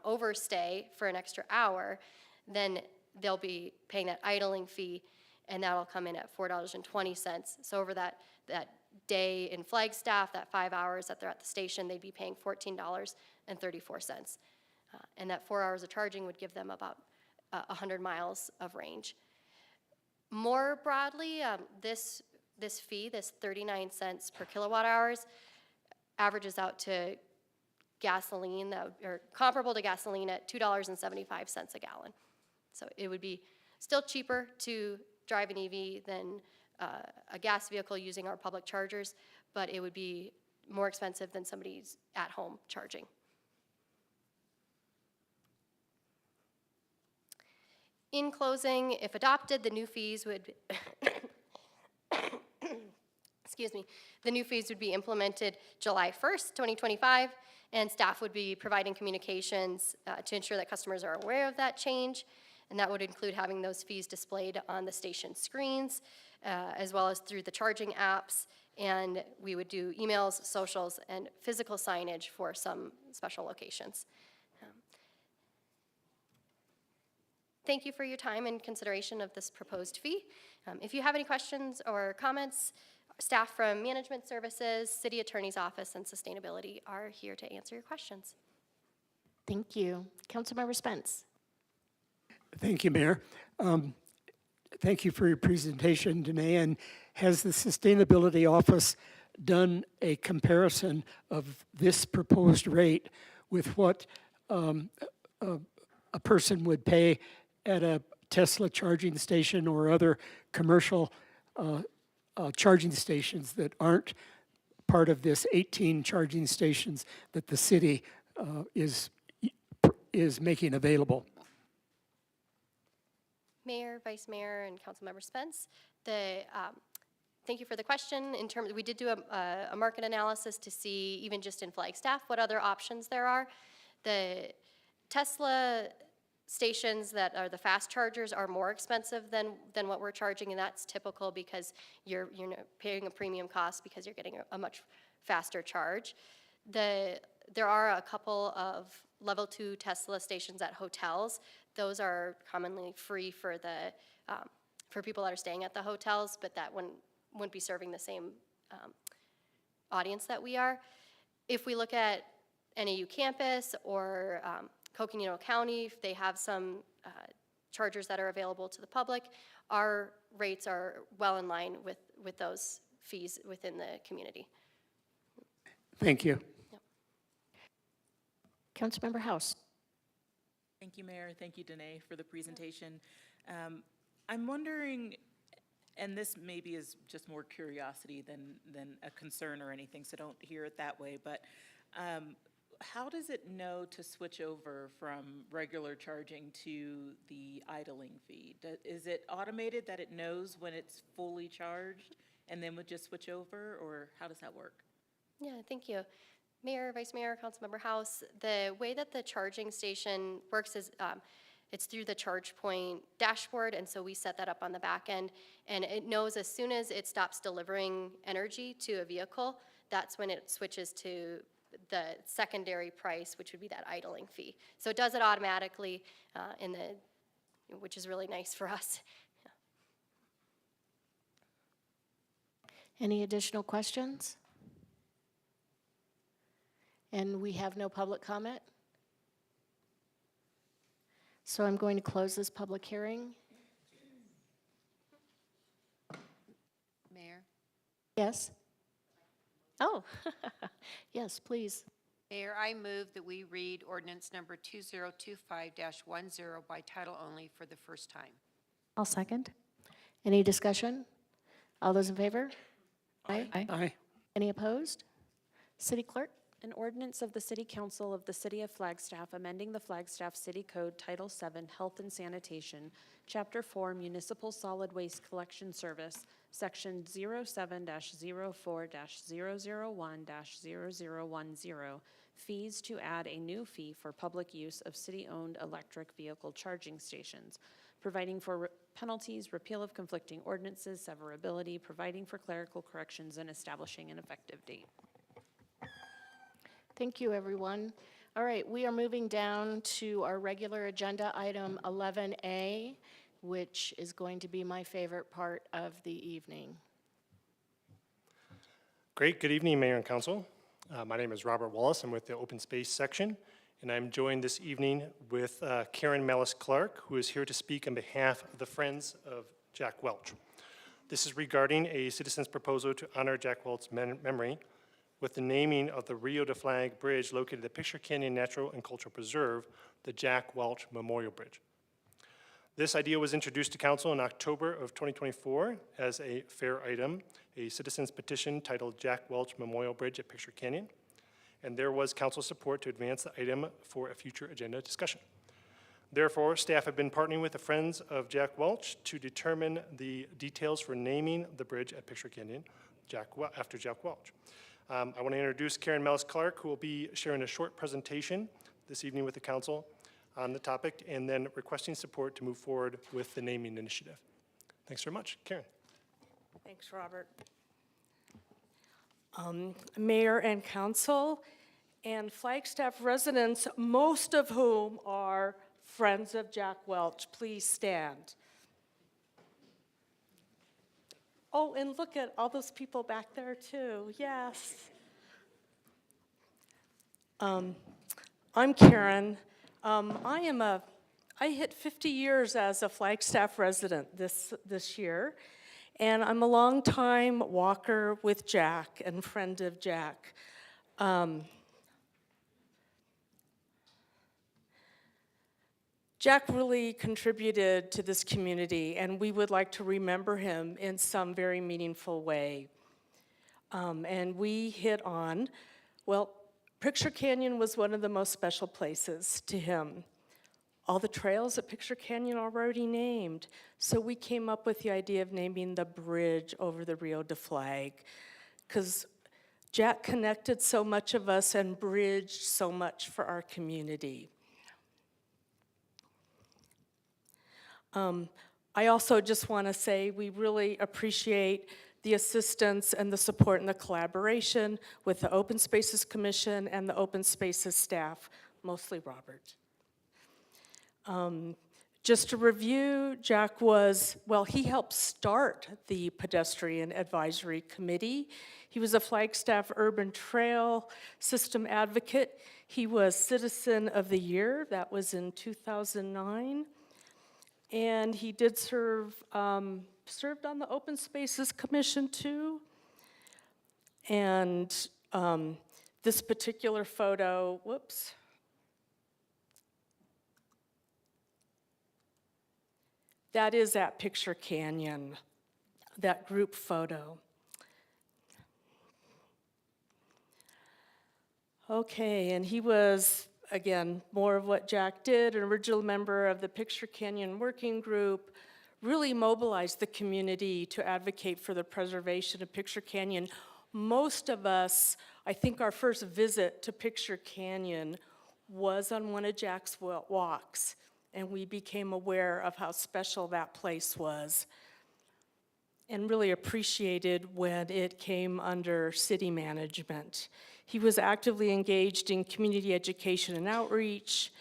overstay for an extra hour, then they'll be paying that idling fee, and that'll come in at $4.20. So over that day in Flagstaff, that 5 hours that they're at the station, they'd be paying $14.34. And that 4 hours of charging would give them about 100 miles of range. More broadly, this fee, this 39 cents per kilowatt hours, averages out to gasoline, or comparable to gasoline at $2.75 a gallon. So it would be still cheaper to drive an EV than a gas vehicle using our public chargers, but it would be more expensive than somebody's at-home charging. In closing, if adopted, the new fees would excuse me, the new fees would be implemented July 1st, 2025, and staff would be providing communications to ensure that customers are aware of that change, and that would include having those fees displayed on the station screens, as well as through the charging apps, and we would do emails, socials, and physical signage for some special locations. Thank you for your time and consideration of this proposed fee. If you have any questions or comments, staff from Management Services, City Attorney's Office, and Sustainability are here to answer your questions.
Thank you. Councilmember Spence.
Thank you, Mayor. Thank you for your presentation, Danae. And has the Sustainability Office done a comparison of this proposed rate with what a person would pay at a Tesla charging station or other commercial charging stations that aren't part of this 18 charging stations that the city is making available?
Mayor, Vice Mayor, and Councilmember Spence, thank you for the question. In terms, we did do a market analysis to see, even just in Flagstaff, what other options there are. The Tesla stations that are the fast chargers are more expensive than what we're charging, and that's typical because you're paying a premium cost because you're getting a much faster charge. There are a couple of level 2 Tesla stations at hotels. Those are commonly free for people that are staying at the hotels, but that wouldn't be serving the same audience that we are. If we look at NAU campus or Coconino County, if they have some chargers that are available to the public, our rates are well in line with those fees within the community.
Thank you.
Yep.
Councilmember House.
Thank you, Mayor. Thank you, Danae, for the presentation. I'm wondering, and this maybe is just more curiosity than a concern or anything, so don't hear it that way, but how does it know to switch over from regular charging to the idling fee? Is it automated that it knows when it's fully charged and then would just switch over, or how does that work?
Yeah, thank you. Mayor, Vice Mayor, Councilmember House, the way that the charging station works is it's through the ChargePoint dashboard, and so we set that up on the back end, and it knows as soon as it stops delivering energy to a vehicle, that's when it switches to the secondary price, which would be that idling fee. So it does it automatically, which is really nice for us.
Any additional questions? And we have no public comment? So I'm going to close this public hearing.
Mayor?
Yes? Oh, yes, please.
Mayor, I move that we read ordinance number 2025-10 by title only for the first time.
I'll second.
Any discussion? All those in favor?
Aye.
Aye.
Any opposed? City Clerk?
An ordinance of the City Council of the City of Flagstaff amending the Flagstaff City Code Title 7 Health and Sanitation, Chapter 4 Municipal Solid Waste Collection Service, Section 07-04-001-0010, fees to add a new fee for public use of city-owned electric vehicle charging stations. providing for penalties, repeal of conflicting ordinances, severability, providing for clerical corrections, and establishing an effective date.
Thank you, everyone. All right, we are moving down to our regular agenda item 11A, which is going to be my favorite part of the evening.
Great. Good evening, Mayor and Council. My name is Robert Wallace. I'm with the Open Space section, and I'm joined this evening with Karen Mellis-Clark, who is here to speak on behalf of the Friends of Jack Welch. This is regarding a citizen's proposal to honor Jack Welch's memory with the naming of the Rio de Flag Bridge located at Picture Canyon Natural and Cultural Preserve, the Jack Welch Memorial Bridge. This idea was introduced to Council in October of 2024 as a fair item, a citizen's petition titled Jack Welch Memorial Bridge at Picture Canyon, and there was Council support to advance the item for a future agenda discussion. Therefore, staff have been partnering with the Friends of Jack Welch to determine the details for naming the bridge at Picture Canyon after Jack Welch. I want to introduce Karen Mellis-Clark, who will be sharing a short presentation this evening with the Council on the topic, and then requesting support to move forward with the naming initiative. Thanks very much. Karen.
Thanks, Robert. Mayor and Council and Flagstaff residents, most of whom are Friends of Jack Welch, please stand. Oh, and look at all those people back there too, yes. I'm Karen. I hit 50 years as a Flagstaff resident this year, and I'm a longtime walker with Jack and friend of Jack. Jack really contributed to this community, and we would like to remember him in some very meaningful way. And we hit on, well, Picture Canyon was one of the most special places to him. All the trails at Picture Canyon are already named, so we came up with the idea of naming the bridge over the Rio de Flag, because Jack connected so much of us and bridged so much for our community. I also just want to say we really appreciate the assistance and the support and the collaboration with the Open Spaces Commission and the Open Spaces staff, mostly Robert. Just to review, Jack he helped start the Pedestrian Advisory Committee. He was a Flagstaff Urban Trail System advocate. He was Citizen of the Year, that was in 2009. And he did served on the Open Spaces Commission too. And this particular photo, whoops. That is at Picture Canyon, that group photo. Okay, and he was, again, more of what Jack did, an original member of the Picture Canyon Working Group, really mobilized the community to advocate for the preservation of Picture Canyon. Most of us, I think our first visit to Picture Canyon was on one of Jack's walks, and we became aware of how special that place was and really appreciated when it came under city management. He was actively engaged in community education and outreach.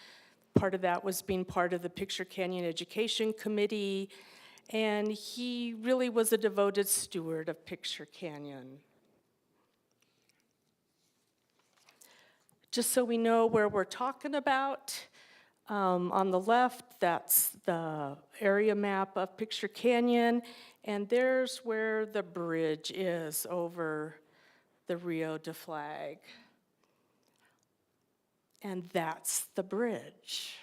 Part of that was being part of the Picture Canyon Education Committee, and he really was a devoted steward of Picture Canyon. Just so we know where we're talking about, on the left, that's the area map of Picture Canyon, and there's where the bridge is over the Rio de Flag. And that's the bridge.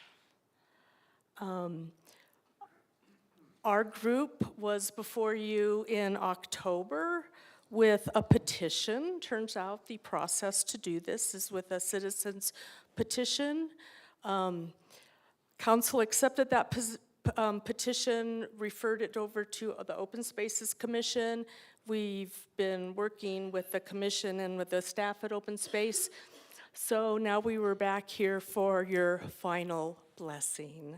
Our group was before you in October with a petition. Turns out the process to do this is with a citizen's petition. Council accepted that petition, referred it over to the Open Spaces Commission. We've been working with the commission and with the staff at Open Space. So now we were back here for your final blessing.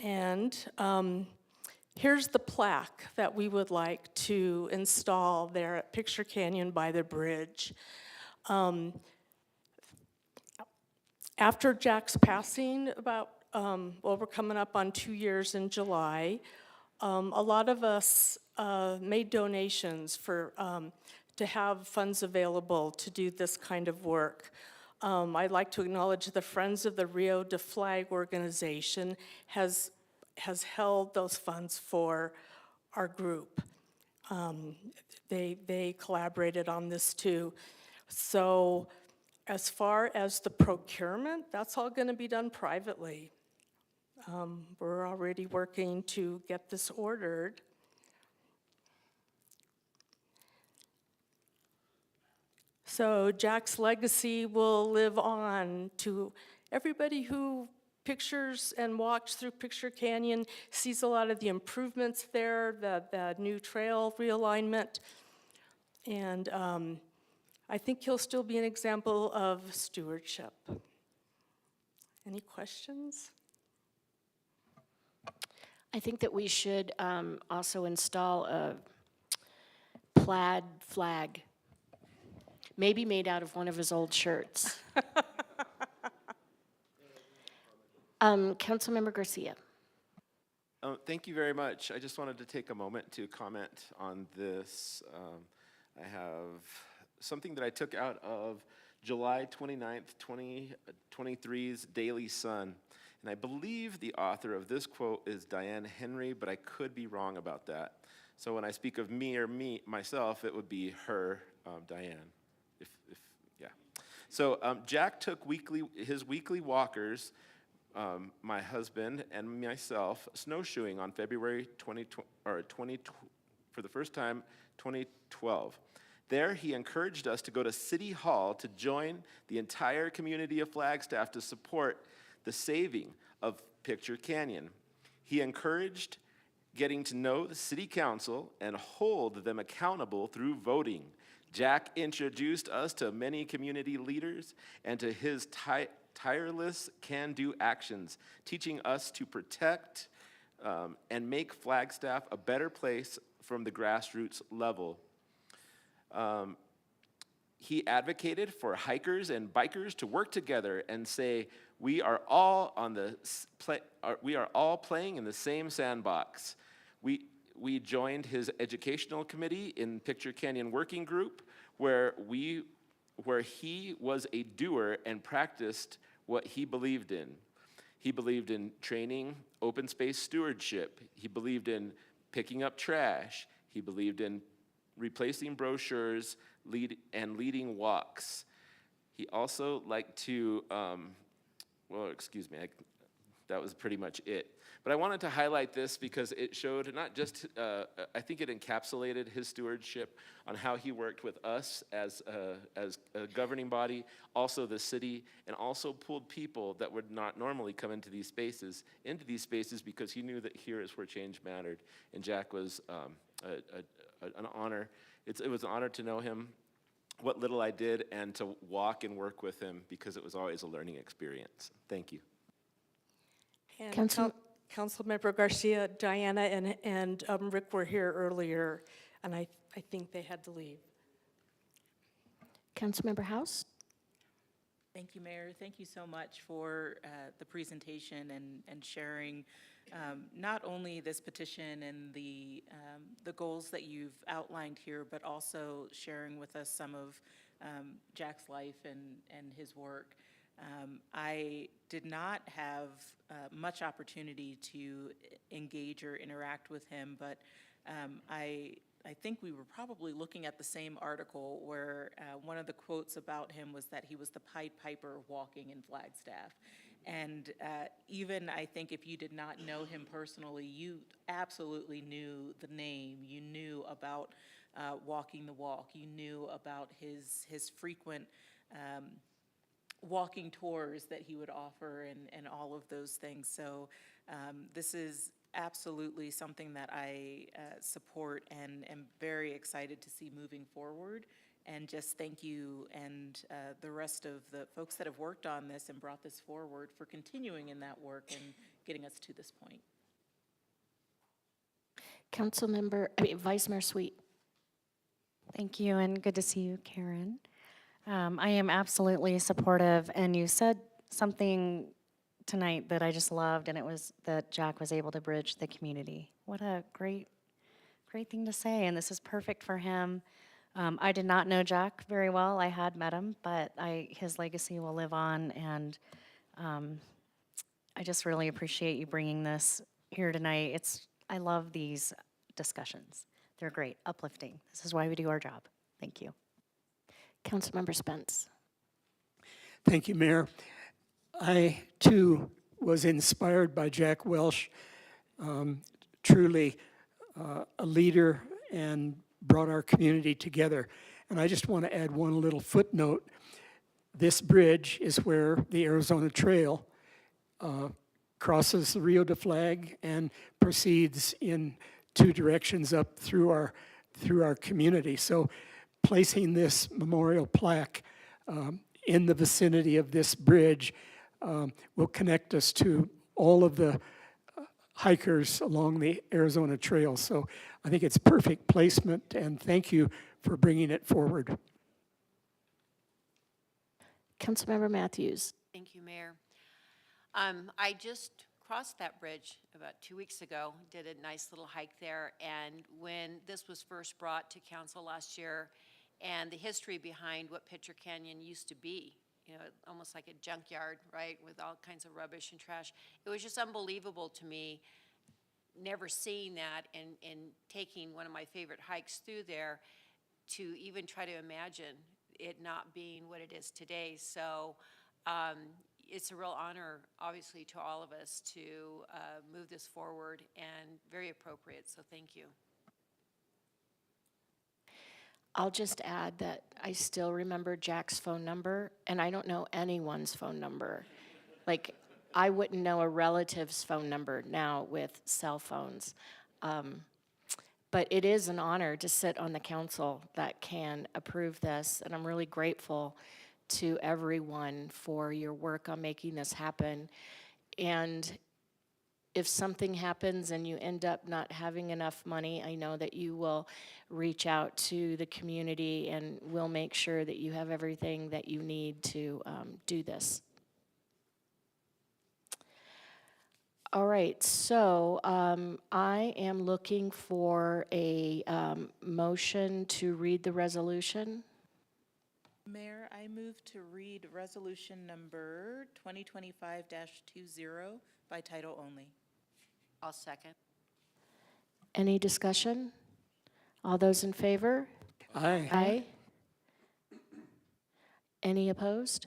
And here's the plaque that we would like to install there at Picture Canyon by the bridge. After Jack's passing, well, we're coming up on 2 years in July, a lot of us made donations to have funds available to do this kind of work. I'd like to acknowledge the Friends of the Rio de Flag organization has held those funds for our group. They collaborated on this too. So as far as the procurement, that's all going to be done privately. We're already working to get this ordered. So Jack's legacy will live on to everybody who pictures and walks through Picture Canyon, sees a lot of the improvements there, the new trail realignment. And I think he'll still be an example of stewardship. Any questions?
I think that we should also install a plaid flag, maybe made out of one of his old shirts. Councilmember Garcia.
Thank you very much. I just wanted to take a moment to comment on this. I have something that I took out of July 29th, 2023's Daily Sun. And I believe the author of this quote is Diane Henry, but I could be wrong about that. So when I speak of me or myself, it would be her, Diane. Yeah. So Jack took his weekly walkers, my husband and myself, snowshoeing on February 20, for the first time, 2012. There, he encouraged us to go to City Hall to join the entire community of Flagstaff to support the saving of Picture Canyon. He encouraged getting to know the city council and hold them accountable through voting. Jack introduced us to many community leaders and to his tireless can-do actions, teaching us to protect and make Flagstaff a better place from the grassroots level. He advocated for hikers and bikers to work together and say, we are all playing in the same sandbox. We joined his educational committee in Picture Canyon Working Group, where he was a doer and practiced what he believed in. He believed in training, open space stewardship. He believed in picking up trash. He believed in replacing brochures, leading walks. He also liked to, that was pretty much it. But I wanted to highlight this because it showed not just, I think it encapsulated his stewardship on how he worked with us as a governing body, also the city, and also pulled people that would not normally come into these spaces because he knew that here is where change mattered. And Jack was an honor. It was an honor to know him, what little I did, and to walk and work with him because it was always a learning experience. Thank you.
And
Councilmember
Garcia, Diana, and Rick were here earlier, and I think they had to leave.
Councilmember House.
Thank you, Mayor. Thank you so much for the presentation and sharing not only this petition and the goals that you've outlined here, but also sharing with us some of Jack's life and his work. I did not have much opportunity to engage or interact with him, but I think we were probably looking at the same article where one of the quotes about him was that he was the Pied Piper walking in Flagstaff. And even I think if you did not know him personally, you absolutely knew the name. You knew about walking the walk. You knew about his frequent walking tours that he would offer and all of those things. So this is absolutely something that I support and am very excited to see moving forward. And just thank you and the rest of the folks that have worked on this and brought this forward for continuing in that work and getting us to this point.
Vice Mayor Sweet.
Thank you, and good to see you, Karen. I am absolutely supportive, and you said something tonight that I just loved, and it was that Jack was able to bridge the community. What a great thing to say, and this is perfect for him. I did not know Jack very well. I had met him, but his legacy will live on, and I just really appreciate you bringing this here tonight. I love these discussions. They're great, uplifting. This is why we do our job. Thank you.
Councilmember Spence.
Thank you, Mayor. I, too, was inspired by Jack Welch, truly a leader and brought our community together. And I just want to add one little footnote. This bridge is where the Arizona Trail crosses the Rio de Flag and proceeds in two directions up through our community. So placing this memorial plaque in the vicinity of this bridge will connect us to all of the hikers along the Arizona Trail. So I think it's perfect placement, and thank you for bringing it forward.
Councilmember Matthews.
Thank you, Mayor. I just crossed that bridge about 2 weeks ago, did a nice little hike there, and when this was first brought to council last year, and the history behind what Pitcher Canyon used to be, you know, almost like a junkyard, right, with all kinds of rubbish and trash. It was just unbelievable to me, never seeing that and taking one of my favorite hikes through there to even try to imagine it not being what it is today. So it's a real honor, obviously, to all of us to move this forward, and very appropriate, so thank you.
I'll just add that I still remember Jack's phone number, and I don't know anyone's phone number. Like, I wouldn't know a relative's phone number now with cell phones. But it is an honor to sit on the council that can approve this, and I'm really grateful to everyone for your work on making this happen. And if something happens and you end up not having enough money, I know that you will reach out to the community, and we'll make sure that you have everything that you need to do this. All right, so I am looking for a motion to read the resolution.
Mayor, I move to read resolution number 2025-20 by title only.
I'll second.
Any discussion? All those in favor?
Aye.
Aye. Any opposed?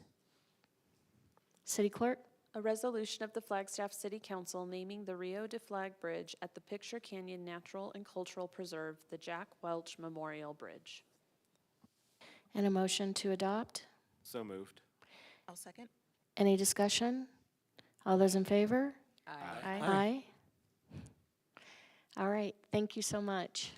City Clerk?
A resolution of the Flagstaff City Council naming the Rio de Flag Bridge at the Picture Canyon Natural and Cultural Preserve the Jack Welch Memorial Bridge.
And a motion to adopt?
So moved.
I'll second.
Any discussion? All those in favor?
Aye.
Aye. All right, thank you so much.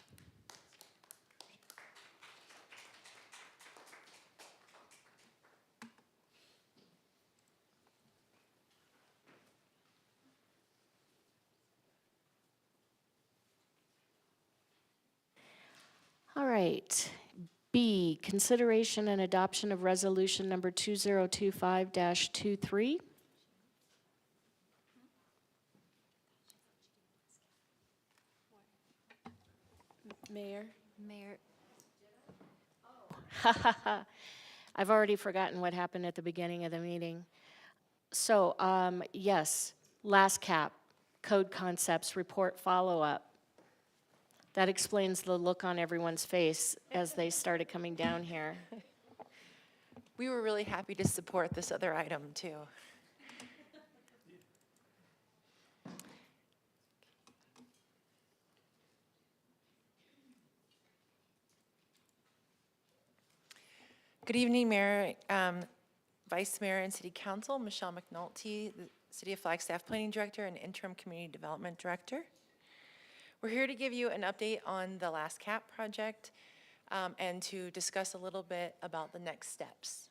All right. B, consideration and adoption of resolution number 2025-23.
Mayor?
I've already forgotten what happened at the beginning of the meeting. So, yes, last cap, code concepts, report follow-up. That explains the look on everyone's face as they started coming down here.
We were really happy to support this other item, too. Good evening, Mayor, Vice Mayor, and City Council. Michelle McNulty, the City of Flagstaff Planning Director and Interim Community Development Director. We're here to give you an update on the Last Cap project and to discuss a little bit about the next steps.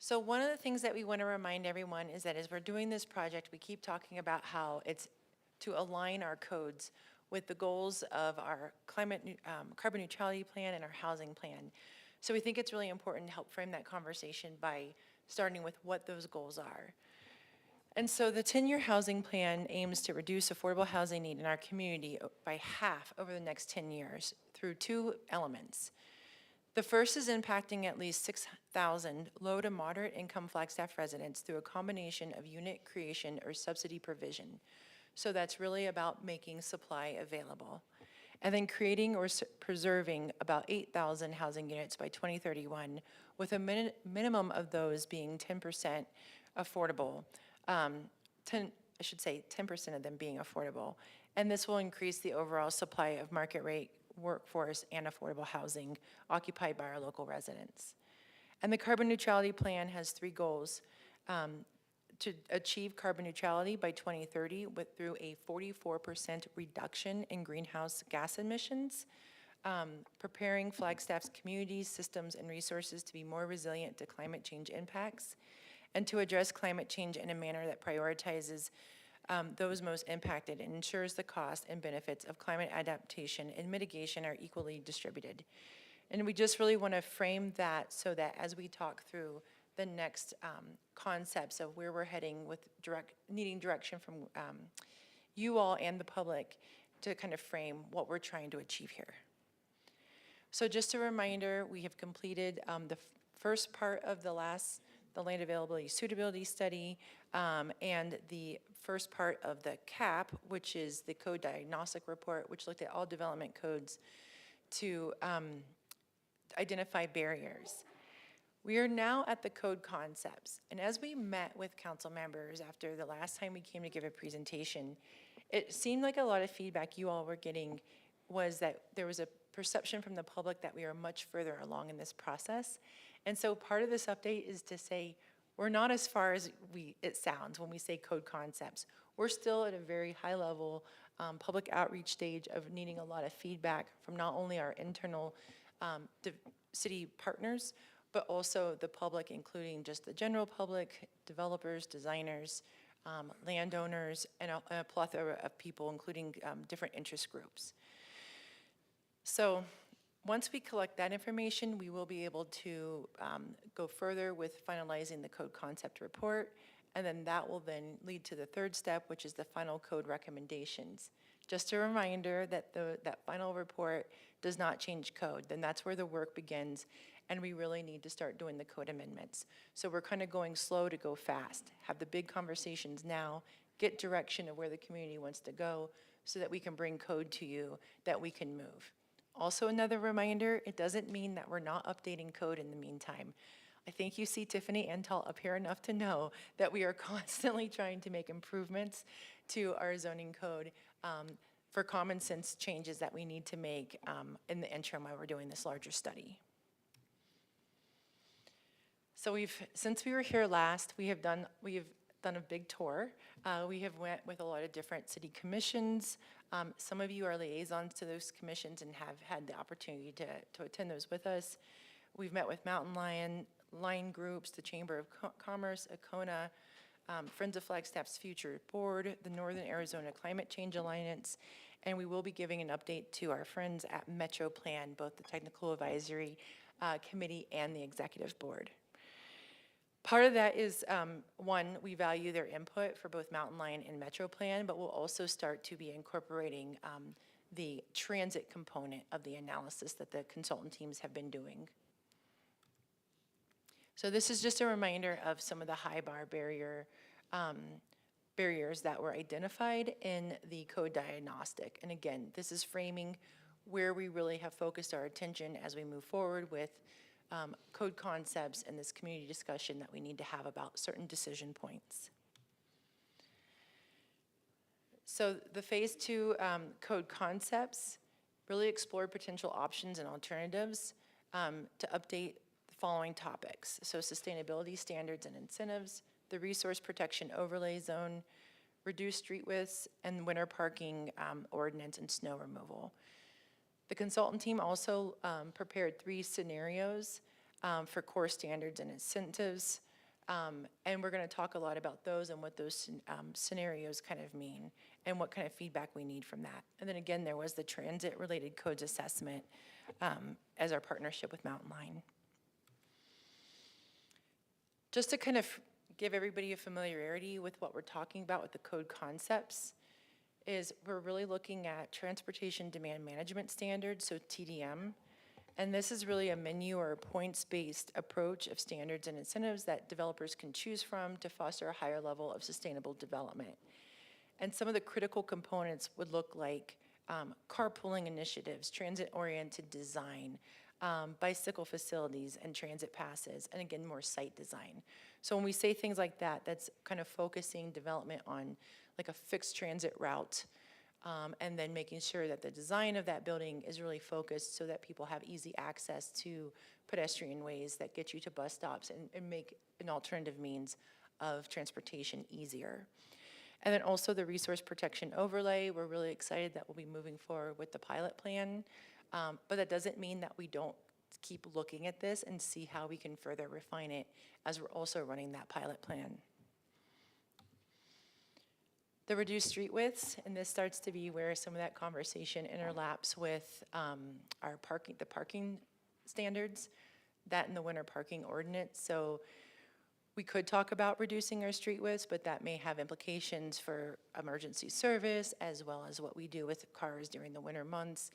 So one of the things that we want to remind everyone is that as we're doing this project, we keep talking about how it's to align our codes with the goals of our carbon neutrality plan and our housing plan. So we think it's really important to help frame that conversation by starting with what those goals are. And so the 10-year housing plan aims to reduce affordable housing need in our community by half over the next 10 years through two elements. The first is impacting at least 6,000 low to moderate income Flagstaff residents through a combination of unit creation or subsidy provision. So that's really about making supply available. And then creating or preserving about 8,000 housing units by 2031, with a minimum of those being 10% affordable. 10% of them being affordable. And this will increase the overall supply of market rate workforce and affordable housing occupied by our local residents. And the carbon neutrality plan has three goals: to achieve carbon neutrality by 2030 through a 44% reduction in greenhouse gas emissions, preparing Flagstaff's communities, systems, and resources to be more resilient to climate change impacts, and to address climate change in a manner that prioritizes those most impacted and ensures the cost and benefits of climate adaptation and mitigation are equally distributed. And we just really want to frame that so that as we talk through the next concepts of where we're heading with needing direction from you all and the public to kind of frame what we're trying to achieve here. So just a reminder, we have completed the first part of the land availability suitability study, and the first part of the CAP, which is the code diagnostic report, which looked at all development codes to identify barriers. We are now at the code concepts, and as we met with council members after the last time we came to give a presentation, it seemed like a lot of feedback you all were getting was that there was a perception from the public that we are much further along in this process. And so part of this update is to say, we're not as far as it sounds when we say code concepts. We're still at a very high level public outreach stage of needing a lot of feedback from not only our internal city partners, but also the public, including just the general public, developers, designers, landowners, and a plethora of people, including different interest groups. So once we collect that information, we will be able to go further with finalizing the code concept report, and then that will then lead to the third step, which is the final code recommendations. Just a reminder that that final report does not change code, then that's where the work begins, and we really need to start doing the code amendments. So we're kind of going slow to go fast, have the big conversations now, get direction of where the community wants to go, so that we can bring code to you that we can move. Also, another reminder, it doesn't mean that we're not updating code in the meantime. I think you see Tiffany Antal up here enough to know that we are constantly trying to make improvements to our zoning code for common sense changes that we need to make in the interim while we're doing this larger study. So since we were here last, we have done a big tour. We have went with a lot of different city commissions. Some of you are liaisons to those commissions and have had the opportunity to attend those with us. We've met with Mountain Lion groups, the Chamber of Commerce, ACONA, Friends of Flagstaff's Future Board, the Northern Arizona Climate Change Alliance, and we will be giving an update to our friends at Metro Plan, both the Technical Advisory Committee and the Executive Board. Part of that is, one, we value their input for both Mountain Lion and Metro Plan, but we'll also start to be incorporating the transit component of the analysis that the consultant teams have been doing. So this is just a reminder of some of the high bar barriers that were identified in the code diagnostic. And again, this is framing where we really have focused our attention as we move forward with code concepts and this community discussion that we need to have about certain decision points. So the phase 2 code concepts really explored potential options and alternatives to update the following topics. So sustainability standards and incentives, the resource protection overlay zone, reduced street widths, and winter parking ordinance and snow removal. The consultant team also prepared 3 scenarios for core standards and incentives And we're going to talk a lot about those and what those scenarios kind of mean and what kind of feedback we need from that. And then again, there was the transit-related codes assessment as our partnership with Mountain Line. Just to kind of give everybody a familiarity with what we're talking about with the code concepts, is we're really looking at transportation demand management standards, so TDM. And this is really a menu or a points-based approach of standards and incentives that developers can choose from to foster a higher level of sustainable development. And some of the critical components would look like carpooling initiatives, transit-oriented design, bicycle facilities and transit passes, and again, more site design. So when we say things like that, that's kind of focusing development on like a fixed transit route, and then making sure that the design of that building is really focused so that people have easy access to pedestrian ways that get you to bus stops and make an alternative means of transportation easier. And then also the resource protection overlay, we're really excited that we'll be moving forward with the pilot plan. But that doesn't mean that we don't keep looking at this and see how we can further refine it as we're also running that pilot plan. The reduced street widths, and this starts to be where some of that conversation interlaps with the parking standards, that and the winter parking ordinance. So we could talk about reducing our street widths, but that may have implications for emergency service as well as what we do with cars during the winter months.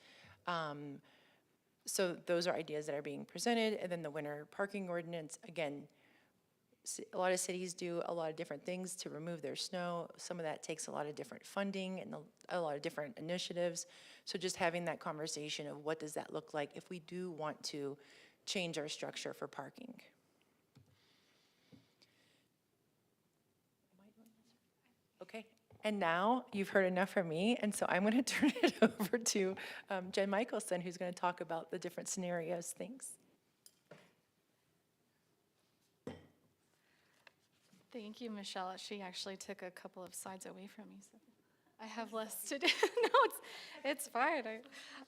So those are ideas that are being presented. And then the winter parking ordinance, again, a lot of cities do a lot of different things to remove their snow. Some of that takes a lot of different funding and a lot of different initiatives. So just having that conversation of what does that look like if we do want to change our structure for parking. Okay, and now you've heard enough from me, and so I'm going to turn it over to Jen Michelson, who's going to talk about the different scenarios. Thanks.
Thank you, Michelle. She actually took a couple of slides away from me, so I have less to do. No, it's fine.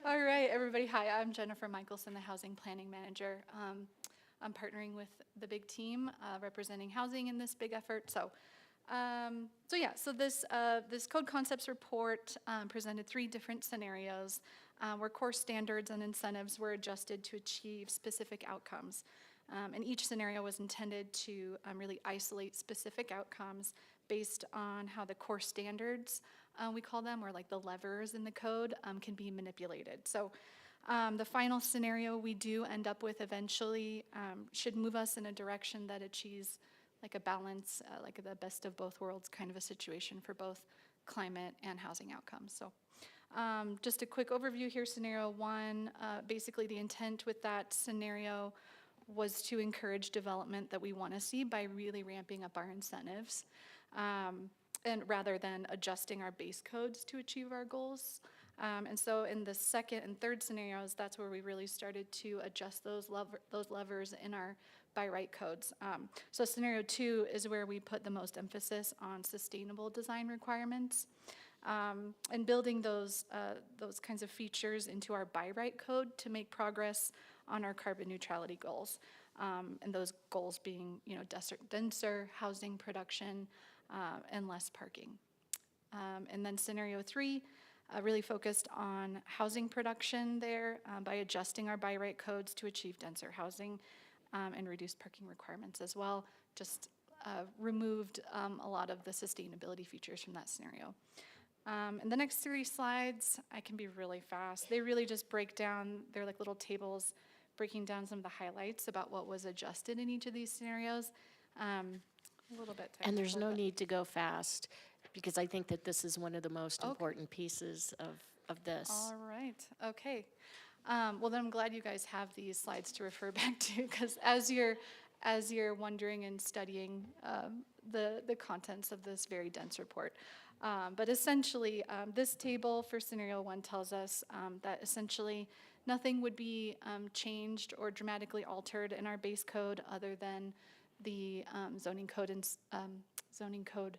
All right, everybody. Hi, I'm Jennifer Michelson, the Housing Planning Manager. I'm partnering with the big team representing housing in this big effort. So this Code Concepts report presented 3 different scenarios where core standards and incentives were adjusted to achieve specific outcomes. And each scenario was intended to really isolate specific outcomes based on how the core standards, we call them, or like the levers in the code, can be manipulated. So the final scenario we do end up with eventually should move us in a direction that achieves like a balance, like the best of both worlds kind of a situation for both climate and housing outcomes. So just a quick overview here. Scenario 1, basically the intent with that scenario was to encourage development that we want to see by really ramping up our incentives, and rather than adjusting our base codes to achieve our goals. And so in the second and third scenarios, that's where we really started to adjust those levers in our by right codes. So scenario 2 is where we put the most emphasis on sustainable design requirements, and building those kinds of features into our by right code to make progress on our carbon neutrality goals, and those goals being, denser housing production and less parking. And then scenario 3 really focused on housing production there by adjusting our by right codes to achieve denser housing and reduce parking requirements as well. Just removed a lot of the sustainability features from that scenario. And the next 3 slides, I can be really fast. They really just break down, they're like little tables breaking down some of the highlights about what was adjusted in each of these scenarios. A little bit technical.
And there's no need to go fast, because I think that this is one of the most important pieces of this.
All right, okay. Well, then I'm glad you guys have these slides to refer back to, because as you're wondering and studying the contents of this very dense report. But essentially, this table for scenario 1 tells us that essentially nothing would be changed or dramatically altered in our base code other than the zoning code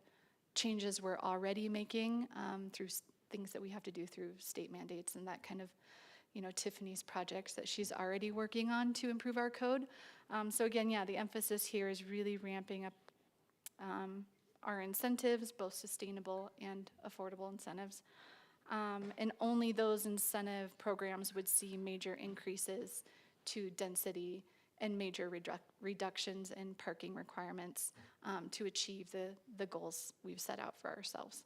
changes we're already making through things that we have to do through state mandates and that kind of, Tiffany's projects that she's already working on to improve our code. So again, yeah, the emphasis here is really ramping up our incentives, both sustainable and affordable incentives. And only those incentive programs would see major increases to density and major reductions in parking requirements to achieve the goals we've set out for ourselves.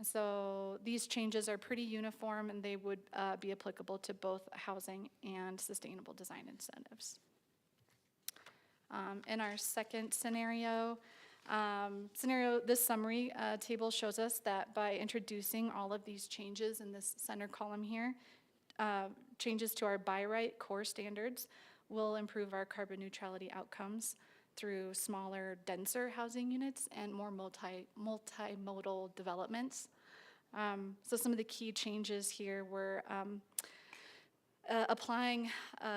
So these changes are pretty uniform, and they would be applicable to both housing and sustainable design incentives. In our second scenario, this summary table shows us that by introducing all of these changes in this center column here, changes to our by right core standards will improve our carbon neutrality outcomes through smaller, denser housing units and more multimodal developments. So some of the key changes here were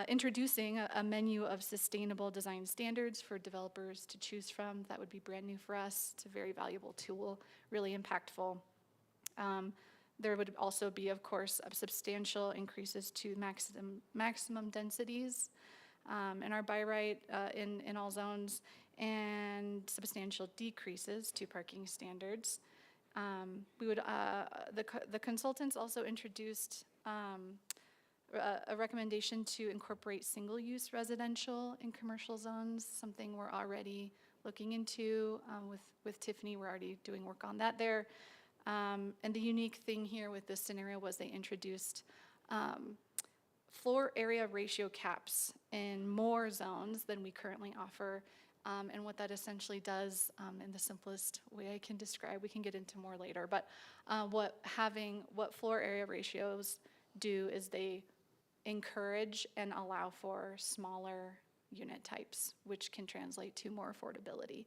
introducing a menu of sustainable design standards for developers to choose from. That would be brand new for us. It's a very valuable tool, really impactful. There would also be, of course, substantial increases to maximum densities in our by right in all zones, and substantial decreases to parking standards. The consultants also introduced a recommendation to incorporate single-use residential in commercial zones, something we're already looking into with Tiffany. We're already doing work on that there. And the unique thing here with this scenario was they introduced floor area ratio caps in more zones than we currently offer. And what that essentially does, in the simplest way I can describe, we can get into more later, but what floor area ratios do is they encourage and allow for smaller unit types, which can translate to more affordability.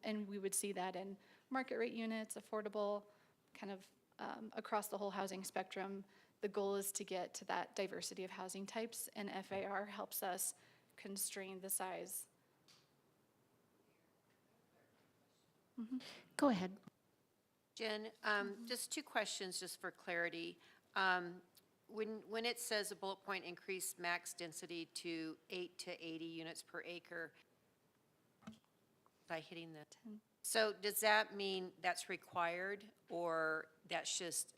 And we would see that in market rate units, affordable, kind of across the whole housing spectrum. The goal is to get to that diversity of housing types, and FAR helps us constrain the size.
Go ahead.
Jen, just two questions just for clarity. When it says a bullet point increase max density to 8 to 80 units per acre, by hitting the 10. So does that mean that's required, or that's just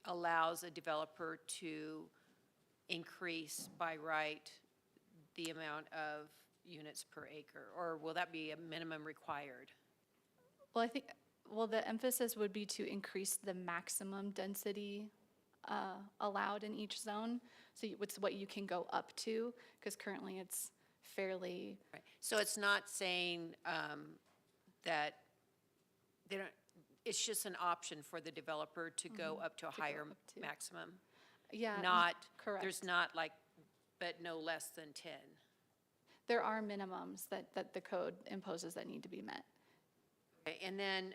allows a developer to increase by right the amount of units per acre, or will that be a minimum required?
Well, the emphasis would be to increase the maximum density allowed in each zone. So it's what you can go up to, because currently it's fairly.
Right. So it's not saying that they don't, it's just an option for the developer to go up to a higher maximum?
Yeah,
Not,
correct.
there's not like, but no less than 10?
There are minimums that the code imposes that need to be met.
Okay, and then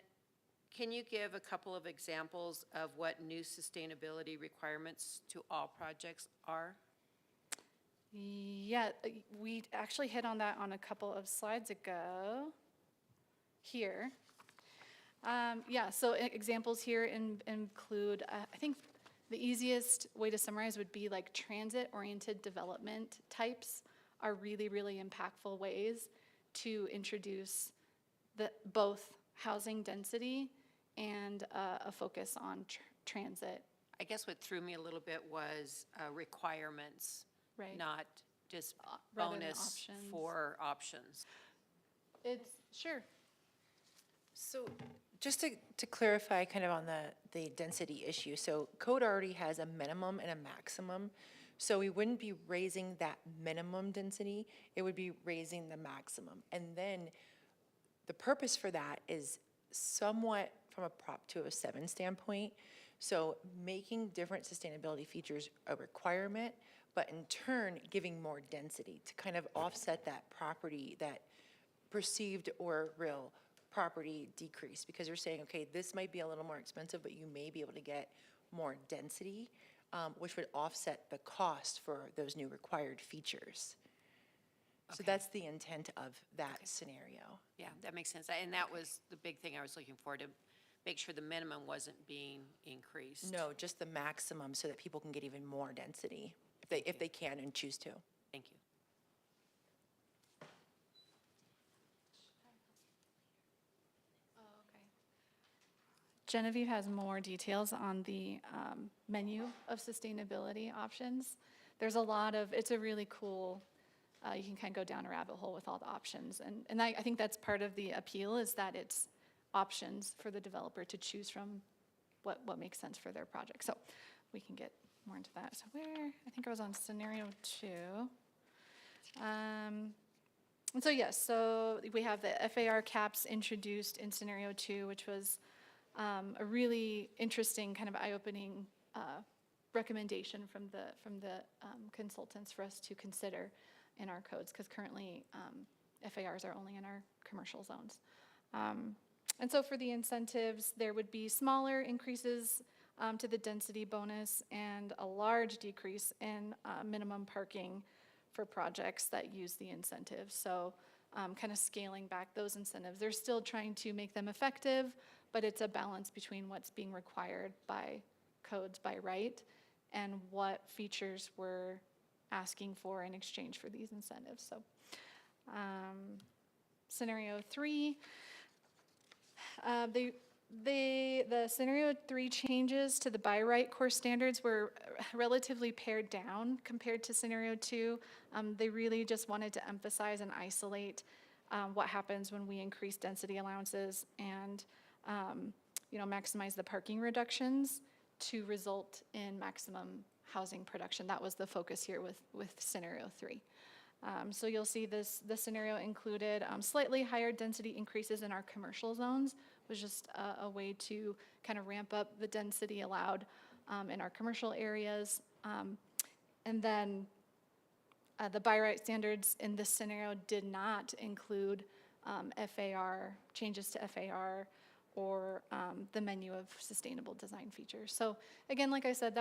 can you give a couple of examples of what new sustainability requirements to all projects are?
Yeah, we actually hit on that on a couple of slides ago. Here. Yeah, so examples here include, I think the easiest way to summarize would be like transit-oriented development types are really, really impactful ways to introduce both housing density and a focus on transit.
I guess what threw me a little bit was requirements,
Right.
not just
Rather than
bonus
options.
for options.
It's, sure.
So just to clarify kind of on the density issue, so code already has a minimum and a maximum. So we wouldn't be raising that minimum density, it would be raising the maximum. And then the purpose for that is somewhat from a Prop 207 standpoint. So making different sustainability features a requirement, but in turn giving more density to kind of offset that property, that perceived or real property decrease, because you're saying, okay, this might be a little more expensive, but you may be able to get more density, which would offset the cost for those new required features. So that's the intent of that scenario.
Yeah, that makes sense. And that was the big thing I was looking for, to make sure the minimum wasn't being increased.
No, just the maximum so that people can get even more density if they can and choose to.
Thank you.
Genevieve has more details on the menu of sustainability options. There's a lot of, it's a really cool, you can kind of go down a rabbit hole with all the options. And I think that's part of the appeal, is that it's options for the developer to choose from what makes sense for their project. So we can get more into that. So I think I was on scenario 2. And so yes, so we have the FAR caps introduced in scenario 2, which was a really interesting, kind of eye-opening recommendation from the consultants for us to consider in our codes, because currently FARs are only in our commercial zones. And so for the incentives, there would be smaller increases to the density bonus and a large decrease in minimum parking for projects that use the incentives. So kind of scaling back those incentives. They're still trying to make them effective, but it's a balance between what's being required by codes by right and what features we're asking for in exchange for these incentives. So scenario 3, the scenario 3 changes to the by right core standards were relatively pared down compared to scenario 2. They really just wanted to emphasize and isolate what happens when we increase density allowances and maximize the parking reductions to result in maximum housing production. That was the focus here with scenario 3. So you'll see the scenario included slightly higher density increases in our commercial zones, was just a way to kind of ramp up the density allowed in our commercial areas. And then the by right standards in this scenario did not include FAR, changes to FAR, or the menu of sustainable design features. So again, like I said,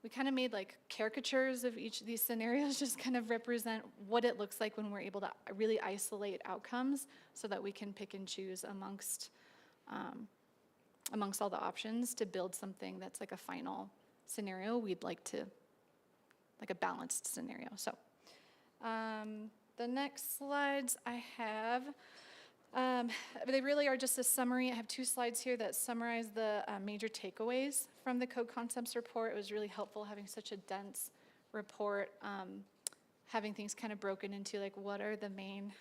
we kind of made like caricatures of each of these scenarios, just kind of represent what it looks like when we're able to really isolate outcomes so that we can pick and choose amongst all the options to build something that's like a final scenario. We'd like to, like a balanced scenario. So the next slides I have, they really are just a summary. I have 2 slides here that summarize the major takeaways from the Code Concepts report. It was really helpful having such a dense report, having things kind of broken into like what are the main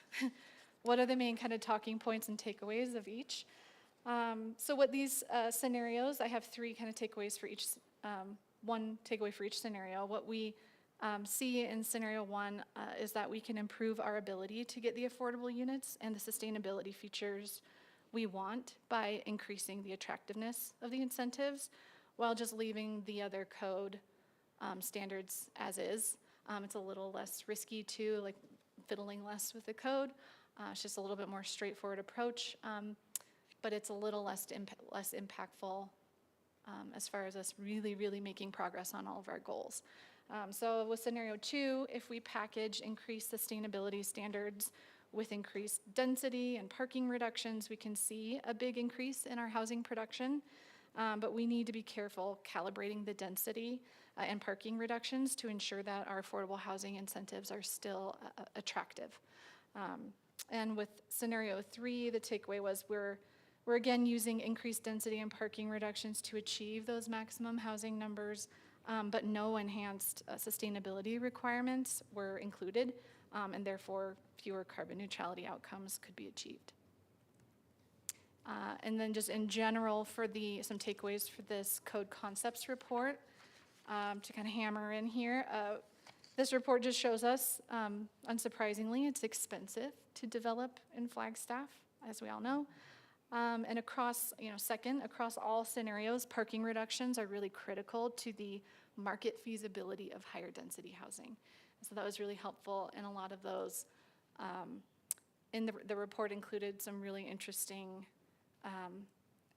kind of talking points and takeaways of each. So what these scenarios, I have 3 kind of takeaways for each, 1 takeaway for each scenario. What we see in scenario 1 is that we can improve our ability to get the affordable units and the sustainability features we want by increasing the attractiveness of the incentives while just leaving the other code standards as is. It's a little less risky too, like fiddling less with the code. It's just a little bit more straightforward approach, but it's a little less impactful as far as us really, really making progress on all of our goals. So with scenario 2, if we package increased sustainability standards with increased density and parking reductions, we can see a big increase in our housing production. But we need to be careful calibrating the density and parking reductions to ensure that our affordable housing incentives are still attractive. And with scenario 3, the takeaway was we're again using increased density and parking reductions to achieve those maximum housing numbers, but no enhanced sustainability requirements were included, and therefore fewer carbon neutrality outcomes could be achieved. And then just in general for some takeaways for this Code Concepts report, to kind of hammer in here, this report just shows us, unsurprisingly, it's expensive to develop in Flagstaff, as we all know. And across all scenarios, parking reductions are really critical to the market feasibility of higher density housing. And so that was really helpful, and a lot of those in the report included some really interesting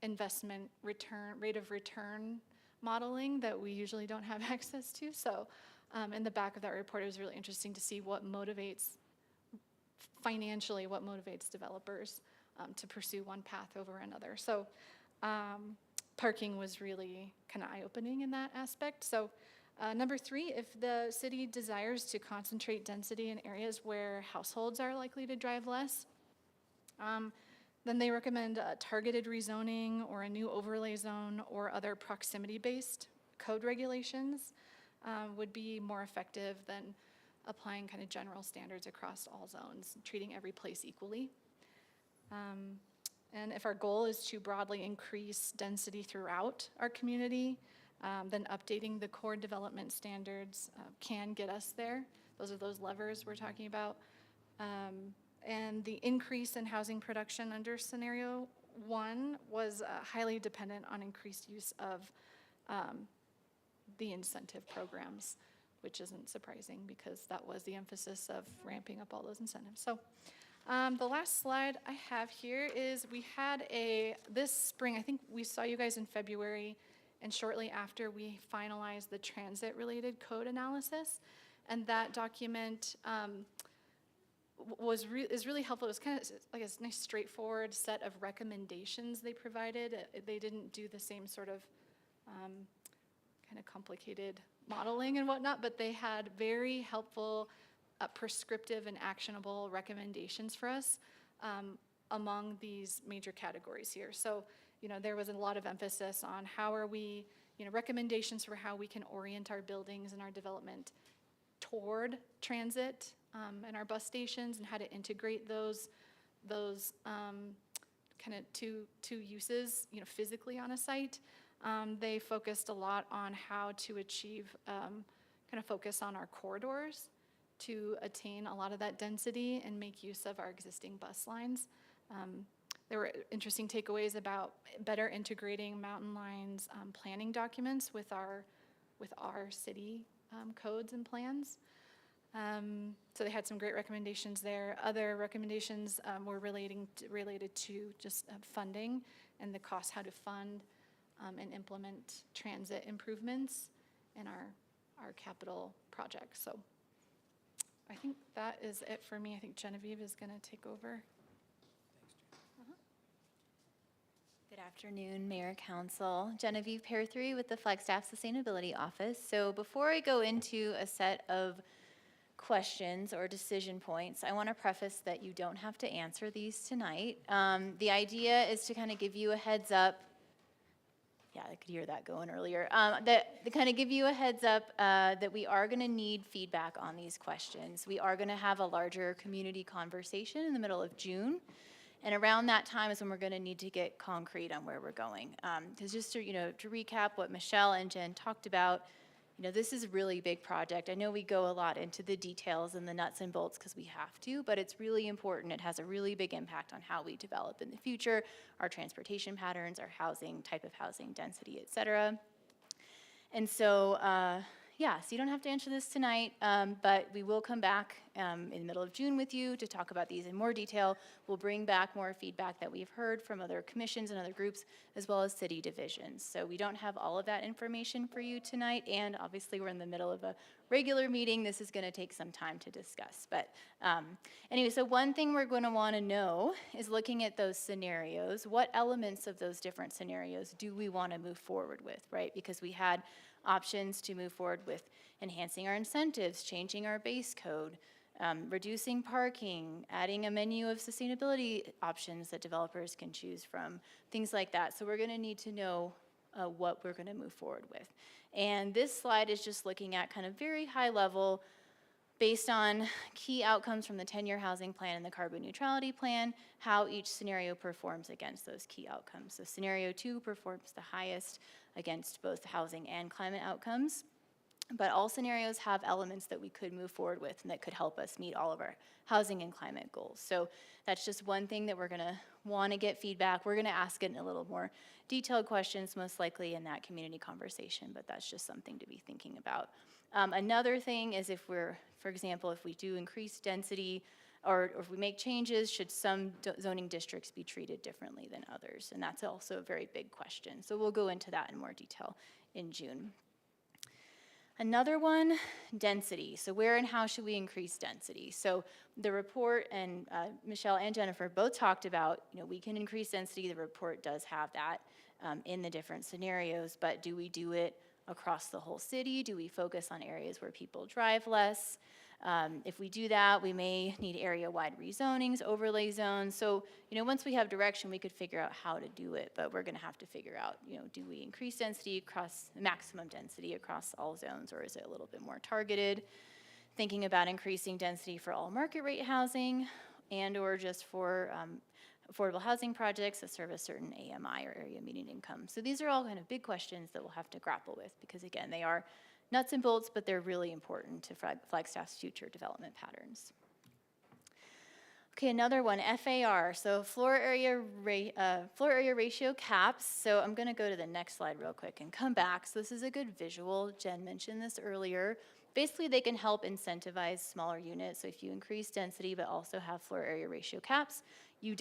investment rate of return modeling that we usually don't have access to. So in the back of that report, it was really interesting to see what motivates developers to pursue one path over another. So Parking was really kind of eye-opening in that aspect. So number 3, if the city desires to concentrate density in areas where households are likely to drive less, then they recommend targeted rezoning or a new overlay zone or other proximity-based code regulations would be more effective than applying kind of general standards across all zones, treating every place equally. And if our goal is to broadly increase density throughout our community, then updating the core development standards can get us there. Those are those levers we're talking about. And the increase in housing production under scenario 1 was highly dependent on increased use of the incentive programs, which isn't surprising because that was the emphasis of ramping up all those incentives. So the last slide I have here is we had this spring, I think we saw you guys in February, and shortly after we finalized the transit-related code analysis, and that document is really helpful. It was kind of like a nice straightforward set of recommendations they provided. They didn't do the same sort of kind of complicated modeling and whatnot, but they had very helpful prescriptive and actionable recommendations for us among these major categories here. So, there was a lot of emphasis on how are we, recommendations for how we can orient our buildings and our development toward transit and our bus stations, and how to integrate those kind of two uses, physically on a site. They focused a lot on how to achieve kind of focus on our corridors to attain a lot of that density and make use of our existing bus lines. There were interesting takeaways about better integrating Mountain Line's planning documents with our city codes and plans. So they had some great recommendations there. Other recommendations were related to just funding and the cost, how to fund and implement transit improvements in our capital projects. So I think that is it for me. I think Genevieve is going to take over.
Good afternoon, Mayor, Council. Genevieve Pear-Three with the Flagstaff Sustainability Office. So before I go into a set of questions or decision points, I want to preface that you don't have to answer these tonight. The idea is to kind of give you a heads up. Yeah, I could hear that going earlier. To kind of give you a heads up that we are going to need feedback on these questions. We are going to have a larger community conversation in the middle of June. And around that time is when we're going to need to get concrete on where we're going. Because just to recap what Michelle and Jen talked about, this is a really big project. I know we go a lot into the details and the nuts and bolts because we have to, but it's really important. It has a really big impact on how we develop in the future, our transportation patterns, our housing, type of housing, density, et cetera. And so, so you don't have to answer this tonight, but we will come back in the middle of June with you to talk about these in more detail. We'll bring back more feedback that we've heard from other commissions and other groups, as well as city divisions. So we don't have all of that information for you tonight, and obviously we're in the middle of a regular meeting. This is going to take some time to discuss. But anyway, so one thing we're going to want to know is, looking at those scenarios, what elements of those different scenarios do we want to move forward with, right? Because we had options to move forward with enhancing our incentives, changing our base code, reducing parking, adding a menu of sustainability options that developers can choose from, things like that. So we're going to need to know what we're going to move forward with. And this slide is just looking at kind of very high level, based on key outcomes from the 10-year housing plan and the carbon neutrality plan, how each scenario performs against those key outcomes. So scenario 2 performs the highest against both housing and climate outcomes. But all scenarios have elements that we could move forward with and that could help us meet all of our housing and climate goals. So that's just one thing that we're going to want to get feedback. We're going to ask it in a little more detailed questions, most likely in that community conversation, but that's just something to be thinking about. Another thing is, if we're, for example, if we do increase density or if we make changes, should some zoning districts be treated differently than others? And that's also a very big question. So we'll go into that in more detail in June. Another one, density. So where and how should we increase density? So the report, and Michelle and Jennifer both talked about, we can increase density. The report does have that. in the different scenarios, but do we do it across the whole city? Do we focus on areas where people drive less? If we do that, we may need area-wide rezonings, overlay zones. So, once we have direction, we could figure out how to do it, but we're gonna have to figure out, do we increase density across, maximum density across all zones, or is it a little bit more targeted? Thinking about increasing density for all market rate housing and or just for affordable housing projects that serve a certain AMI or area median income. So these are all kind of big questions that we'll have to grapple with because again, they are nuts and bolts, but they're really important to Flagstaff's future development patterns. Okay, another one, FAR, so floor area ratio caps. So I'm gonna go to the next slide real quick and come back. So this is a good visual. Jen mentioned this earlier. Basically, they can help incentivize smaller units. So if you increase density but also have floor area ratio caps, you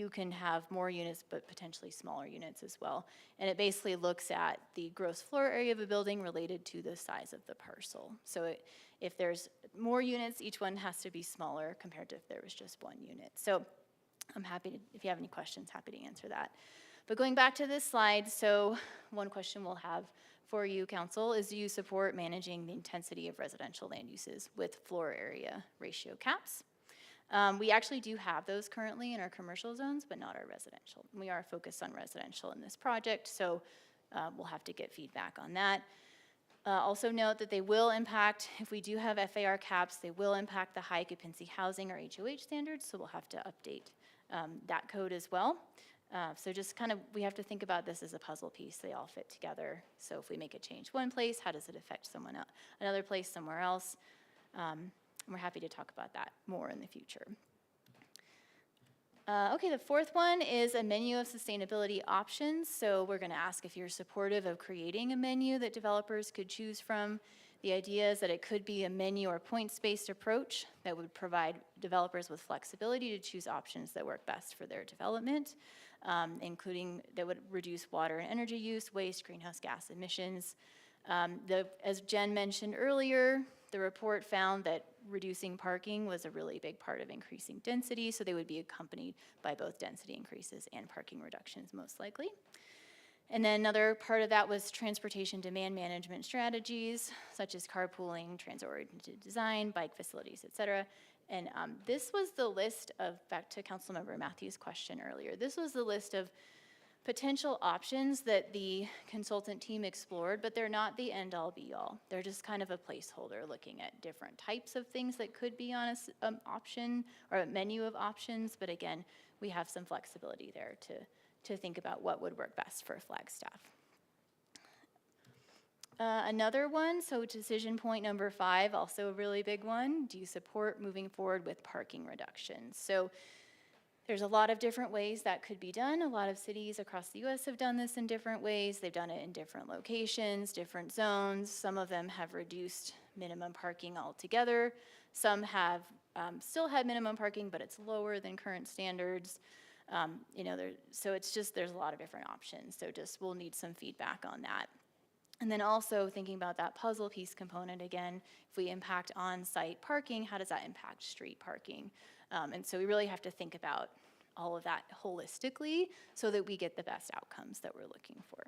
can have more units but potentially smaller units as well. And it basically looks at the gross floor area of a building related to the size of the parcel. So if there's more units, each one has to be smaller compared to if there was just one unit. So I'm happy to, if you have any questions, happy to answer that. But going back to this slide, so one question we'll have for you, Council, is do you support managing the intensity of residential land uses with floor area ratio caps? We actually do have those currently in our commercial zones, but not our residential. We are focused on residential in this project, so we'll have to get feedback on that. Also note that they will impact, if we do have FAR caps, they will impact the high occupancy housing or HOH standards, so we'll have to update that code as well. So just kind of, we have to think about this as a puzzle piece. They all fit together. So if we make a change one place, how does it affect someone else, another place somewhere else? And we're happy to talk about that more in the future. Okay, the fourth one is a menu of sustainability options. So we're gonna ask if you're supportive of creating a menu that developers could choose from. The idea is that it could be a menu or points-based approach that would provide developers with flexibility to choose options that work best for their development, including that would reduce water and energy use, waste, greenhouse gas emissions. As Jen mentioned earlier, the report found that reducing parking was a really big part of increasing density, so they would be accompanied by both density increases and parking reductions most likely. And then another part of that was transportation demand management strategies, such as carpooling, transit-oriented design, bike facilities, et cetera. And this was the list of, back to Councilmember Matthews' question earlier, this was the list of potential options that the consultant team explored, but they're not the end-all be-all. They're just kind of a placeholder looking at different types of things that could be on an option or a menu of options, but again, we have some flexibility there to think about what would work best for Flagstaff. Another one, so decision point number 5, also a really big one. Do you support moving forward with parking reductions? So there's a lot of different ways that could be done. A lot of cities across the US have done this in different ways. They've done it in different locations, different zones. Some of them have reduced minimum parking altogether. Some have still had minimum parking, but it's lower than current standards. So it's just, there's a lot of different options. So just, we'll need some feedback on that. And then also thinking about that puzzle piece component again, if we impact on-site parking, how does that impact street parking? And so we really have to think about all of that holistically so that we get the best outcomes that we're looking for.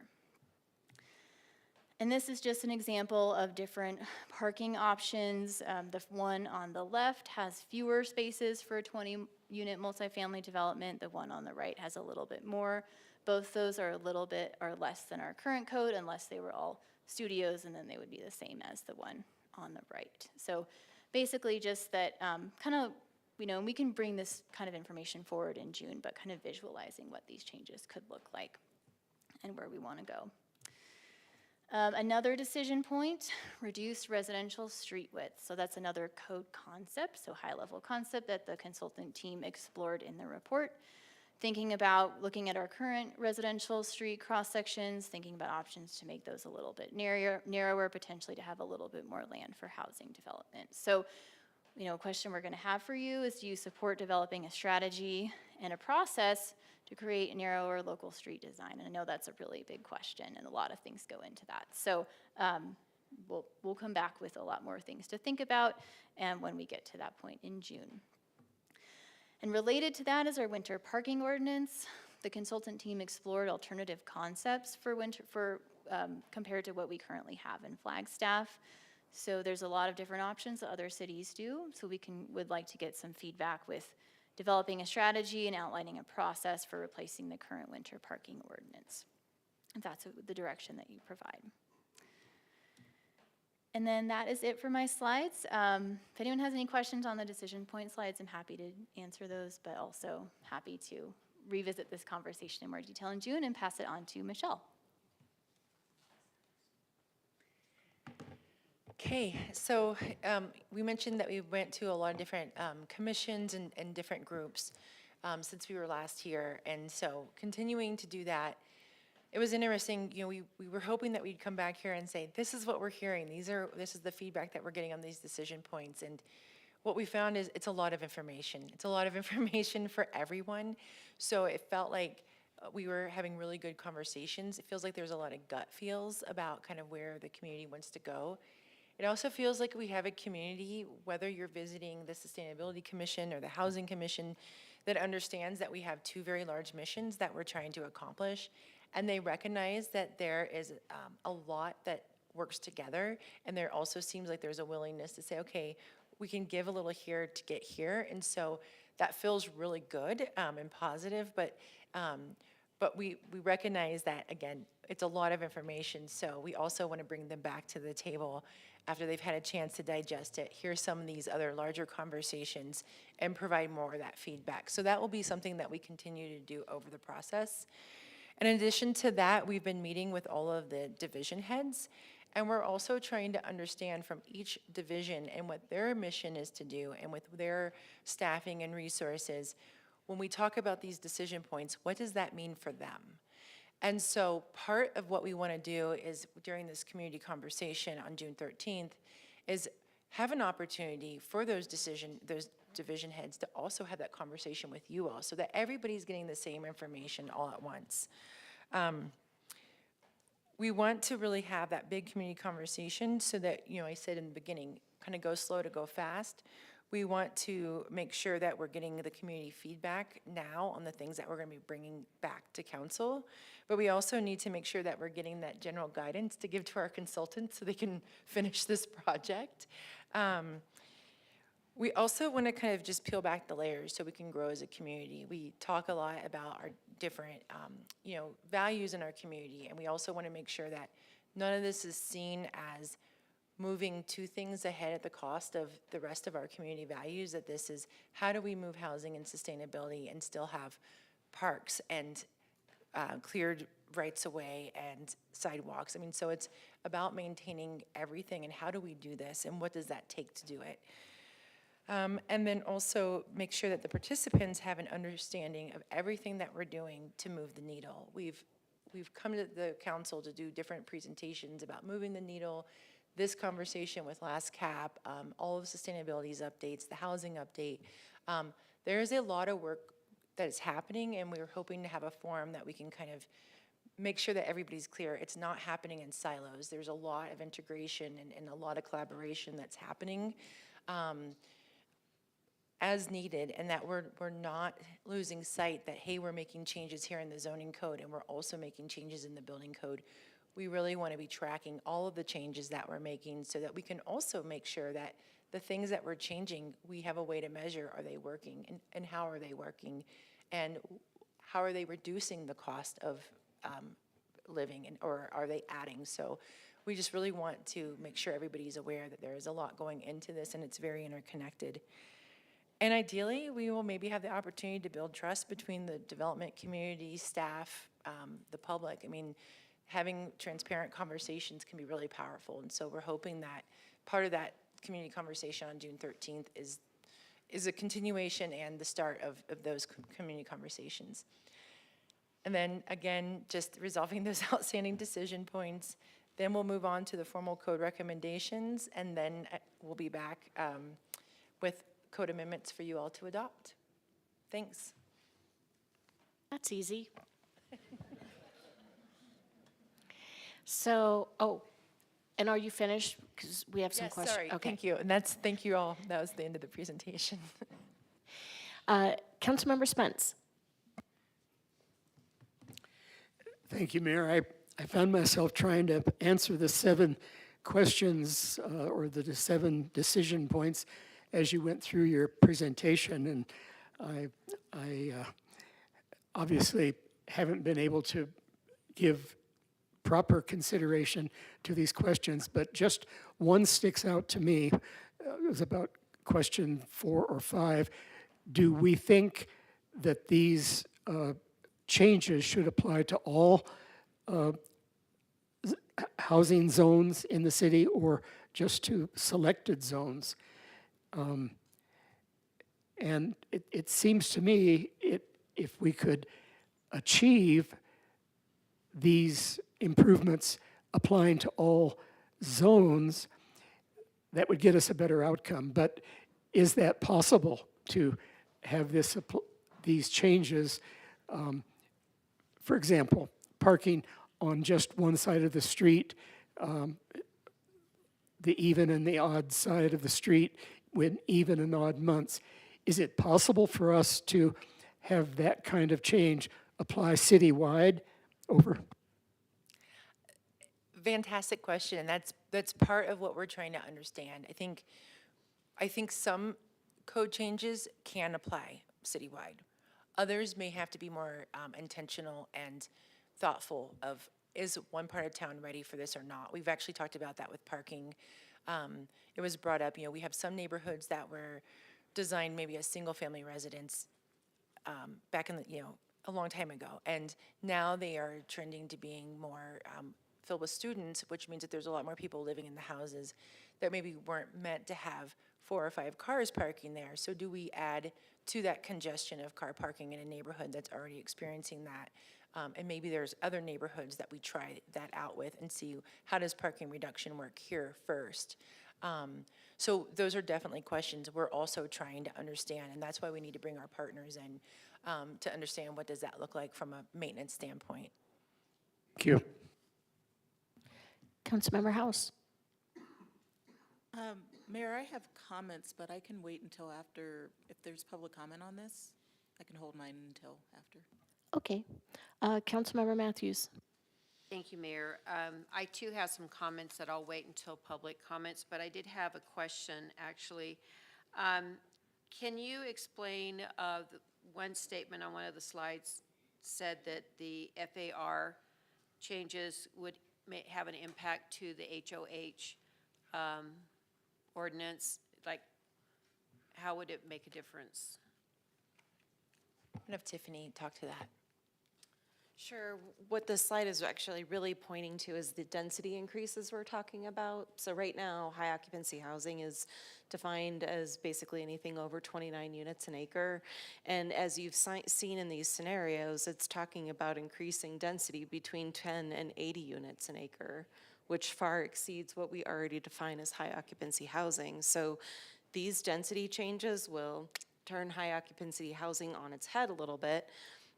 And this is just an example of different parking options. The one on the left has fewer spaces for a 20-unit multifamily development. The one on the right has a little bit more. Both those are a little bit or less than our current code unless they were all studios, and then they would be the same as the one on the right. So basically just that kind of, we can bring this kind of information forward in June, but kind of visualizing what these changes could look like and where we want to go. Another decision point, reduce residential street width. So that's another code concept, so high-level concept that the consultant team explored in the report. Thinking about looking at our current residential street cross-sections, thinking about options to make those a little bit narrower, potentially to have a little bit more land for housing development. So, a question we're gonna have for you is, do you support developing a strategy and a process to create a narrower local street design? And I know that's a really big question and a lot of things go into that. So we'll come back with a lot more things to think about and when we get to that point in June. And related to that is our winter parking ordinance. the consultant team explored alternative concepts for compared to what we currently have in Flagstaff. So there's a lot of different options that other cities do. So would like to get some feedback with developing a strategy and outlining a process for replacing the current winter parking ordinance. If that's the direction that you provide. And then that is it for my slides. If anyone has any questions on the decision point slides, I'm happy to answer those, but also happy to revisit this conversation in more detail in June and pass it on to Michelle.
Okay, so we mentioned that we went to a lot of different commissions and different groups since we were last here. And so continuing to do that, it was interesting, you know, we were hoping that we'd come back here and say, this is what we're hearing. This is the feedback that we're getting on these decision points. And what we found is it's a lot of information. It's a lot of information for everyone. So it felt like we were having really good conversations. It feels like there's a lot of gut feels about kind of where the community wants to go. It also feels like we have a community, whether you're visiting the Sustainability Commission or the Housing Commission, that understands that we have two very large missions that we're trying to accomplish. And they recognize that there is a lot that works together. And there also seems like there's a willingness to say, okay, we can give a little here to get here. And so that feels really good and positive. But we recognize that, again, it's a lot of information. So we also want to bring them back to the table after they've had a chance to digest it, hear some of these other larger conversations, and provide more of that feedback. So that will be something that we continue to do over the process. In addition to that, we've been meeting with all of the division heads, and we're also trying to understand from each division and what their mission is to do, and with their staffing and resources, when we talk about these decision points, what does that mean for them? And so part of what we want to do is, during this community conversation on June 13th, is have an opportunity for those division heads to also have that conversation with you all, so that everybody's getting the same information all at once. We want to really have that big community conversation so that, you know, I said in the beginning, kind of go slow to go fast. We want to make sure that we're getting the community feedback now on the things that we're going to be bringing back to council. But we also need to make sure that we're getting that general guidance to give to our consultants so they can finish this project. We also want to kind of just peel back the layers so we can grow as a community. We talk a lot about our different, values in our community, and we also want to make sure that none of this is seen as moving two things ahead at the cost of the rest of our community values, that this is how do we move housing and sustainability and still have parks and cleared rights of way and sidewalks. I mean, so it's about maintaining everything, and how do we do this, and what does that take to do it? And then also make sure that the participants have an understanding of everything that we're doing to move the needle. We've come to the council to do different presentations about moving the needle, this conversation with Last Cap, all of sustainability's updates, the housing update. There is a lot of work that is happening, and we're hoping to have a forum that we can kind of make sure that everybody's clear. It's not happening in silos. There's a lot of integration and a lot of collaboration that's happening as needed, and that we're not losing sight that, hey, we're making changes here in the zoning code, and we're also making changes in the building code. We really want to be tracking all of the changes that we're making so that we can also make sure that the things that we're changing, we have a way to measure, are they working, and how are they working, and how are they reducing the cost of living, or are they adding? So we just really want to make sure everybody's aware that there is a lot going into this, and it's very interconnected. And ideally, we will maybe have the opportunity to build trust between the development community, staff, the public. I mean, having transparent conversations can be really powerful. And so we're hoping that part of that community conversation on June 13th is a continuation and the start of those community conversations. And then again, just resolving those outstanding decision points. Then we'll move on to the formal code recommendations, and then we'll be back with code amendments for you all to adopt. Thanks.
That's easy. So, and are you finished? Because we have some
Yes,
questions.
sorry,
Okay.
thank you. And thank you all. That was the end of the presentation.
Councilmember Spence.
Thank you, Mayor. I found myself trying to answer the 7 questions or the 7 decision points as you went through your presentation, and I obviously haven't been able to give proper consideration to these questions, but just one sticks out to me. It was about question 4 or 5. Do we think that these changes should apply to all housing zones in the city or just to selected zones? And it seems to me if we could achieve these improvements applying to all zones, that would get us a better outcome. But is that possible to have these changes? For example, parking on just one side of the street, the even and the odd side of the street with even and odd months. Is it possible for us to have that kind of change apply citywide? Over.
Fantastic question, and that's part of what we're trying to understand. I think some code changes can apply citywide. Others may have to be more intentional and thoughtful of, is one part of town ready for this or not? We've actually talked about that with parking. It was brought up, we have some neighborhoods that were designed maybe as single-family residence back in the, a long time ago, and now they are trending to being more filled with students, which means that there's a lot more people living in the houses that maybe weren't meant to have 4 or 5 cars parking there. So do we add to that congestion of car parking in a neighborhood that's already experiencing that? And maybe there's other neighborhoods that we try that out with and see how does parking reduction work here first. So those are definitely questions we're also trying to understand, and that's why we need to bring our partners in to understand what does that look like from a maintenance standpoint.
Thank you.
Councilmember House.
Mayor, I have comments, but I can wait until after, if there's public comment on this, I can hold mine until after.
Okay. Councilmember Matthews.
Thank you, Mayor. I too have some comments that I'll wait until public comments, but I did have a question, actually. Can you explain, one statement on one of the slides said that the FAR changes would have an impact to the HOH ordinance? Like, how would it make a difference?
I'm gonna have Tiffany talk to that.
Sure. What this slide is actually really pointing to is the density increases we're talking about. So right now, high occupancy housing is defined as basically anything over 29 units an acre. And as you've seen in these scenarios, it's talking about increasing density between 10 and 80 units an acre, which far exceeds what we already define as high occupancy housing. So these density changes will turn high occupancy housing on its head a little bit.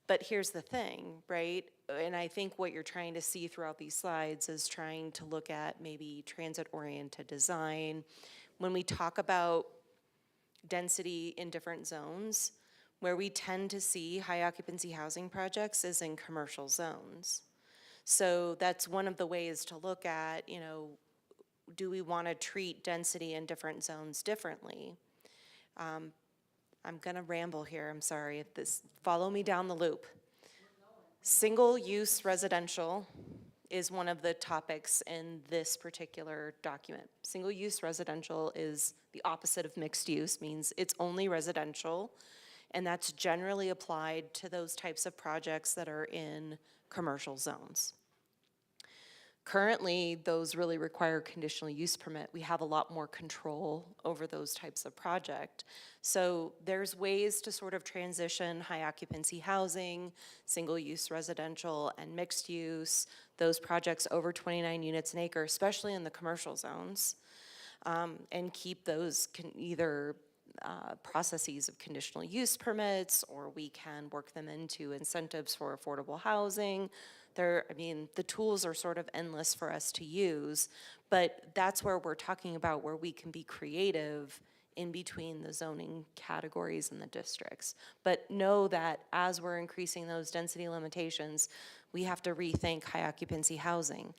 But here's the thing, right? And I think what you're trying to see throughout these slides is trying to look at maybe transit-oriented design. When we talk about density in different zones, where we tend to see high occupancy housing projects is in commercial zones. So that's one of the ways to look at, do we want to treat density in different zones differently? I'm going to ramble here, I'm sorry. Follow me down the loop. Single-use residential is one of the topics in this particular document. Single-use residential is the opposite of mixed use, means it's only residential, and that's generally applied to those types of projects that are in commercial zones. Currently, those really require conditional use permit. We have a lot more control over those types of project. So there's ways to sort of transition high occupancy housing, single use residential, and mixed use, those projects over 29 units an acre, especially in the commercial zones, and keep those either processes of conditional use permits, or we can work them into incentives for affordable housing. The tools are sort of endless for us to use, but that's where we're talking about where we can be creative
in between the zoning categories and the districts. But know that as we're increasing those density limitations, we have to rethink high occupancy housing.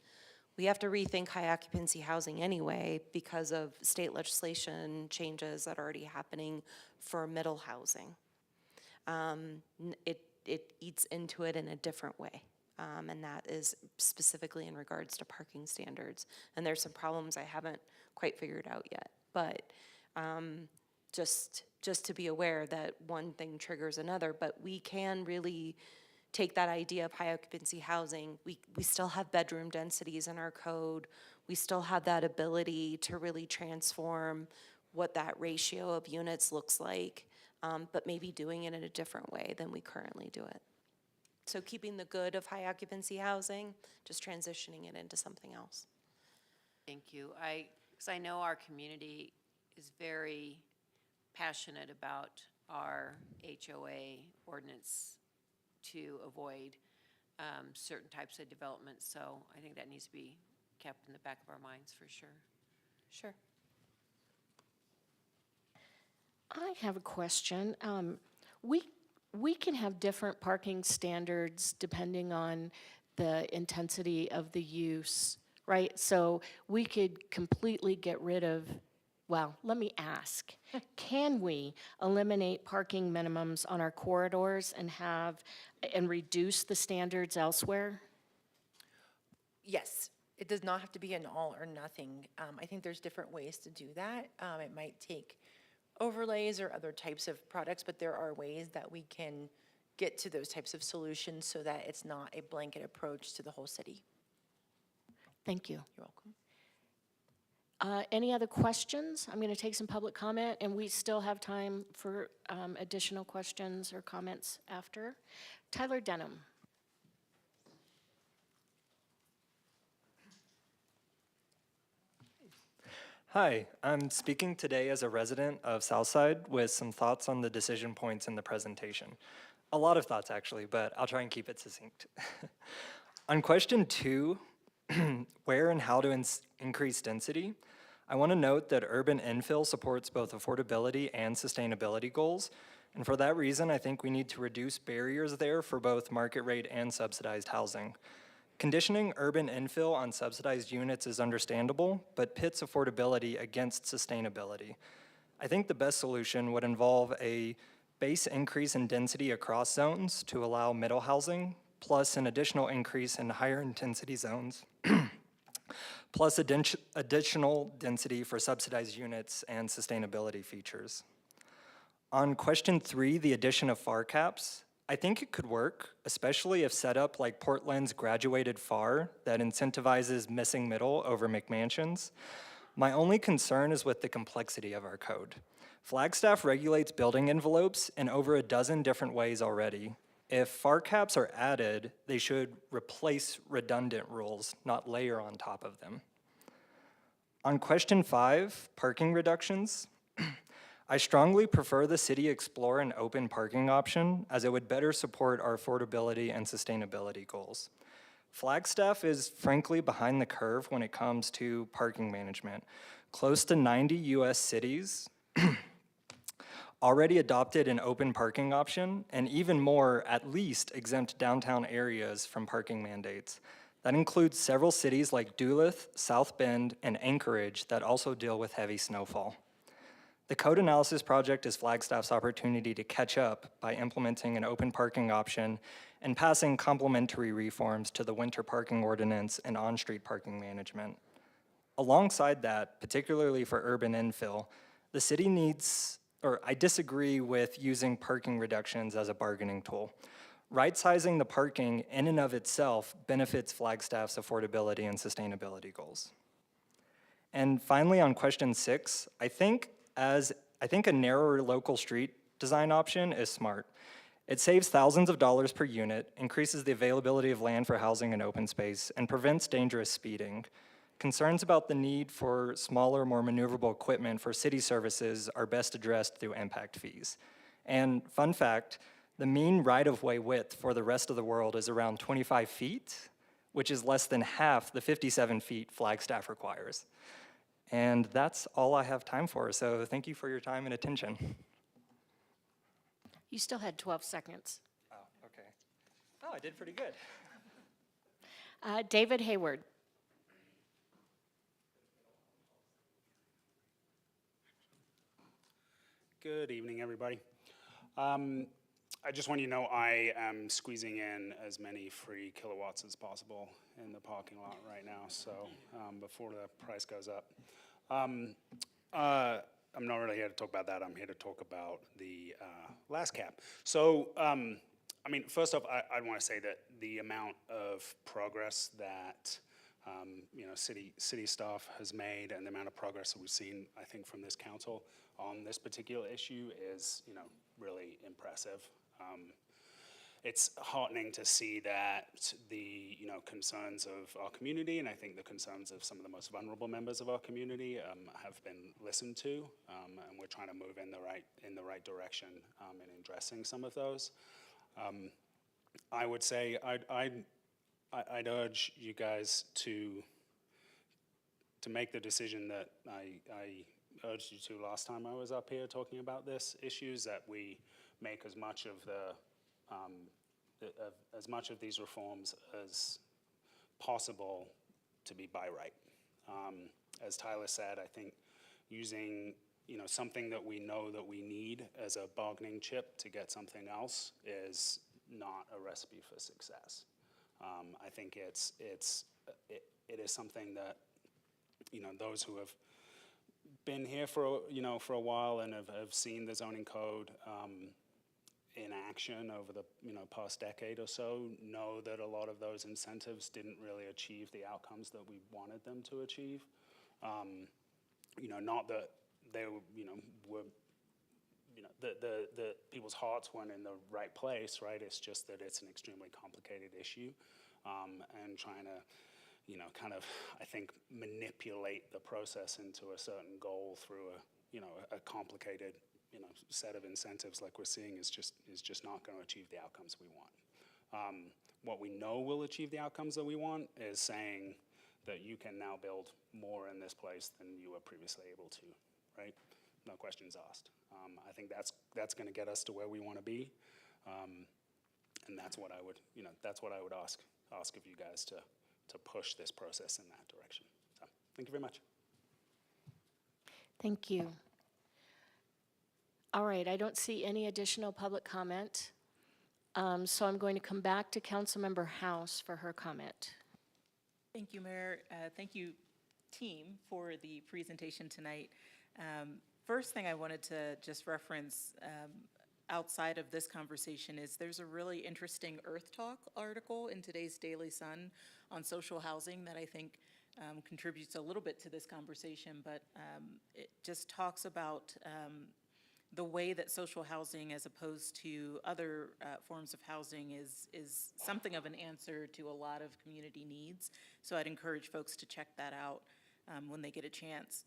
We have to rethink high occupancy housing anyway because of state legislation changes that are already happening for middle housing. It eats into it in a different way. And that is specifically in regards to parking standards. And there's some problems I haven't quite figured out yet. But just to be aware that one thing triggers another, but we can really take that idea of high occupancy housing. We still have bedroom densities in our code. We still have that ability to really transform what that ratio of units looks like, but maybe doing it in a different way than we currently do it. So keeping the good of high occupancy housing, just transitioning it into something else.
Thank you. Because I know our community is very passionate about our HOA ordinance to avoid certain types of development. So I think that needs to be kept in the back of our minds for sure.
Sure.
I have a question. We can have different parking standards depending on the intensity of the use, right? So we could completely get rid of, well, let me ask, can we eliminate parking minimums on our corridors and reduce the standards elsewhere?
Yes, it does not have to be an all or nothing. I think there's different ways to do that. It might take overlays or other types of products, but there are ways that we can get to those types of solutions so that it's not a blanket approach to the whole city.
Thank you.
You're welcome.
Any other questions? I'm going to take some public comment, and we still have time for additional questions or comments after. Tyler Denham.
Hi, I'm speaking today as a resident of Southside with some thoughts on the decision points in the presentation. A lot of thoughts, actually, but I'll try and keep it succinct. On question 2, where and how to increase density, I want to note that urban infill supports both affordability and sustainability goals, and for that reason, I think we need to reduce barriers there for both market rate and subsidized housing. Conditioning urban infill on subsidized units is understandable, but pits affordability against sustainability. I think the best solution would involve a base increase in density across zones to allow middle housing, plus an additional increase in higher intensity zones, plus additional density for subsidized units and sustainability features. On question 3, the addition of FAR caps, I think it could work, especially if set up like Portland's graduated FAR that incentivizes missing middle over McMansions. My only concern is with the complexity of our code. Flagstaff regulates building envelopes in over a dozen different ways already. If FAR caps are added, they should replace redundant rules, not layer on top of them. On question 5, parking reductions, I strongly prefer the city explore an open parking option as it would better support our affordability and sustainability goals. Flagstaff is frankly behind the curve when it comes to parking management. Close to 90 US cities already adopted an open parking option, and even more at least exempt downtown areas from parking mandates. That includes several cities like Duluth, South Bend, and Anchorage that also deal with heavy snowfall. The code analysis project is Flagstaff's opportunity to catch up by implementing an open parking option and passing complementary reforms to the winter parking ordinance and on-street parking management. Alongside that, particularly for urban infill, the city I disagree with using parking reductions as a bargaining tool. Right-sizing the parking in and of itself benefits Flagstaff's affordability and sustainability goals. And finally, on question 6, I think a narrower local street design option is smart. It saves thousands of dollars per unit, increases the availability of land for housing and open space, and prevents dangerous speeding. Concerns about the need for smaller, more maneuverable equipment for city services are best addressed through impact fees. And fun fact, the mean right-of-way width for the rest of the world is around 25 feet, which is less than half the 57 feet Flagstaff requires. And that's all I have time for, so thank you for your time and attention.
You still had 12 seconds.
Oh, okay. Oh, I did pretty good.
David Hayward.
Good evening, everybody. I just want you to know I am squeezing in as many free kilowatts as possible in the parking lot right now, so before the price goes up. I'm not really here to talk about that. I'm here to talk about the last cap. So, I mean, first off, I want to say that the amount of progress that you know, city staff has made and the amount of progress that we've seen, I think, from this council on this particular issue is, you know, really impressive. It's heartening to see that the, you know, concerns of our community, and I think the concerns of some of the most vulnerable members of our community have been listened to, and we're trying to move in the right direction in addressing some of those. I would say I'd urge you guys to make the decision that I urged you to last time I was up here talking about this issues, that we make as much of these reforms as possible to be by right. As Tyler said, I think using, you know, something that we know that we need as a bargaining chip to get something else is not a recipe for success. I think it is something that, you know, those who have been here for a while and have seen the zoning code in action over the, you know, past decade or so know that a lot of those incentives didn't really achieve the outcomes that we wanted them to achieve. You know, not that they were, you know, the people's hearts weren't in the right place, right? It's just that it's an extremely complicated issue, and trying to, you know, kind of, I think, manipulate the process into a certain goal through a complicated, you know, set of incentives like we're seeing is just not going to achieve the outcomes we want. What we know will achieve the outcomes that we want is saying that you can now build more in this place than you were previously able to, right? No questions asked. I think that's going to get us to where we want to be, and that's what I would, you know, that's what I would ask of you guys to push this process in that direction. So, thank you very much.
Thank you. All right, I don't see any additional public comment, so I'm going to come back to Councilmember House for her comment.
Thank you, Mayor. Thank you, team, for the presentation tonight. First thing I wanted to just reference outside of this conversation is there's a really interesting Earth Talk article in today's Daily Sun on social housing that I think contributes a little bit to this conversation, but it just talks about the way that social housing as opposed to other forms of housing is something of an answer to a lot of community needs. So I'd encourage folks to check that out when they get a chance.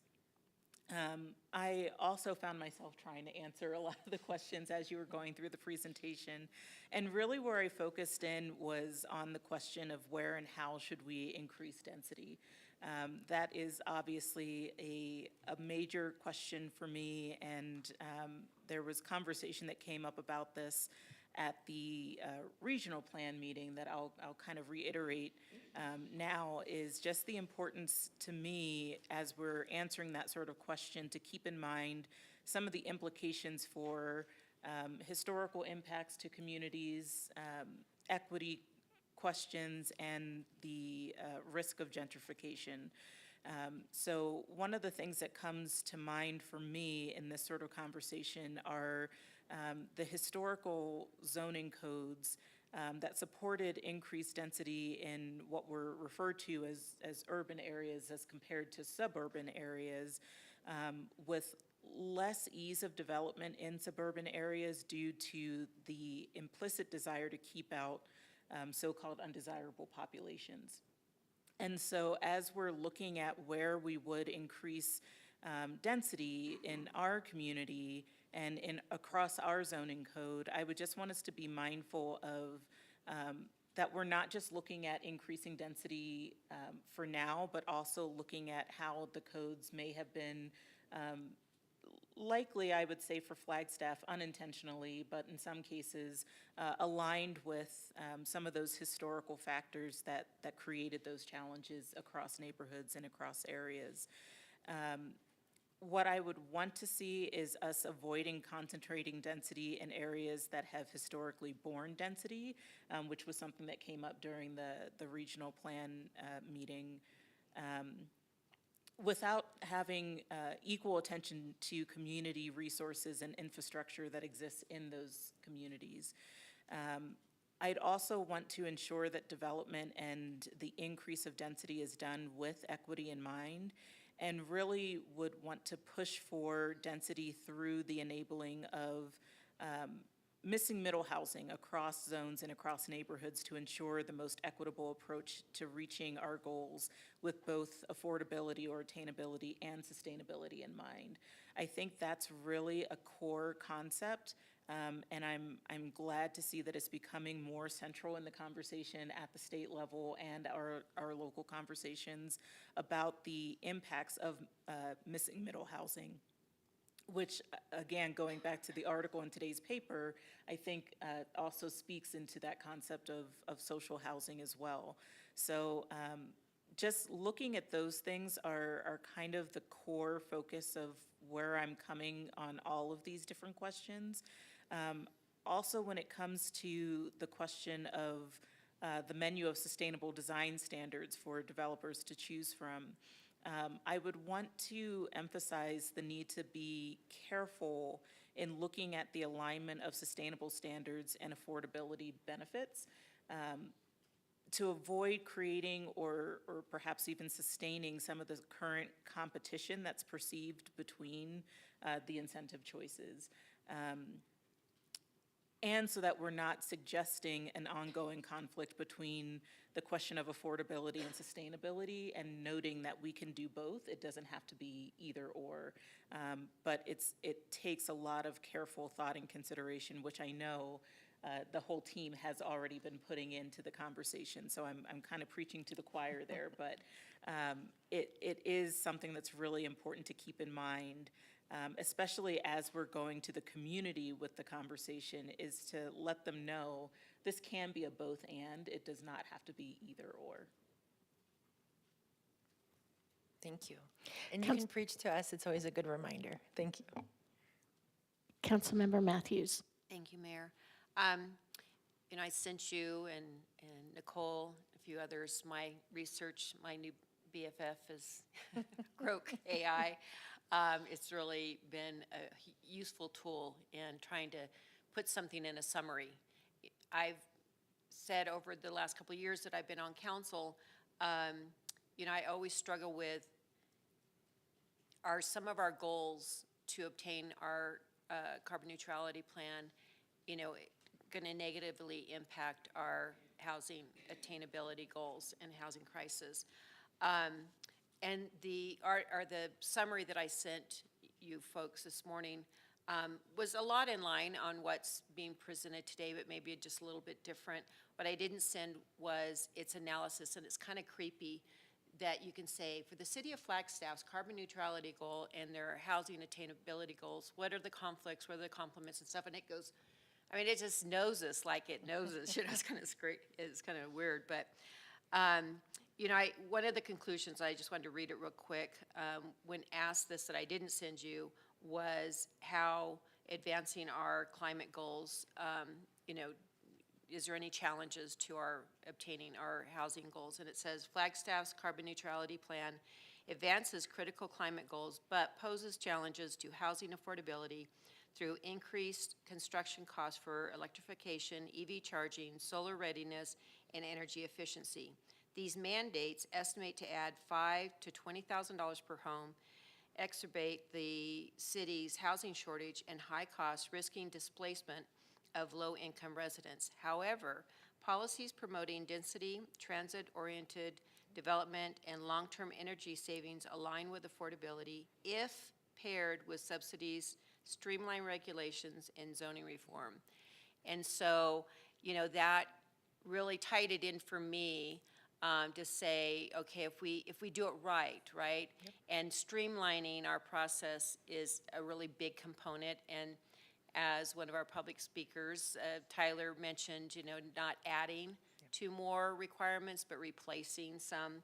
I also found myself trying to answer a lot of the questions as you were going through the presentation. And really where I focused in was on the question of where and how should we increase density. That is obviously a major question for me, and there was conversation that came up about this at the regional plan meeting that I'll kind of reiterate now, is just the importance to me as we're answering that sort of question to keep in mind some of the implications for historical impacts to communities, equity questions, and the risk of gentrification. So one of the things that comes to mind for me in this sort of conversation are the historical zoning codes that supported increased density in what were referred to as urban areas as compared to suburban areas, with less ease of development in suburban areas due to the implicit desire to keep out so-called undesirable populations. And so as we're looking at where we would increase density in our community and across our zoning code, I would just want us to be mindful of that we're not just looking at increasing density for now, but also looking at how the codes may have been likely, I would say, for Flagstaff unintentionally, but in some cases aligned with some of those historical factors that created those challenges across neighborhoods and across areas. What I would want to see is us avoiding concentrating density in areas that have historically borne density, which was something that came up during the regional plan meeting, without having equal attention to community resources and infrastructure that exists in those communities. I'd also want to ensure that development and the increase of density is done with equity in mind, and really would want to push for density through the enabling of missing middle housing across zones and across neighborhoods to ensure the most equitable approach to reaching our goals with both affordability or attainability and sustainability in mind. I think that's really a core concept, and I'm glad to see that it's becoming more central in the conversation at the state level and our local conversations about the impacts of missing middle housing, which, again, going back to the article in today's paper, I think also speaks into that concept of social housing as well. So just looking at those things are kind of the core focus of where I'm coming on all of these different questions. Also, when it comes to the question of the menu of sustainable design standards for developers to choose from, I would want to emphasize the need to be careful in looking at the alignment of sustainable standards and affordability benefits to avoid creating or perhaps even sustaining some of the current competition that's perceived between the incentive choices. And so that we're not suggesting an ongoing conflict between the question of affordability and sustainability, and noting that we can do both. It doesn't have to be either or, but it takes a lot of careful thought and consideration, which I know the whole team has already been putting into the conversation. So I'm kind of preaching to the choir there, but it is something that's really important to keep in mind. Especially as we're going to the community with the conversation, is to let them know this can be a both and, it does not have to be either or.
Thank you. And you can preach to us, it's always a good reminder. Thank you.
Councilmember Matthews.
Thank you, Mayor. You know, I sent you and Nicole, a few others, my research. My new BFF is Croak AI. It's really been a useful tool in trying to put something in a summary. I've said over the last couple of years that I've been on council, you know, I always struggle with, are some of our goals to obtain our carbon neutrality plan, you know, going to negatively impact our housing attainability goals and housing crisis? And the summary that I sent you folks this morning was a lot in line on what's being presented today, but maybe just a little bit different. What I didn't send was its analysis, and it's kind of creepy that you can say, for the city of Flagstaff's carbon neutrality goal and their housing attainability goals, what are the conflicts, what are the complements and stuff, and it goes, I mean, it just knows us like it knows us. You know, it's kind of great. It's kind of weird, but you know, one of the conclusions, I just wanted to read it real quick, when asked this that I didn't send you, was how advancing our climate goals, you know, is there any challenges to our obtaining our housing goals? And it says, Flagstaff's carbon neutrality plan advances critical climate goals, but poses challenges to housing affordability through increased construction costs for electrification, EV charging, solar readiness, and energy efficiency. These mandates estimate to add $5,000 to $20,000 per home, exacerbate the city's housing shortage and high costs, risking displacement of low-income residents. However, policies promoting density, transit-oriented development, and long-term energy savings align with affordability if paired with subsidies, streamlined regulations, and zoning reform. And so, you know, that really tied it in for me to say, okay, if we do it right, and streamlining our process is a really big component. And as one of our public speakers, Tyler mentioned, not adding to more requirements, but replacing some.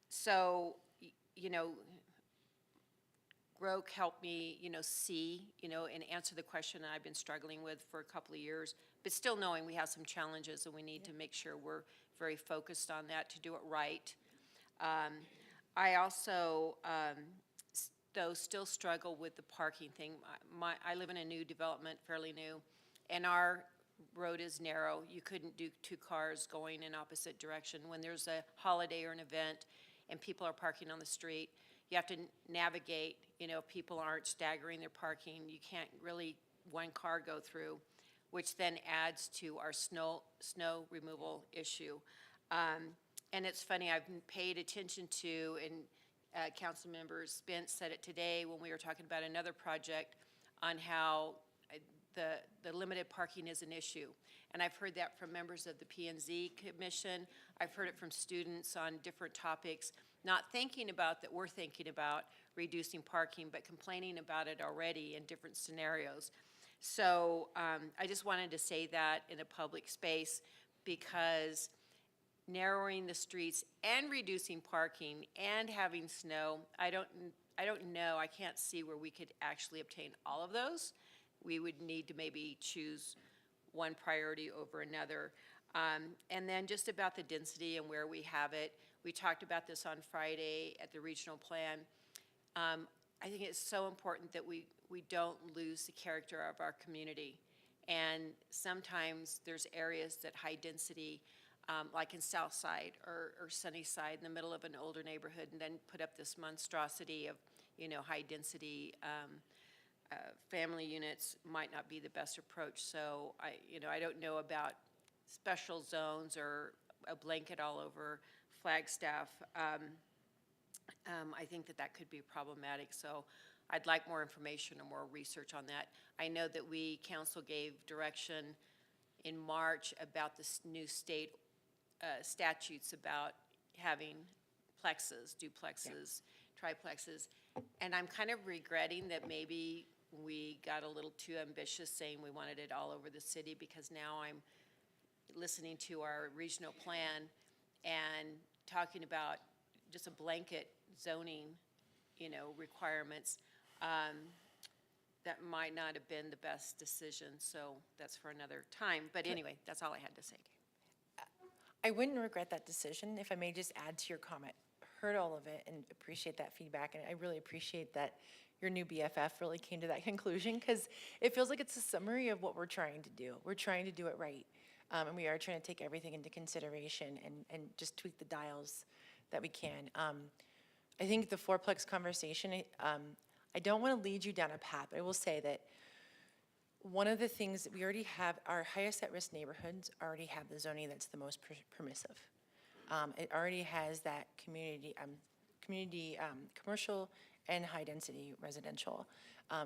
So, Grok helped me, see, and answer the question that I've been struggling with for a couple of years, but still knowing we have some challenges and we need to make sure we're very focused on that to do it right. I also, though, still struggle with the parking thing. I live in a new development, fairly new, and our road is narrow. You couldn't do 2 cars going in opposite direction. When there's a holiday or an event and people are parking on the street, you have to navigate, if people aren't staggering their parking, you can't really one car go through, which then adds to our snow removal issue. And it's funny, I've paid attention to, and Councilmember Spence said it today when we were talking about another project on how the limited parking is an issue. And I've heard that from members of the P&Z Commission. I've heard it from students on different topics, not thinking about that we're thinking about reducing parking, but complaining about it already in different scenarios. So I just wanted to say that in a public space, because narrowing the streets and reducing parking and having snow, I don't know, I can't see where we could actually obtain all of those. We would need to maybe choose one priority over another. And then just about the density and where we have it, we talked about this on Friday at the regional plan. I think it's so important that we don't lose the character of our community. And sometimes there's areas that high density, like in Southside or Sunnyside in the middle of an older neighborhood, and then put up this monstrosity of, high density family units might not be the best approach. So I don't know about special zones or a blanket all over Flagstaff. I think that could be problematic. So I'd like more information or more research on that. I know that council gave direction in March about this new state statutes about having plexes, duplexes, triplexes. And I'm kind of regretting that maybe we got a little too ambitious saying we wanted it all over the city, because now I'm listening to our regional plan and talking about just a blanket zoning, requirements. That might not have been the best decision, so that's for another time. But anyway, that's all I had to say.
I wouldn't regret that decision, if I may just add to your comment. Heard all of it and appreciate that feedback, and I really appreciate that your new BFF really came to that conclusion, because it feels like it's a summary of what we're trying to do. We're trying to do it right, and we are trying to take everything into consideration and just tweak the dials that we can. I think the fourplex conversation, I don't want to lead you down a path, but I will say that one of the things that we already have, our highest at-risk neighborhoods already have the zoning that's the most permissive. It already has that community, commercial and high-density residential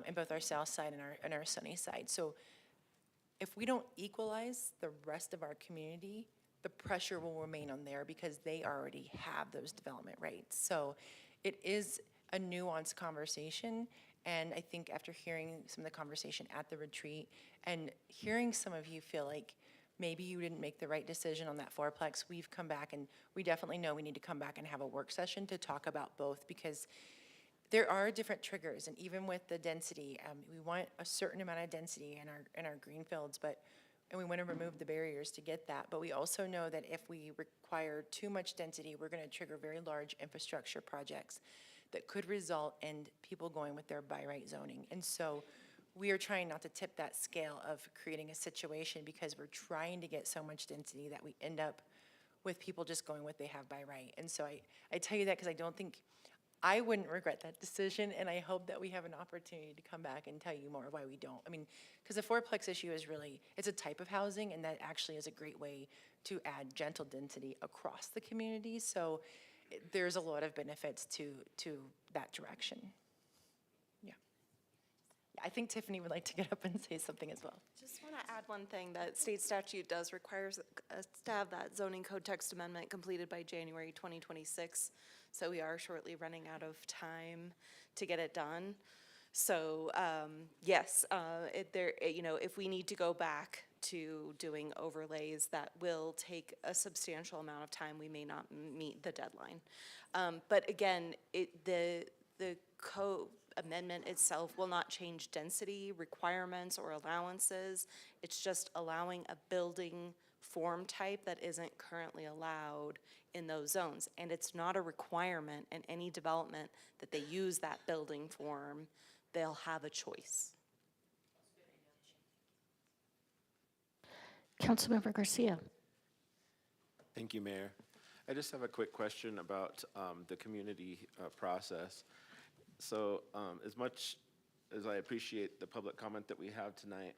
in both our south side and our sunny side. So if we don't equalize the rest of our community, the pressure will remain on there because they already have those development rates. So it is a nuanced conversation, and I think after hearing some of the conversation at the retreat and hearing some of you feel like maybe you didn't make the right decision on that fourplex, we've come back and we definitely know we need to come back and have a work session to talk about both, because there are different triggers, and even with the density, we want a certain amount of density in our green fields, and we want to remove the barriers to get that. But we also know that if we require too much density, we're going to trigger very large infrastructure projects that could result in people going with their by right zoning. And so we are trying not to tip that scale of creating a situation, because we're trying to get so much density that we end up with people just going what they have by right. And so I tell you that because I wouldn't regret that decision, and I hope that we have an opportunity to come back and tell you more why we don't. I mean, because the fourplex issue is really, it's a type of housing, and that actually is a great way to add gentle density across the community. So there's a lot of benefits to that direction. Yeah. I think Tiffany would like to get up and say something as well.
Just want to add one thing, that state statute does require us to have that zoning code text amendment completed by January 2026. So we are shortly running out of time to get it done. So, yes, if we need to go back to doing overlays, that will take a substantial amount of time. We may not meet the deadline. But again, the code amendment itself will not change density requirements or allowances. It's just allowing a building form type that isn't currently allowed in those zones. And it's not a requirement in any development that they use that building form. They'll have a choice.
Councilmember Garcia.
Thank you, Mayor. I just have a quick question about the community process. So as much as I appreciate the public comment that we have tonight,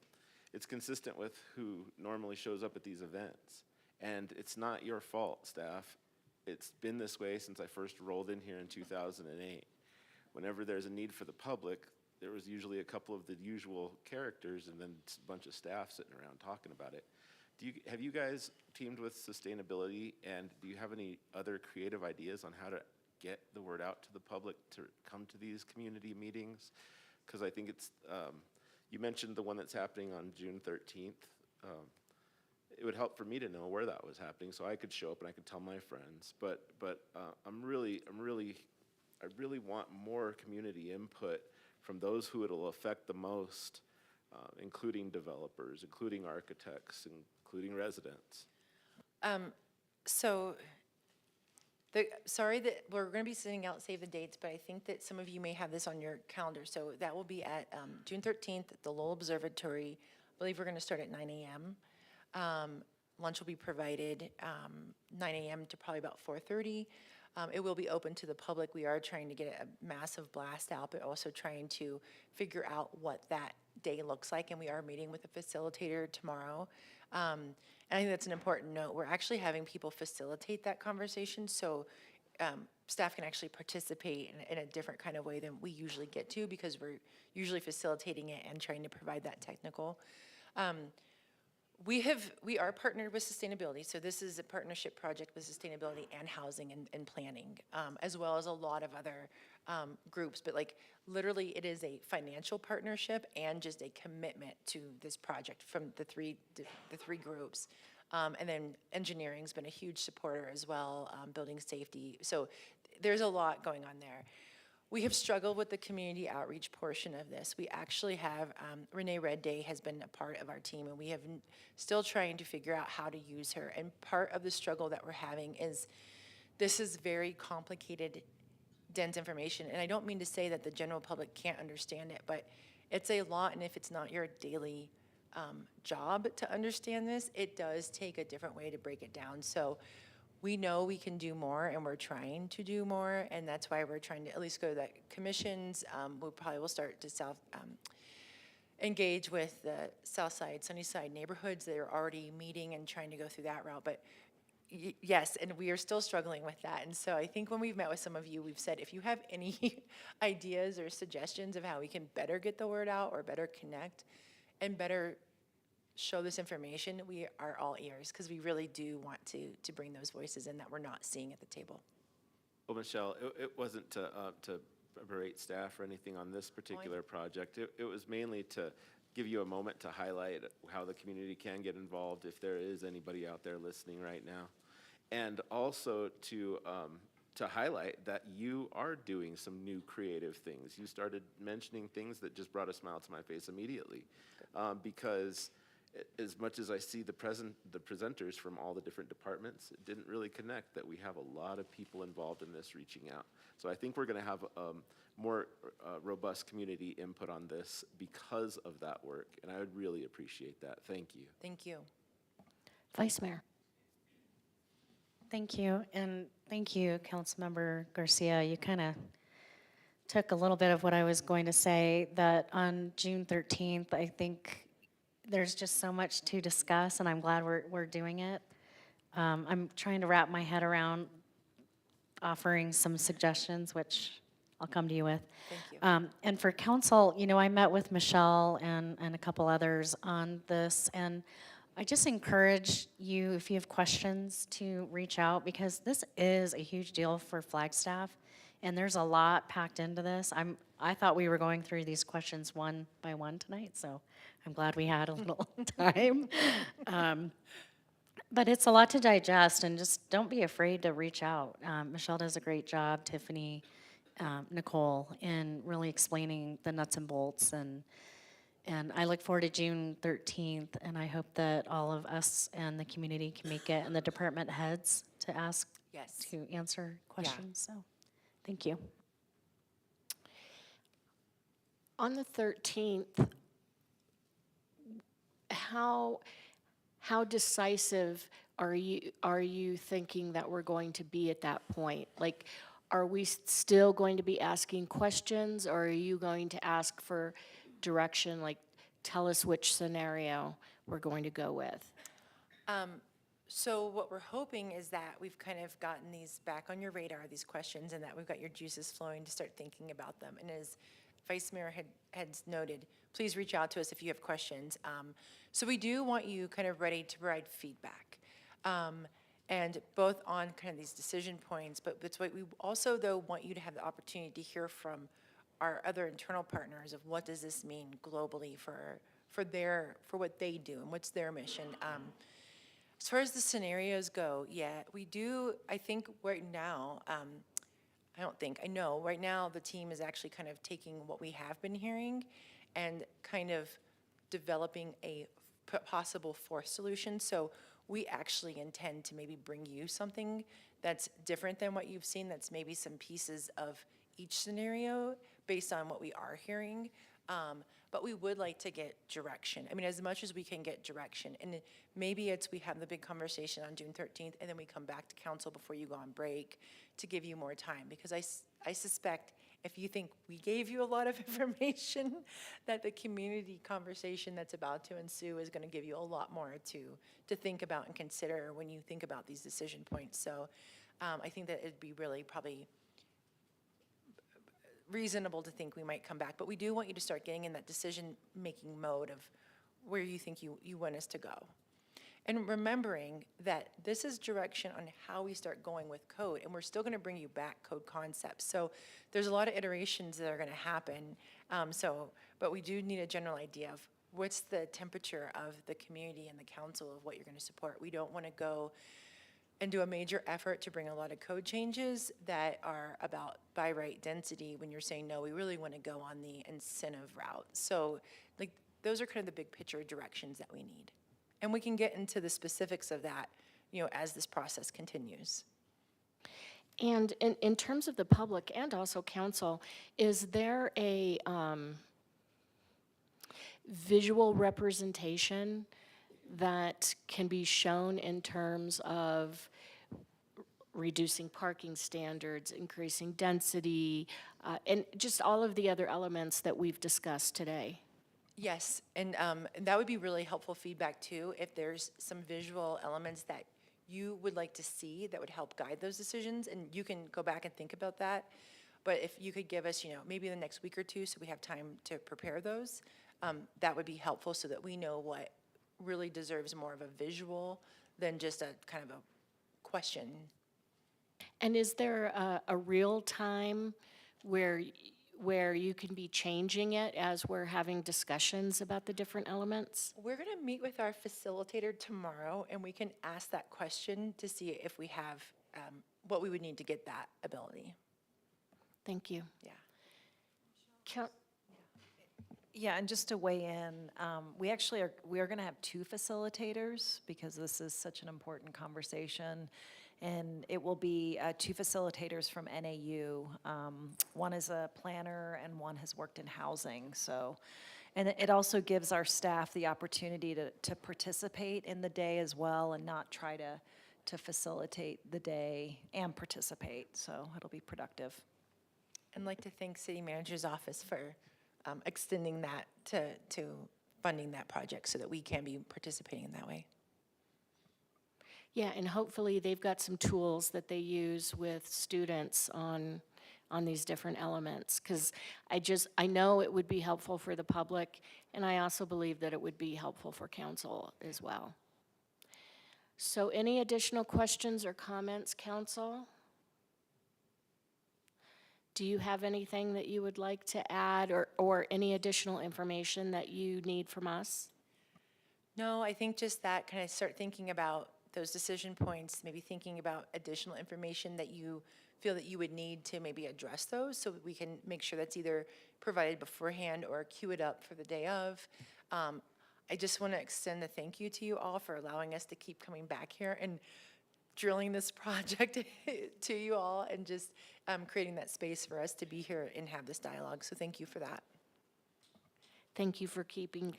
it's consistent with who normally shows up at these events. And it's not your fault, staff. It's been this way since I first rolled in here in 2008. Whenever there's a need for the public, there was usually a couple of the usual characters and then a bunch of staff sitting around talking about it. Have you guys teamed with sustainability, and do you have any other creative ideas on how to get the word out to the public to come to these community meetings? Because I think it's, you mentioned the one that's happening on June 13th. It would help for me to know where that was happening so I could show up and I could tell my friends. But I really want more community input from those who it'll affect the most, including developers, including architects, including residents.
Sorry that we're going to be sending out save the dates, but I think that some of you may have this on your calendar. So that will be at June 13th at the Lowell Observatory. I believe we're going to start at 9 a.m. Lunch will be provided 9 a.m. to probably about 4:30. It will be open to the public. We are trying to get a massive blast out, but also trying to figure out what that day looks like. And we are meeting with a facilitator tomorrow. And I think that's an important note. We're actually having people facilitate that conversation, so staff can actually participate in a different kind of way than we usually get to, because we're usually facilitating it and trying to provide that technical. We are partnered with sustainability, so this is a partnership project with sustainability and housing and planning, as well as a lot of other groups. But like literally, it is a financial partnership and just a commitment to this project from the three groups. And then engineering's been a huge supporter as well, building safety. So there's a lot going on there. We have struggled with the community outreach portion of this. We actually have, Renee Redday has been a part of our team, and we have still trying to figure out how to use her. And part of the struggle that we're having is this is very complicated, dense information. And I don't mean to say that the general public can't understand it, but it's a lot, and if it's not your daily job to understand this, it does take a different way to break it down. So we know we can do more, and we're trying to do more, and that's why we're trying to at least go to the commissions. We probably will start to engage with the Southside, Sunnyside neighborhoods that are already meeting and trying to go through that route. But yes, and we are still struggling with that. And so I think when we've met with some of you, we've said, if you have any ideas or suggestions of how we can better get the word out or better connect and better show this information, we are all ears, because we really do want to bring those voices in that we're not seeing at the table.
Well, Michelle, it wasn't to berate staff or anything on this particular project. It was mainly to give you a moment to highlight how the community can get involved if there is anybody out there listening right now. And also to highlight that you are doing some new creative things. You started mentioning things that just brought a smile to my face immediately, because as much as I see the presenters from all the different departments, it didn't really connect that we have a lot of people involved in this reaching out. So I think we're going to have more robust community input on this because of that work, and I would really appreciate that. Thank you.
Thank you.
Vice Mayor.
Thank you, and thank you, Councilmember Garcia. You kind of took a little bit of what I was going to say, that on June 13th, I think there's just so much to discuss, and I'm glad we're doing it. I'm trying to wrap my head around offering some suggestions, which I'll come to you with.
Thank you.
And for council, you know, I met with Michelle and a couple others on this, and I just encourage you, if you have questions, to reach out, because this is a huge deal for Flagstaff, and there's a lot packed into this. I thought we were going through these questions one by one tonight, so I'm glad we had a little time. But it's a lot to digest, and just don't be afraid to reach out. Michelle does a great job, Tiffany, Nicole, in really explaining the nuts and bolts, and I look forward to June 13th, and I hope that all of us and the community can make it, and the department heads to ask,
Yes.
to answer questions, so, thank you.
On the 13th, how decisive are you thinking that we're going to be at that point? Like, are we still going to be asking questions, or are you going to ask for direction, like tell us which scenario we're going to go with?
So what we're hoping is that we've kind of gotten these back on your radar, these questions, and that we've got your juices flowing to start thinking about them. And as Vice Mayor had noted, please reach out to us if you have questions. So we do want you kind of ready to provide feedback. And both on kind of these decision points, but that's what we also, though, want you to have the opportunity to hear from our other internal partners of what does this mean globally for what they do and what's their mission. As far as the scenarios go, yeah, we do, I think right now, I know, right now the team is actually kind of taking what we have been hearing and kind of developing a possible fourth solution. So we actually intend to maybe bring you something that's different than what you've seen, that's maybe some pieces of each scenario based on what we are hearing. But we would like to get direction. I mean, as much as we can get direction. And maybe we have the big conversation on June 13th, and then we come back to council before you go on break to give you more time. Because I suspect if you think we gave you a lot of information, that the community conversation that's about to ensue is gonna give you a lot more to think about and consider when you think about these decision points. So I think that it'd be really probably reasonable to think we might come back, but we do want you to start getting in that decision-making mode of where you think you want us to go. And remembering that this is direction on how we start going with code, and we're still gonna bring you back code concepts. So there's a lot of iterations that are gonna happen, but we do need a general idea of what's the temperature of the community and the council of what you're gonna support. We don't wanna go and do a major effort to bring a lot of code changes that are about by right density when you're saying, no, we really want to go on the incentive route. So like those are kind of the big picture directions that we need. And we can get into the specifics of that, as this process continues.
And in terms of the public and also council, is there a visual representation that can be shown in terms of reducing parking standards, increasing density, and just all of the other elements that we've discussed today?
Yes, and that would be really helpful feedback too, if there's some visual elements that you would like to see that would help guide those decisions, and you can go back and think about that. But if you could give us, maybe the next week or two so we have time to prepare those, that would be helpful so that we know what really deserves more of a visual than just a kind of a question.
And is there a real time where you can be changing it as we're having discussions about the different elements?
We're gonna meet with our facilitator tomorrow, and we can ask that question to see if we have what we would need to get that ability.
Thank you.
Yeah.
Yeah, and just to weigh in, we are going to have two facilitators because this is such an important conversation, and it will be two facilitators from NAU. One is a planner and one has worked in housing. So, and it also gives our staff the opportunity to participate in the day as well and not try to facilitate the day and participate. So it'll be productive.
I'd like to thank City Manager's Office for extending that to funding that project so that we can be participating in that way.
Yeah, and hopefully they've got some tools that they use with students on on these different elements, because I know it would be helpful for the public, and I also believe that it would be helpful for council as well. So any additional questions or comments, council? Do you have anything that you would like to add, or any additional information that you need from us?
No, I think just that, kind of start thinking about those decision points, maybe thinking about additional information that you feel that you would need to maybe address those, so we can make sure that's either provided beforehand or queue it up for the day of. I just want to extend a thank you to you all for allowing us to keep coming back here and drilling this project to you all, and just creating that space for us to be here and have this dialogue. So thank you for that.
Thank you for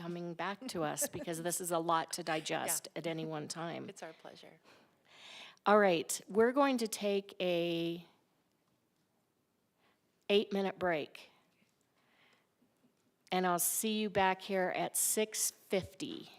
coming back to us, because this is a lot to digest at any one time.
It's our pleasure.
All right, we're going to take a 8-minute break. And I'll see you back here at 6:50.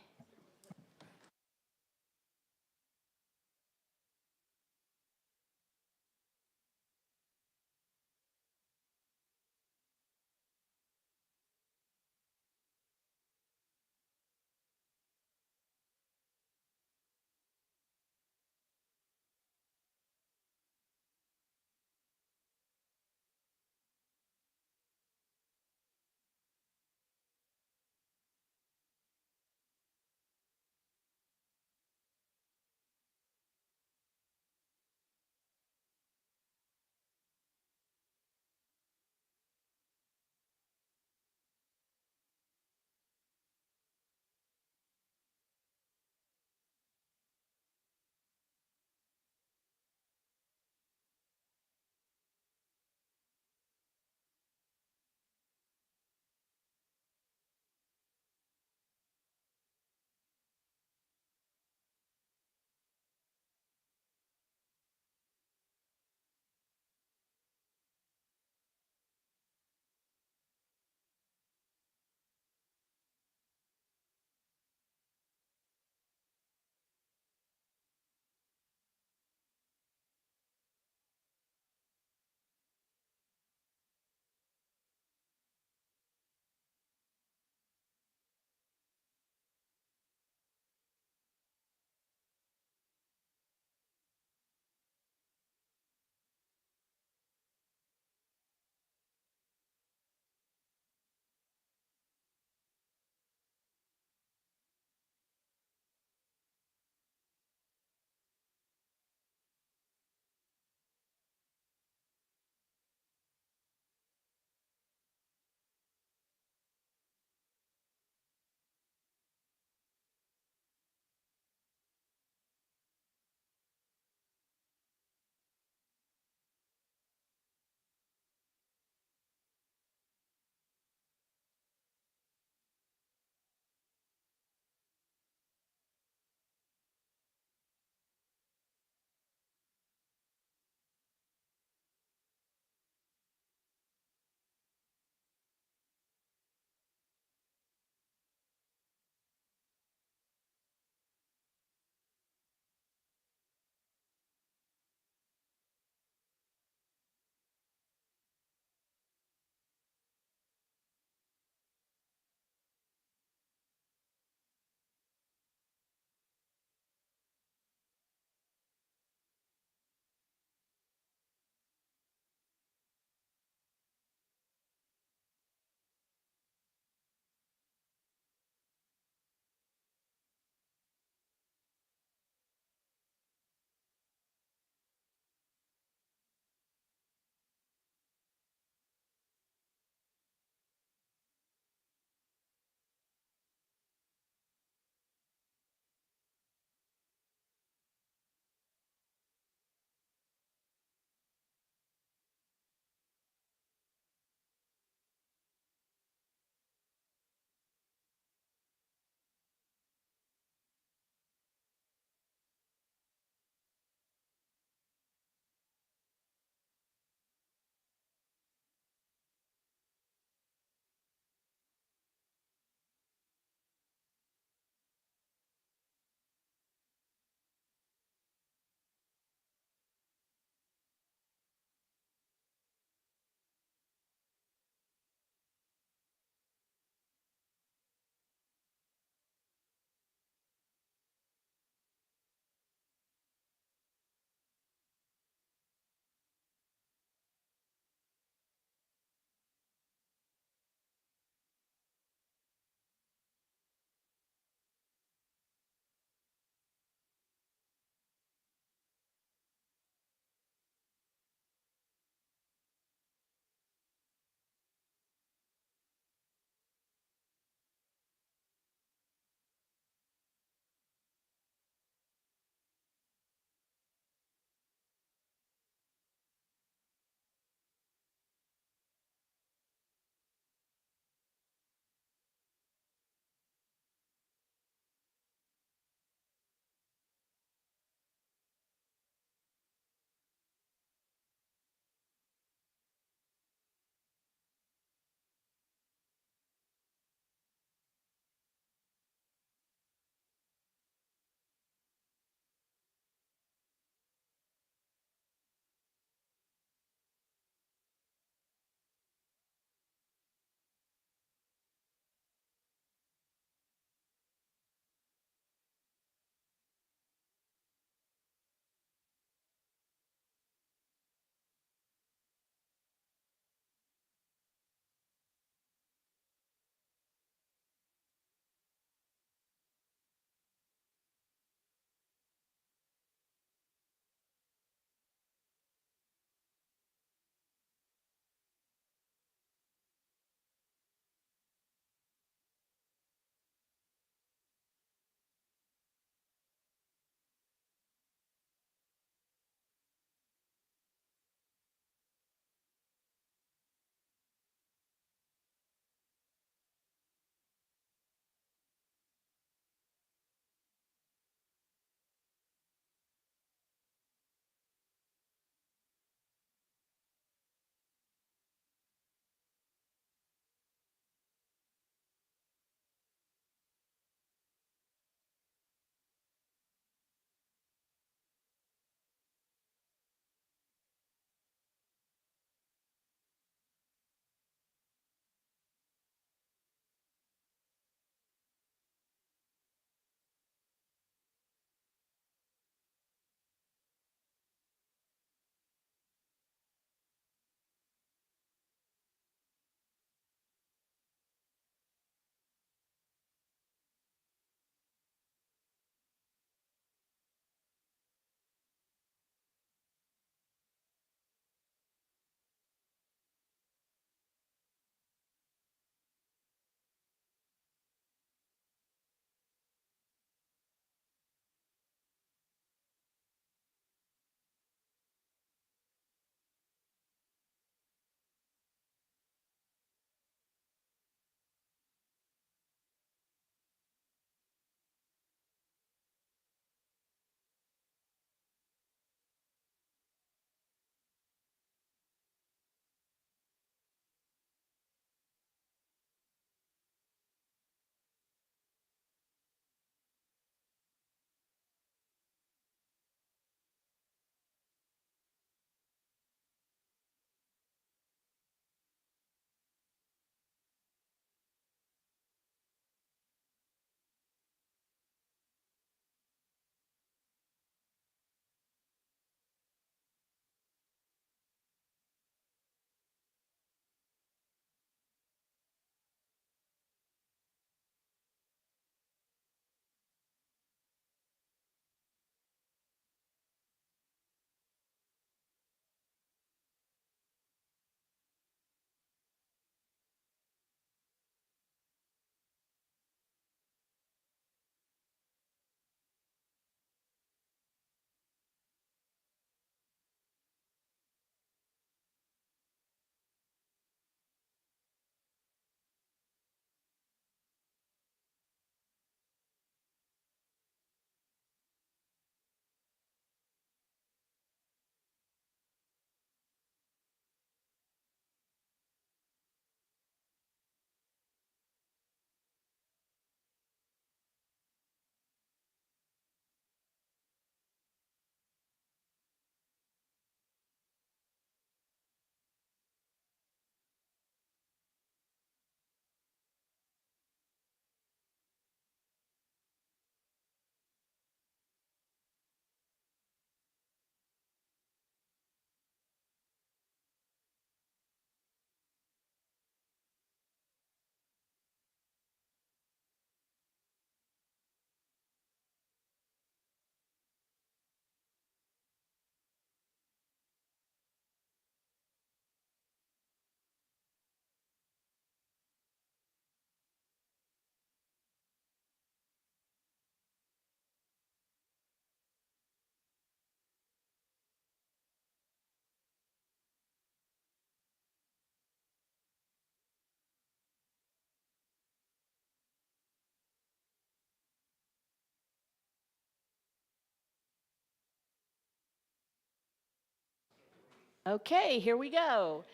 Okay, here we go.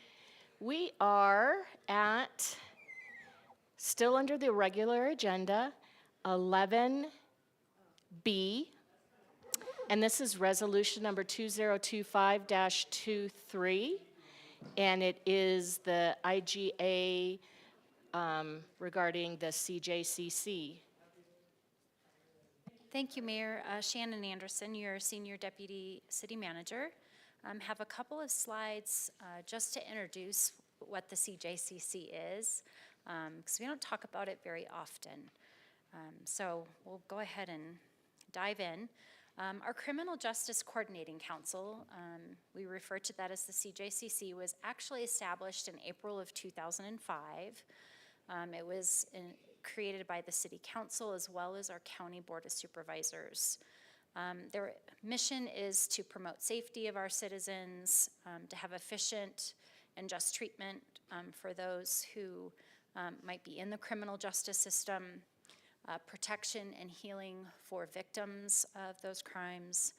We are at, still under the regular agenda, 11B. And this is resolution number 2025-23. And it is the IGA regarding the CJCC.
Thank you, Mayor. Shannon Anderson, your Senior Deputy City Manager. Have a couple of slides just to introduce what the CJCC is, because we don't talk about it very often. So we'll go ahead and dive in. Our Criminal Justice Coordinating Council, we refer to that as the CJCC, was actually established in April of 2005. It was created by the City Council as well as our County Board of Supervisors. Their mission is to promote safety of our citizens, to have efficient and just treatment for those who might be in the criminal justice system, protection and healing for victims of those crimes,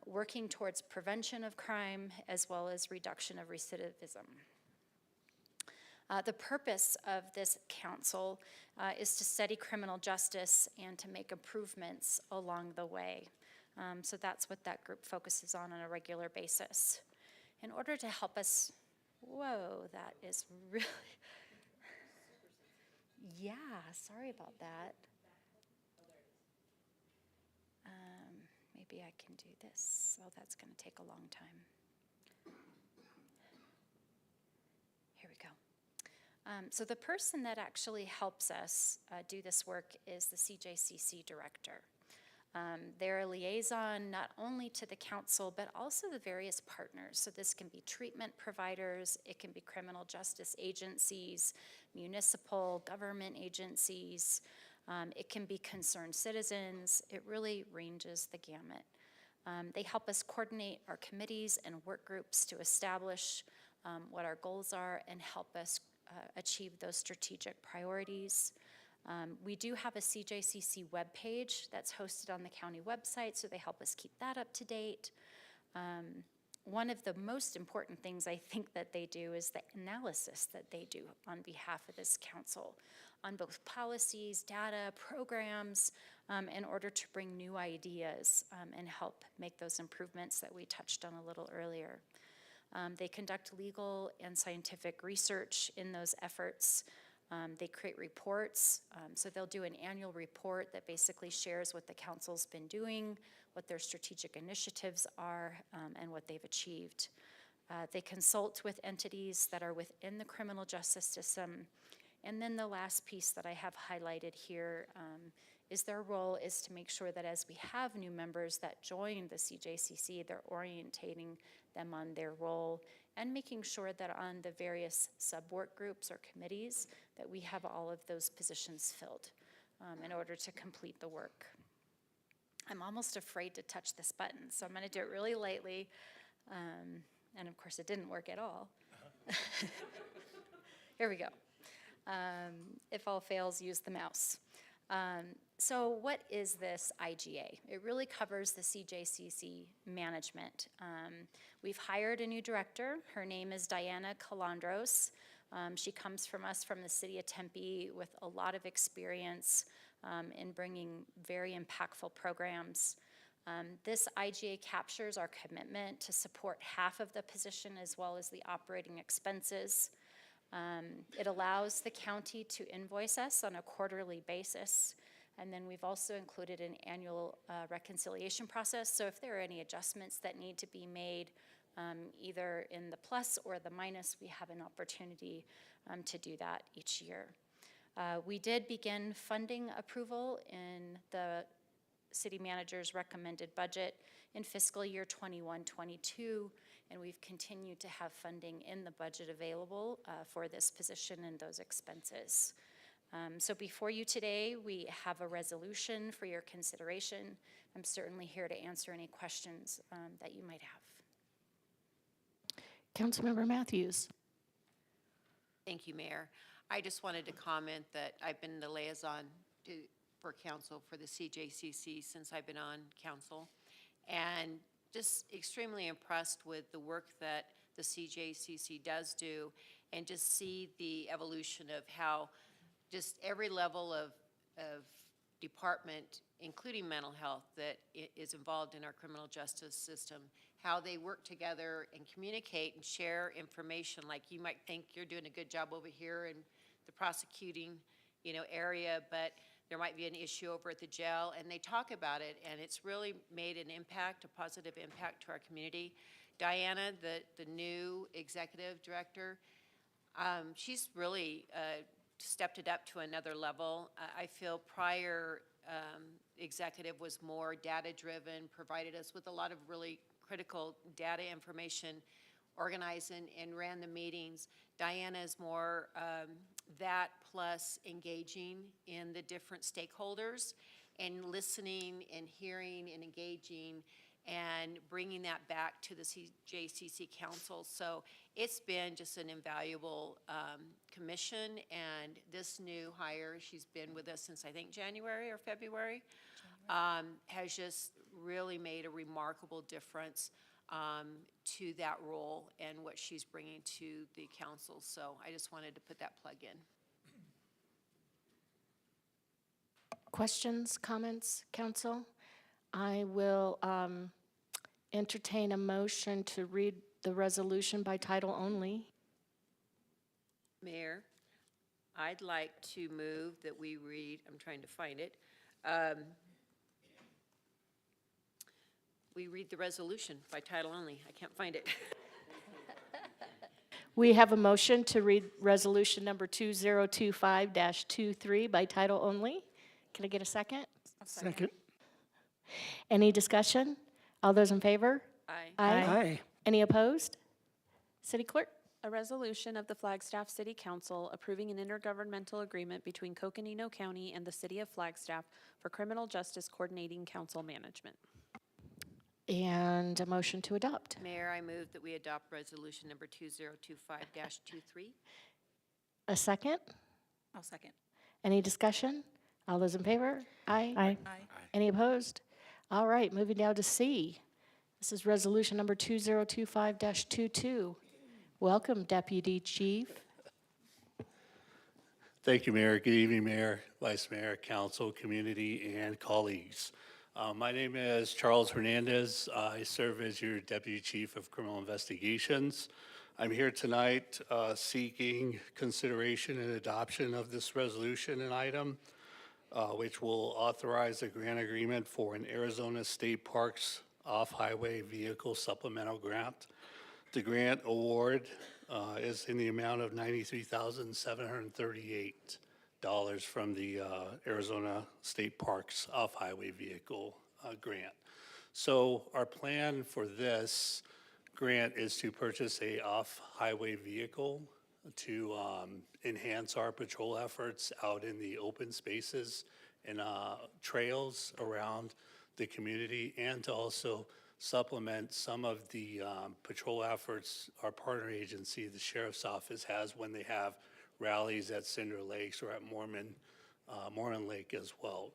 working towards prevention of crime, as well as reduction of recidivism. The purpose of this council is to study criminal justice and to make improvements along the way. So that's what that group focuses on a regular basis. In order to help us, whoa, that is really, yeah, sorry about that. Maybe I can do this. Oh, that's going to take a long time. Here we go. So the person that actually helps us do this work is the CJCC director. They're a liaison not only to the council, but also the various partners. So this can be treatment providers, it can be criminal justice agencies, municipal government agencies, it can be concerned citizens. It really ranges the gamut. They help us coordinate our committees and work groups to establish what our goals are and help us achieve those strategic priorities. We do have a CJCC webpage that's hosted on the county website, so they help us keep that up to date. One of the most important things I think that they do is the analysis that they do on behalf of this council on both policies, data, programs, in order to bring new ideas and help make those improvements that we touched on a little earlier. They conduct legal and scientific research in those efforts. They create reports, so they'll do an annual report that basically shares what the council's been doing, what their strategic initiatives are, and what they've achieved. They consult with entities that are within the criminal justice system. And then the last piece that I have highlighted here is their role is to make sure that as we have new members that join the CJCC, they're orientating them on their role and making sure that on the various sub-work groups or committees that we have all of those positions filled in order to complete the work. I'm almost afraid to touch this button, so I'm going to do it really lightly. And of course, it didn't work at all. Here we go. If all fails, use the mouse. So what is this IGA? It really covers the CJCC management. We've hired a new director. Her name is Diana Calandros. She comes from us from the city of Tempe with a lot of experience in bringing very impactful programs. This IGA captures our commitment to support half of the position as well as the operating expenses. It allows the county to invoice us on a quarterly basis. And then we've also included an annual reconciliation process. So if there are any adjustments that need to be made, either in the plus or the minus, we have an opportunity to do that each year. We did begin funding approval in the city manager's recommended budget in fiscal year 21-22, and we've continued to have funding in the budget available for this position and those expenses. So before you today, we have a resolution for your consideration. I'm certainly here to answer any questions that you might have.
Councilmember Matthews.
Thank you, Mayor. I just wanted to comment that I've been the liaison for council for the CJCC since I've been on council, and just extremely impressed with the work that the CJCC does do, and just see the evolution of how just every level of department, including mental health, that is involved in our criminal justice system, how they work together and communicate and share information. Like, you might think you're doing a good job over here in the prosecuting, area, but there might be an issue over at the jail, and they talk about it, and it's really made an impact, a positive impact to our community. Diana, the new executive director, she's really stepped it up to another level. I feel prior executive was more data-driven, provided us with a lot of really critical data information, organized and ran the meetings. Diana is more that plus engaging in the different stakeholders and listening and hearing and engaging and bringing that back to the CJCC Council. So it's been just an invaluable commission, and this new hire, she's been with us since I think January or February, has just really made a remarkable difference to that role and what she's bringing to the council. So I just wanted to put that plug in.
Questions, comments, council? I will entertain a motion to read the resolution by title only.
Mayor, I'd like to move that we read, I'm trying to find it, we read the resolution by title only. I can't find it.
We have a motion to read resolution number 2025-23 by title only. Can I get a second?
Second.
Any discussion? All those in favor?
Aye.
Aye.
Any opposed? City Clerk?
A resolution of the Flagstaff City Council approving an intergovernmental agreement between Coconino County and the City of Flagstaff for criminal justice coordinating council management.
And a motion to adopt.
Mayor, I move that we adopt resolution number 2025-23.
A second?
I'll second.
Any discussion? All those in favor? Aye.
Aye.
Any opposed? All right, moving down to C. This is resolution number 2025-22. Welcome, Deputy Chief.
Thank you, Mayor. Good evening, Mayor, Vice Mayor, Council, community, and colleagues. My name is Charles Hernandez. I serve as your Deputy Chief of Criminal Investigations. I'm here tonight seeking consideration and adoption of this resolution and item, which will authorize a grant agreement for an Arizona State Parks off-highway vehicle supplemental grant. The grant award is in the amount of $93,738 from the Arizona State Parks off-highway vehicle grant. So our plan for this grant is to purchase a off-highway vehicle to enhance our patrol efforts out in the open spaces and trails around the community, and to also supplement some of the patrol efforts our partner agency, the Sheriff's Office, has when they have rallies at Cinder Lakes or at Mormon Lake as well.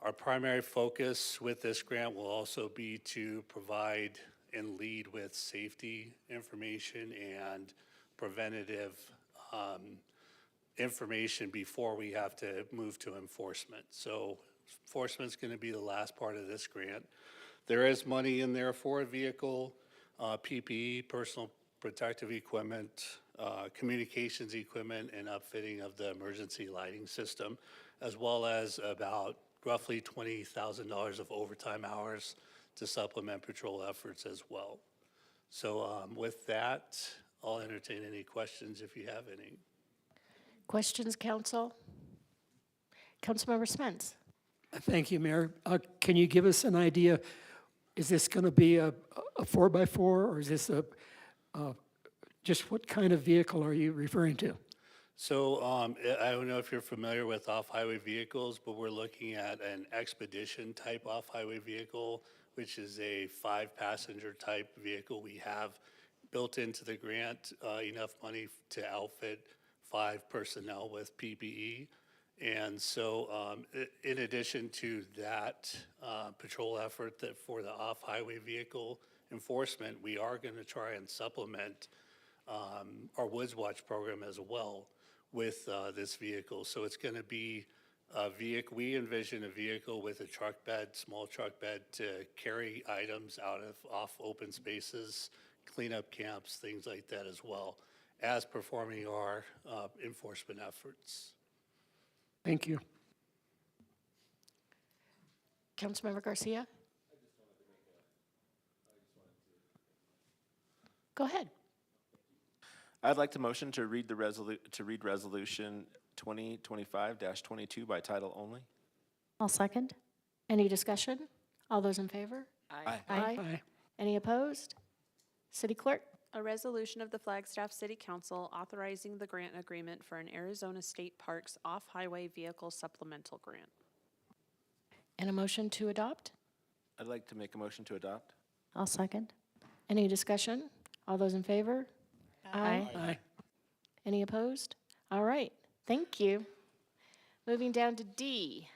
Our primary focus with this grant will also be to provide and lead with safety information and preventative information before we have to move to enforcement. So enforcement's going to be the last part of this grant. There is money in there for a vehicle, PPE, personal protective equipment, communications equipment, and upfitting of the emergency lighting system, as well as about roughly $20,000 of overtime hours to supplement patrol efforts as well. So with that, I'll entertain any questions if you have any.
Questions, council? Councilmember Spence.
Thank you, Mayor. Can you give us an idea, is this going to be a 4x4, or is this just what kind of vehicle are you referring to?
So I don't know if you're familiar with off-highway vehicles, but we're looking at an expedition type off-highway vehicle, which is a 5-passenger type vehicle. We have built into the grant enough money to outfit 5 personnel with PPE. And so in addition to that patrol effort that for the off-highway vehicle enforcement, we are going to try and supplement our Woods Watch program as well with this vehicle. So it's going to be a vehicle, we envision a vehicle with a truck bed, small truck bed to carry items off open spaces, clean up camps, things like that as well, as performing our enforcement efforts.
Thank you.
Councilmember Garcia? Go ahead.
I'd like to motion to read resolution 2025-22 by title only.
I'll second.
Any discussion? All those in favor?
Aye.
Aye.
Any opposed? City Clerk?
A resolution of the Flagstaff City Council authorizing the grant agreement for an Arizona State Parks off-highway vehicle supplemental grant.
And a motion to adopt?
I'd like to make a motion to adopt.
I'll second.
Any discussion? All those in favor?
Aye.
Any opposed? All right, thank you. Moving down to D.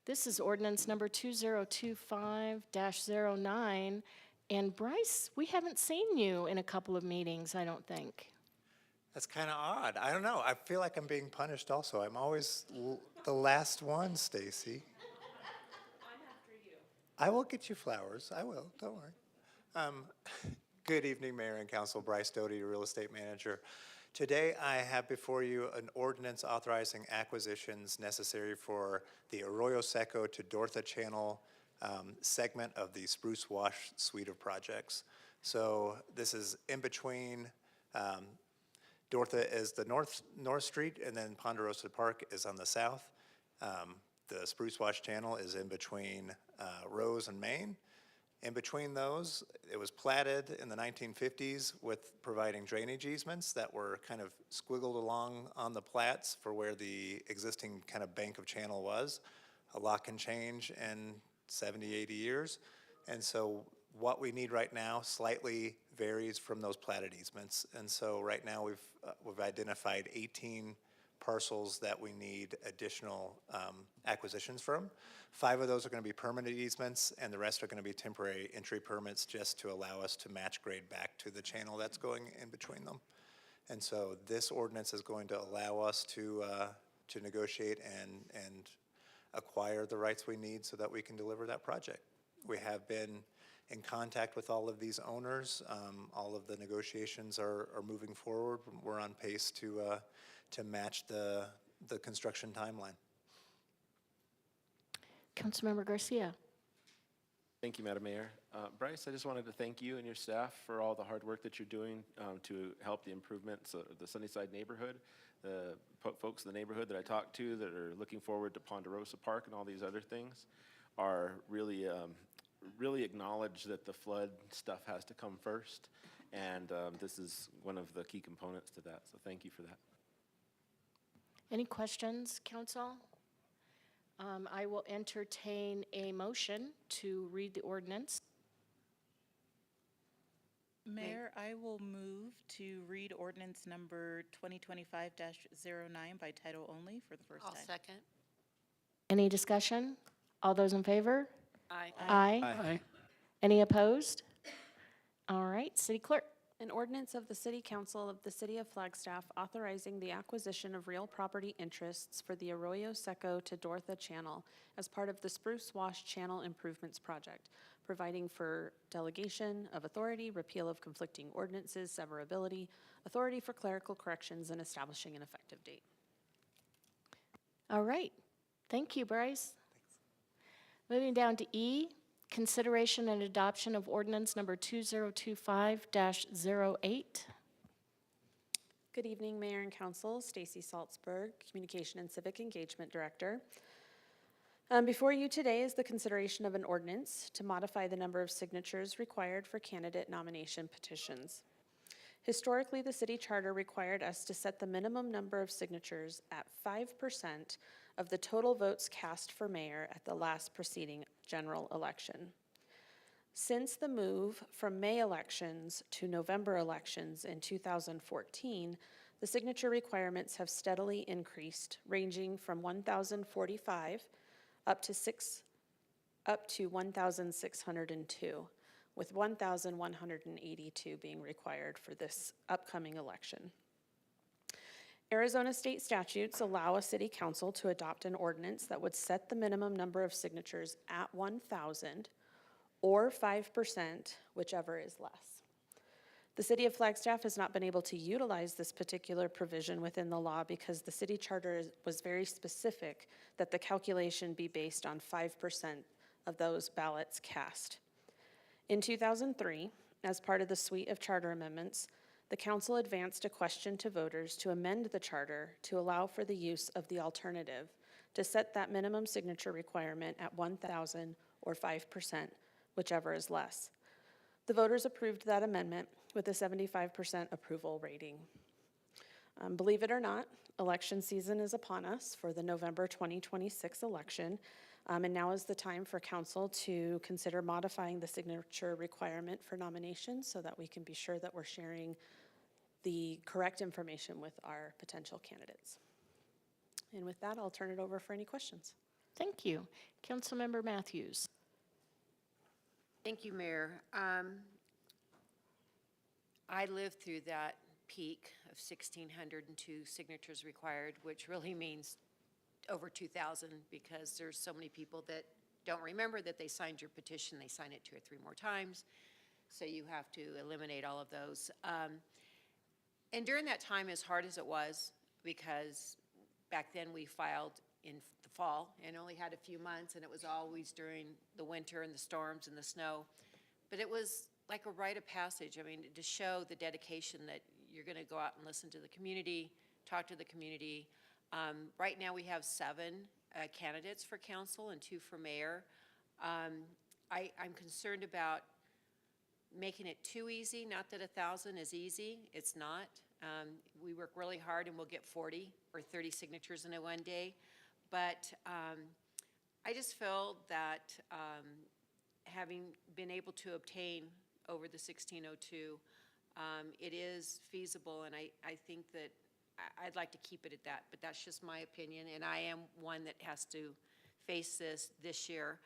This is ordinance number 2025-09. And Bryce, we haven't seen you in a couple of meetings, I don't think.
That's kind of odd. I don't know. I feel like I'm being punished also. I'm always the last one, Stacy. I'm after you. I will get you flowers. I will. Don't worry. Good evening, Mayor and Council. Bryce Doty, Real Estate Manager. Today, I have before you an ordinance authorizing acquisitions necessary for the Arroyo Seco to Dortha Channel segment of the Spruce Wash suite of projects. So this is in between. Dortha is the North Street, and then Ponderosa Park is on the south. The Spruce Wash Channel is in between Rose and Main. In between those, it was platted in the 1950s with providing drainage easements that were kind of squiggled along on the plats for where the existing kind of bank of channel was. A lot can change in 70, 80 years. And so what we need right now slightly varies from those platted easements. And so right now we've identified 18 parcels that we need additional acquisitions from. 5 of those are going to be permanent easements, and the rest are going to be temporary entry permits just to allow us to match grade back to the channel that's going in between them. And so this ordinance is going to allow us to negotiate and acquire the rights we need so that we can deliver that project. We have been in contact with all of these owners. All of the negotiations are moving forward. We're on pace to match the construction timeline.
Councilmember Garcia.
Thank you, Madam Mayor. Bryce, I just wanted to thank you and your staff for all the hard work that you're doing to help the improvements of the Sunnyside neighborhood. The folks in the neighborhood that I talked to that are looking forward to Ponderosa Park and all these other things are really, really acknowledge that the flood stuff has to come first. And this is one of the key components to that. So thank you for that.
Any questions, council? I will entertain a motion to read the ordinance.
Mayor, I will move to read ordinance number 2025-09 by title only for the first time.
I'll second.
Any discussion? All those in favor?
Aye.
Aye.
Any opposed? All right, City Clerk.
An ordinance of the City Council of the City of Flagstaff authorizing the acquisition of real property interests for the Arroyo Seco to Dortha Channel as part of the Spruce Wash Channel Improvements Project, providing for delegation of authority, repeal of conflicting ordinances, severability, authority for clerical corrections, and establishing an effective date.
All right, thank you, Bryce. Moving down to E, consideration and adoption of ordinance number 2025-08.
Good evening, Mayor and Council. Stacy Salzberg, Communication and Civic Engagement Director. Before you today is the consideration of an ordinance to modify the number of signatures required for candidate nomination petitions. Historically, the city charter required us to set the minimum number of signatures at 5% of the total votes cast for mayor at the last preceding general election. Since the move from May elections to November elections in 2014, the signature requirements have steadily increased, ranging from 1,045 up to 1,602, with 1,182 being required for this upcoming election. Arizona state statutes allow a city council to adopt an ordinance that would set the minimum number of signatures at 1,000 or 5%, whichever is less. The city of Flagstaff has not been able to utilize this particular provision within the law because the city charter was very specific that the calculation be based on 5% of those ballots cast. In 2003, as part of the suite of charter amendments, the council advanced a question to voters to amend the charter to allow for the use of the alternative to set that minimum signature requirement at 1,000 or 5%, whichever is less. The voters approved that amendment with a 75% approval rating. Believe it or not, election season is upon us for the November 2026 election, and now is the time for council to consider modifying the signature requirement for nominations so that we can be sure that we're sharing the correct information with our potential candidates. And with that, I'll turn it over for any questions.
Thank you. Councilmember Matthews.
Thank you, Mayor. I lived through that peak of 1,602 signatures required, which really means over 2,000 because there's so many people that don't remember that they signed your petition. They sign it 2 or 3 more times. So you have to eliminate all of those. And during that time, as hard as it was, because back then we filed in the fall and only had a few months, and it was always during the winter and the storms and the snow. But it was like a rite of passage. I mean, to show the dedication that you're going to go out and listen to the community, talk to the community. Right now we have 7 candidates for council and 2 for mayor. I'm concerned about making it too easy. Not that 1,000 is easy, it's not. We work really hard and we'll get 40 or 30 signatures in a one day. But I just feel that having been able to obtain over the 1,602, it is feasible, and I think that I'd like to keep it at that, but that's just my opinion, and I am one that has to face this year.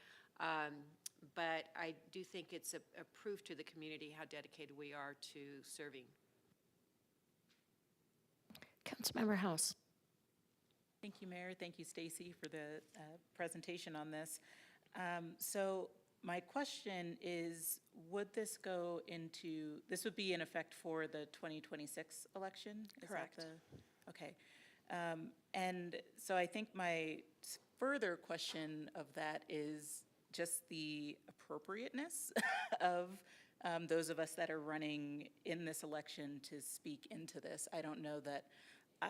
But I do think it's a proof to the community how dedicated we are to serving.
Councilmember House.
Thank you, Mayor. Thank you, Stacy, for the presentation on this. So my question is, would this go into, this would be in effect for the 2026 election?
Correct.
Okay. And so I think my further question of that is just the appropriateness of those of us that are running in this election to speak into this. I don't know that,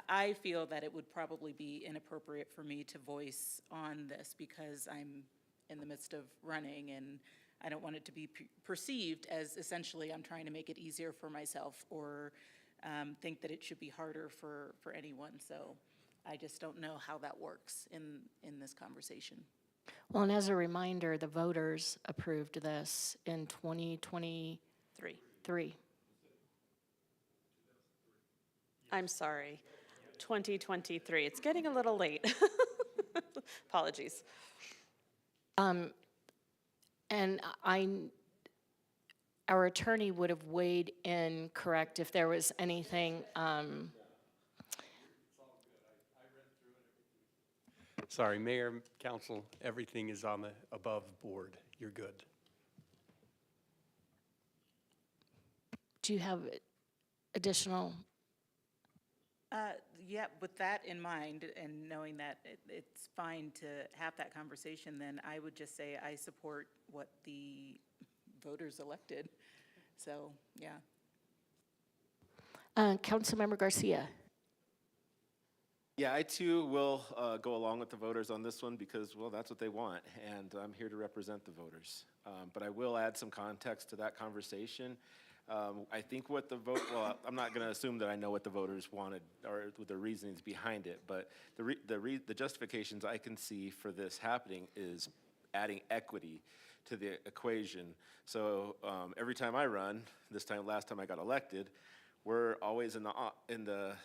I feel that it would probably be inappropriate for me to voice on this because I'm in the midst of running and I don't want it to be perceived as essentially I'm trying to make it easier for myself or think that it should be harder for anyone. So I just don't know how that works in this conversation.
Well, and as a reminder, the voters approved this in 2023.
I'm sorry, 2023. It's getting a little late. Apologies.
And our attorney would have weighed in, correct, if there was anything.
Sorry, Mayor, Council, everything is on the above board. You're good.
Do you have additional?
Yeah, with that in mind and knowing that it's fine to have that conversation, then I would just say I support what the voters elected. So, yeah.
Councilmember Garcia.
Yeah, I too will go along with the voters on this one because, well, that's what they want, and I'm here to represent the voters. But I will add some context to that conversation. I think what well, I'm not going to assume that I know what the voters wanted or the reasonings behind it, but the justifications I can see for this happening is adding equity to the equation. So every time I run, last time I got elected, we're always in the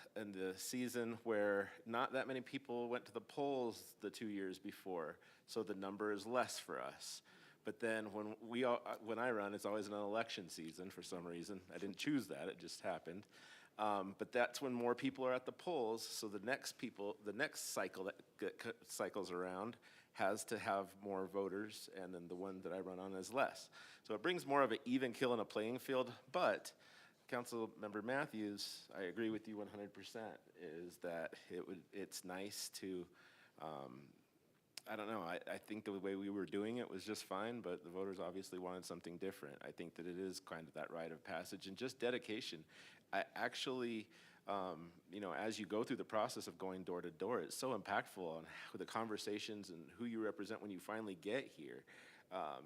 season where not that many people went to the polls the 2 years before, so the number is less for us. But then when I run, it's always an election season for some reason. I didn't choose that, it just happened. But that's when more people are at the polls, so the next cycle that cycles around has to have more voters, and then the one that I run on is less. So it brings more of an even kill in a playing field, but Councilmember Matthews, I agree with you 100%, is that it's nice to, I don't know, I think the way we were doing it was just fine, but the voters obviously wanted something different. I think that it is kind of that rite of passage and just dedication. I actually, you know, as you go through the process of going door to door, it's so impactful on the conversations and who you represent when you finally get here.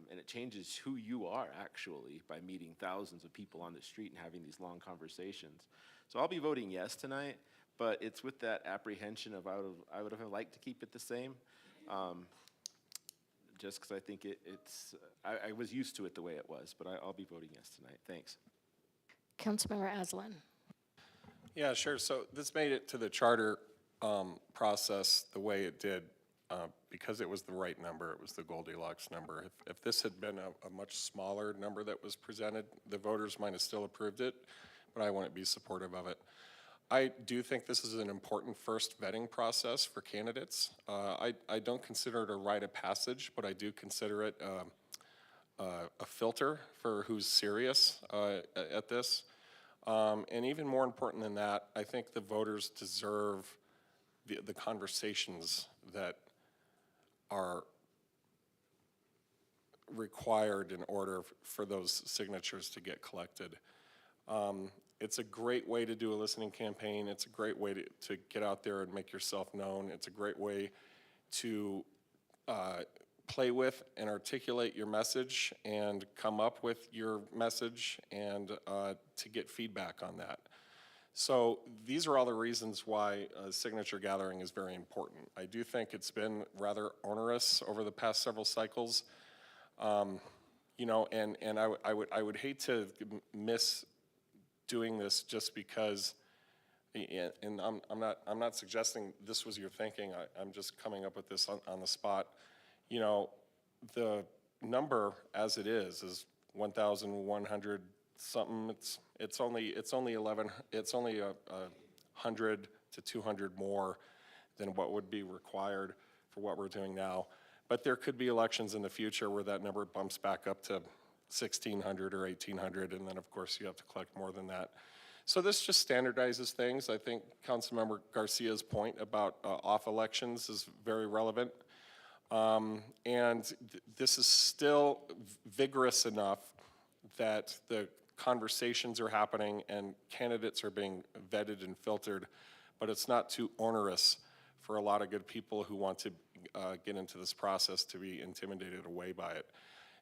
And it changes who you are actually by meeting thousands of people on the street and having these long conversations. So I'll be voting yes tonight, but it's with that apprehension of I would have liked to keep it the same. Just because I think I was used to it the way it was, but I'll be voting yes tonight. Thanks.
Councilmember Aslan.
Yeah, sure. So this made it to the charter process the way it did because it was the right number. It was the Goldilocks number. If this had been a much smaller number that was presented, the voters might have still approved it, but I wouldn't be supportive of it. I do think this is an important first vetting process for candidates. I don't consider it a rite of passage, but I do consider it a filter for who's serious at this. And even more important than that, I think the voters deserve the conversations that are required in order for those signatures to get collected. It's a great way to do a listening campaign. It's a great way to get out there and make yourself known. It's a great way to play with and articulate your message and come up with your message and to get feedback on that. So these are all the reasons why signature gathering is very important. I do think it's been rather onerous over the past several cycles. You know, and I would hate to miss doing this just because, and I'm not suggesting this was your thinking. I'm just coming up with this on the spot. You know, the number as it is 1,100 something. It's only 100 to 200 more than what would be required for what we're doing now. But there could be elections in the future where that number bumps back up to 1,600 or 1,800, and then of course you have to collect more than that. So this just standardizes things. I think Councilmember Garcia's point about off elections is very relevant. This is still vigorous enough that the conversations are happening and candidates are being vetted and filtered, but it's not too onerous for a lot of good people who want to get into this process to be intimidated away by it.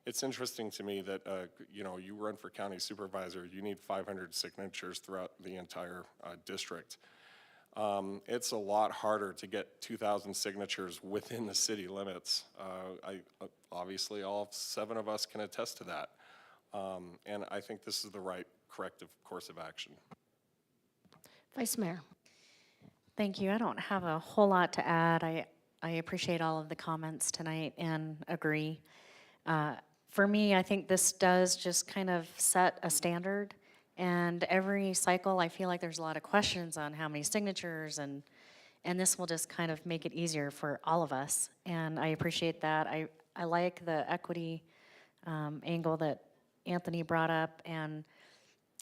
It's interesting to me that, you know, you run for county supervisor, you need 500 signatures throughout the entire district. It's a lot harder to get 2,000 signatures within the city limits. Obviously, all 7 of us can attest to that. And I think this is the right corrective course of action.
Vice Mayor.
Thank you. I don't have a whole lot to add. I appreciate all of the comments tonight and agree. For me, I think this does just kind of set a standard. And every cycle, I feel like there's a lot of questions on how many signatures, and this will just kind of make it easier for all of us. And I appreciate that. I like the equity angle that Anthony brought up, and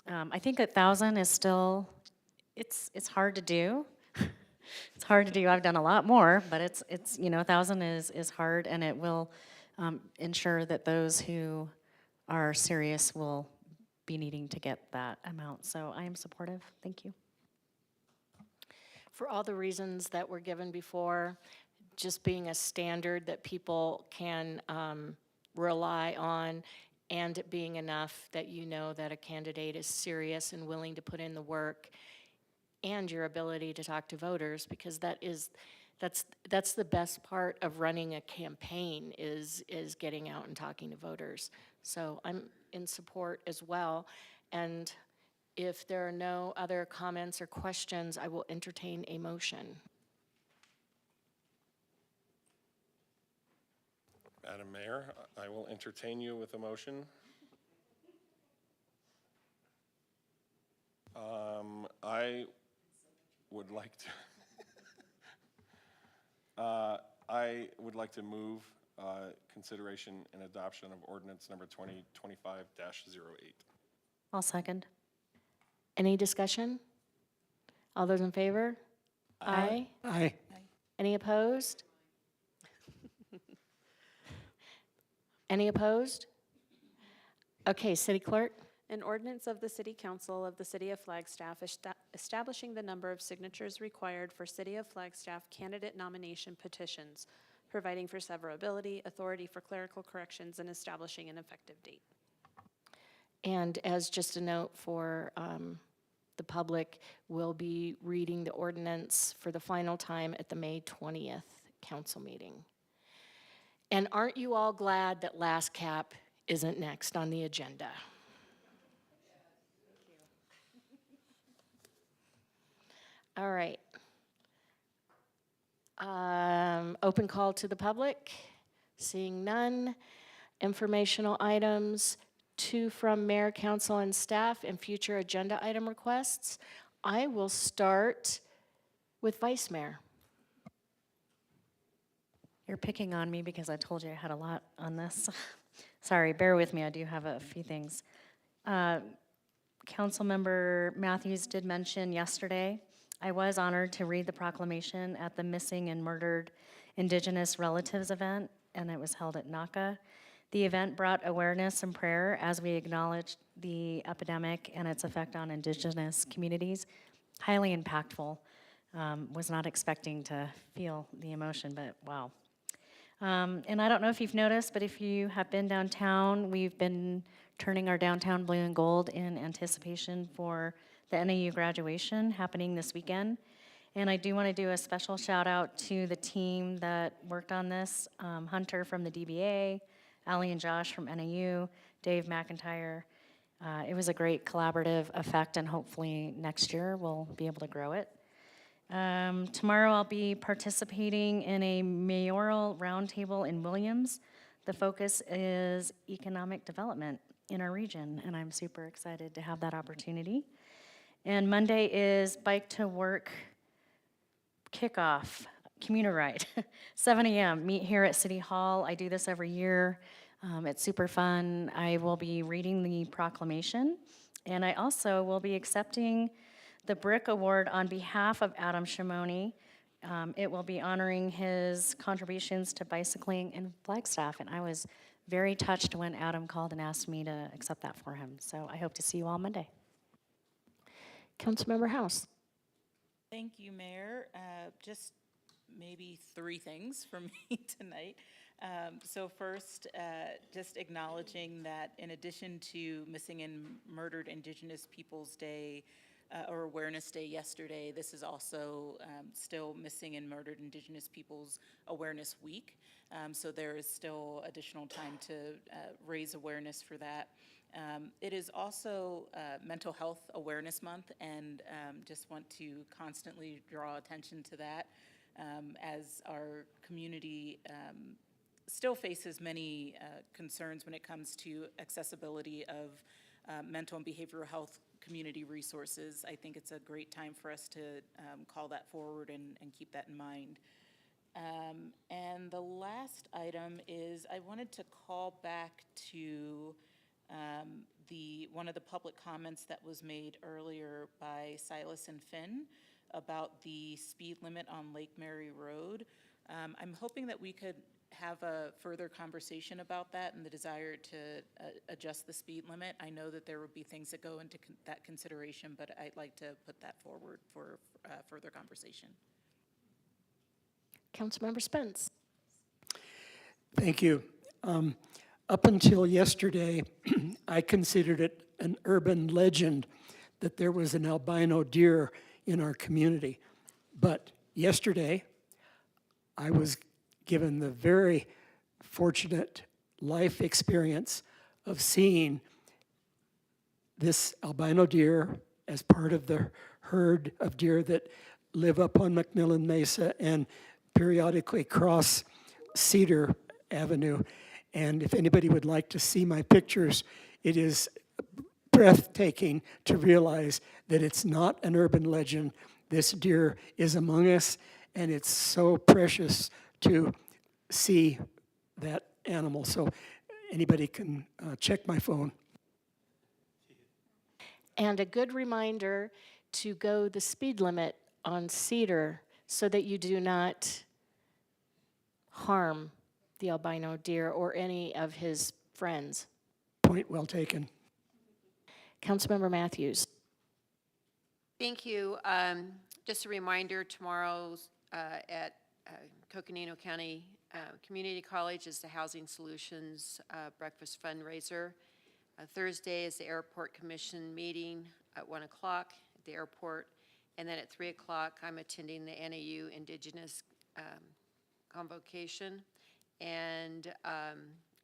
I think 1,000 is still, it's hard to do. It's hard to do. I've done a lot more, but it's you know, 1,000 is hard, and it will ensure that those who are serious will be needing to get that amount. So I am supportive. Thank you.
For all the reasons that were given before, just being a standard that people can rely on, and it being enough that you know that a candidate is serious and willing to put in the work, and your ability to talk to voters, because that's the best part of running a campaign is getting out and talking to voters. So I'm in support as well. And if there are no other comments or questions, I will entertain a motion.
Madam Mayor, I will entertain you with a motion. I would like to, I would like to move consideration and adoption of ordinance number 2025-08.
I'll second.
Any discussion? All those in favor? Aye.
Aye.
Any opposed? Any opposed? Okay, City Clerk?
An ordinance of the City Council of the City of Flagstaff establishing the number of signatures required for City of Flagstaff candidate nomination petitions, providing for severability, authority for clerical corrections, and establishing an effective date.
And as just a note for the public, we'll be reading the ordinance for the final time at the May 20th council meeting. And aren't you all glad that last cap isn't next on the agenda? All right. Open call to the public. Seeing none. Informational items, 2 from mayor, council, and staff, and future agenda item requests. I will start with vice mayor.
You're picking on me because I told you I had a lot on this. Sorry, bear with me, I do have a few things. Councilmember Matthews did mention yesterday, I was honored to read the proclamation at the Missing and Murdered Indigenous Relatives event, and it was held at NACA. The event brought awareness and prayer as we acknowledged the epidemic and its effect on Indigenous communities. Highly impactful. Was not expecting to feel the emotion, but wow. And I don't know if you've noticed, but if you have been downtown, we've been turning our downtown blue and gold in anticipation for the NAU graduation happening this weekend. And I do want to do a special shout out to the team that worked on this, Hunter from the DBA, Allie and Josh from NAU, Dave McIntyre. It was a great collaborative effect, and hopefully next year we'll be able to grow it. Tomorrow I'll be participating in a mayoral roundtable in Williams. The focus is economic development in our region, and I'm super excited to have that opportunity. And Monday is Bike to Work kickoff, commuter ride, 7 a.m. Meet here at City Hall. I do this every year. It's super fun. I will be reading the proclamation, and I also will be accepting the BRIC Award on behalf of Adam Shimoni. It will be honoring his contributions to bicycling in Flagstaff, and I was very touched when Adam called and asked me to accept that for him. So I hope to see you all Monday.
Councilmember House.
Thank you, Mayor. Just maybe 3 things for me tonight. So first, just acknowledging that in addition to Missing and Murdered Indigenous Peoples Day, or Awareness Day yesterday, this is also still Missing and Murdered Indigenous Peoples Awareness Week. So there is still additional time to raise awareness for that. It is also Mental Health Awareness Month, and just want to constantly draw attention to that as our community still faces many concerns when it comes to accessibility of mental and behavioral health community resources. I think it's a great time for us to call that forward and keep that in mind. And the last item is I wanted to call back to one of the public comments that was made earlier by Silas and Finn about the speed limit on Lake Mary Road. I'm hoping that we could have a further conversation about that and the desire to adjust the speed limit. I know that there would be things that go into that consideration, but I'd like to put that forward for further conversation.
Councilmember Spence.
Thank you. Up until yesterday, I considered it an urban legend that there was an albino deer in our community. But yesterday, I was given the very fortunate life experience of seeing this albino deer as part of the herd of deer that live up on McMillan Mesa and periodically cross Cedar Avenue. And if anybody would like to see my pictures, it is breathtaking to realize that it's not an urban legend. This deer is among us, and it's so precious to see that animal. So anybody can check my phone.
And a good reminder to go the speed limit on Cedar so that you do not harm the albino deer or any of his friends.
Point well taken.
Councilmember Matthews.
Thank you. Just a reminder, tomorrow's at Coconino County Community College is the Housing Solutions Breakfast Fundraiser. Thursday is the Airport Commission meeting at 1 o'clock at the airport. And then at 3 o'clock, I'm attending the NAU Indigenous Convocation. And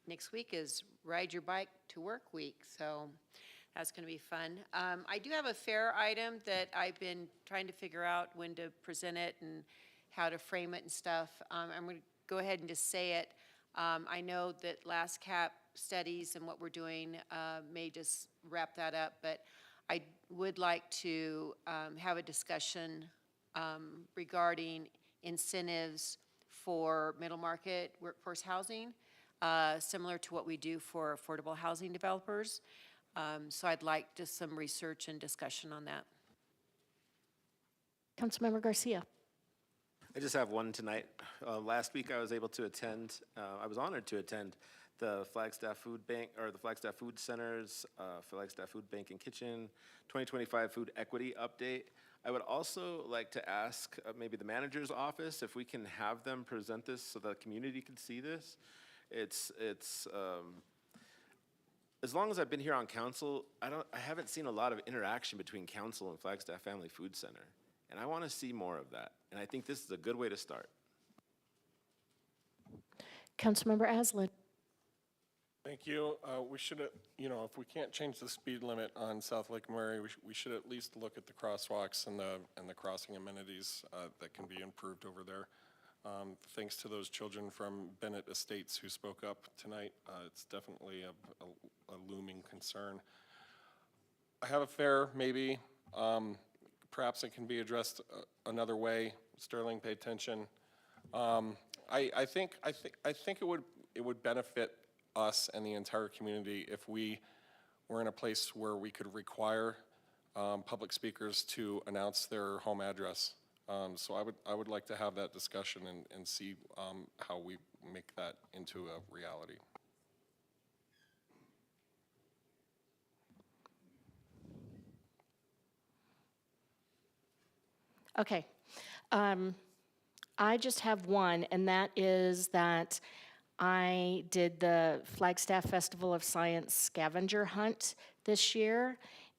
next week is Ride Your Bike to Work Week, so that's going to be fun. I do have a fair item that I've been trying to figure out when to present it and how to frame it and stuff. I'm going to go ahead and just say it. I know that last cap studies and what we're doing may just wrap that up, but I would like to have a discussion regarding incentives for middle market workforce housing, similar to what we do for affordable housing developers. So I'd like just some research and discussion on that.
Councilmember Garcia.
I just have one tonight. Last week I was able to attend, I was honored to attend the Flagstaff Food Bank, or the Flagstaff Food Center's Flagstaff Food Bank and Kitchen 2025 Food Equity Update. I would also like to ask maybe the manager's office if we can have them present this so the community can see this. It's as long as I've been here on council, I haven't seen a lot of interaction between council and Flagstaff Family Food Center. And I want to see more of that. And I think this is a good way to start.
Councilmember Aslan.
Thank you. We should, if we can't change the speed limit on South Lake Murray, we should at least look at the crosswalks and the crossing amenities that can be improved over there. Thanks to those children from Bennett Estates who spoke up tonight. It's definitely a looming concern. I have a fair, maybe. Perhaps it can be addressed another way. Sterling, pay attention. I think it would benefit us and the entire community if we were in a place where we could require public speakers to announce their home address. So I would like to have that discussion and see how we make that into a reality.
Okay. I just have one, and that is that I did the Flagstaff Festival of Science scavenger hunt this year,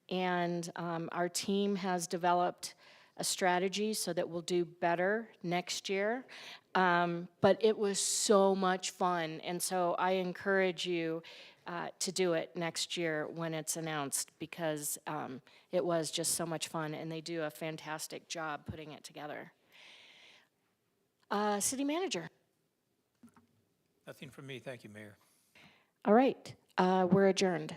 and our team has developed a strategy so that we'll do better next year. But it was so much fun, and so I encourage you to do it next year when it's announced, because it was just so much fun, and they do a fantastic job putting it together. City Manager.
Nothing from me. Thank you, Mayor.
All right, we're adjourned.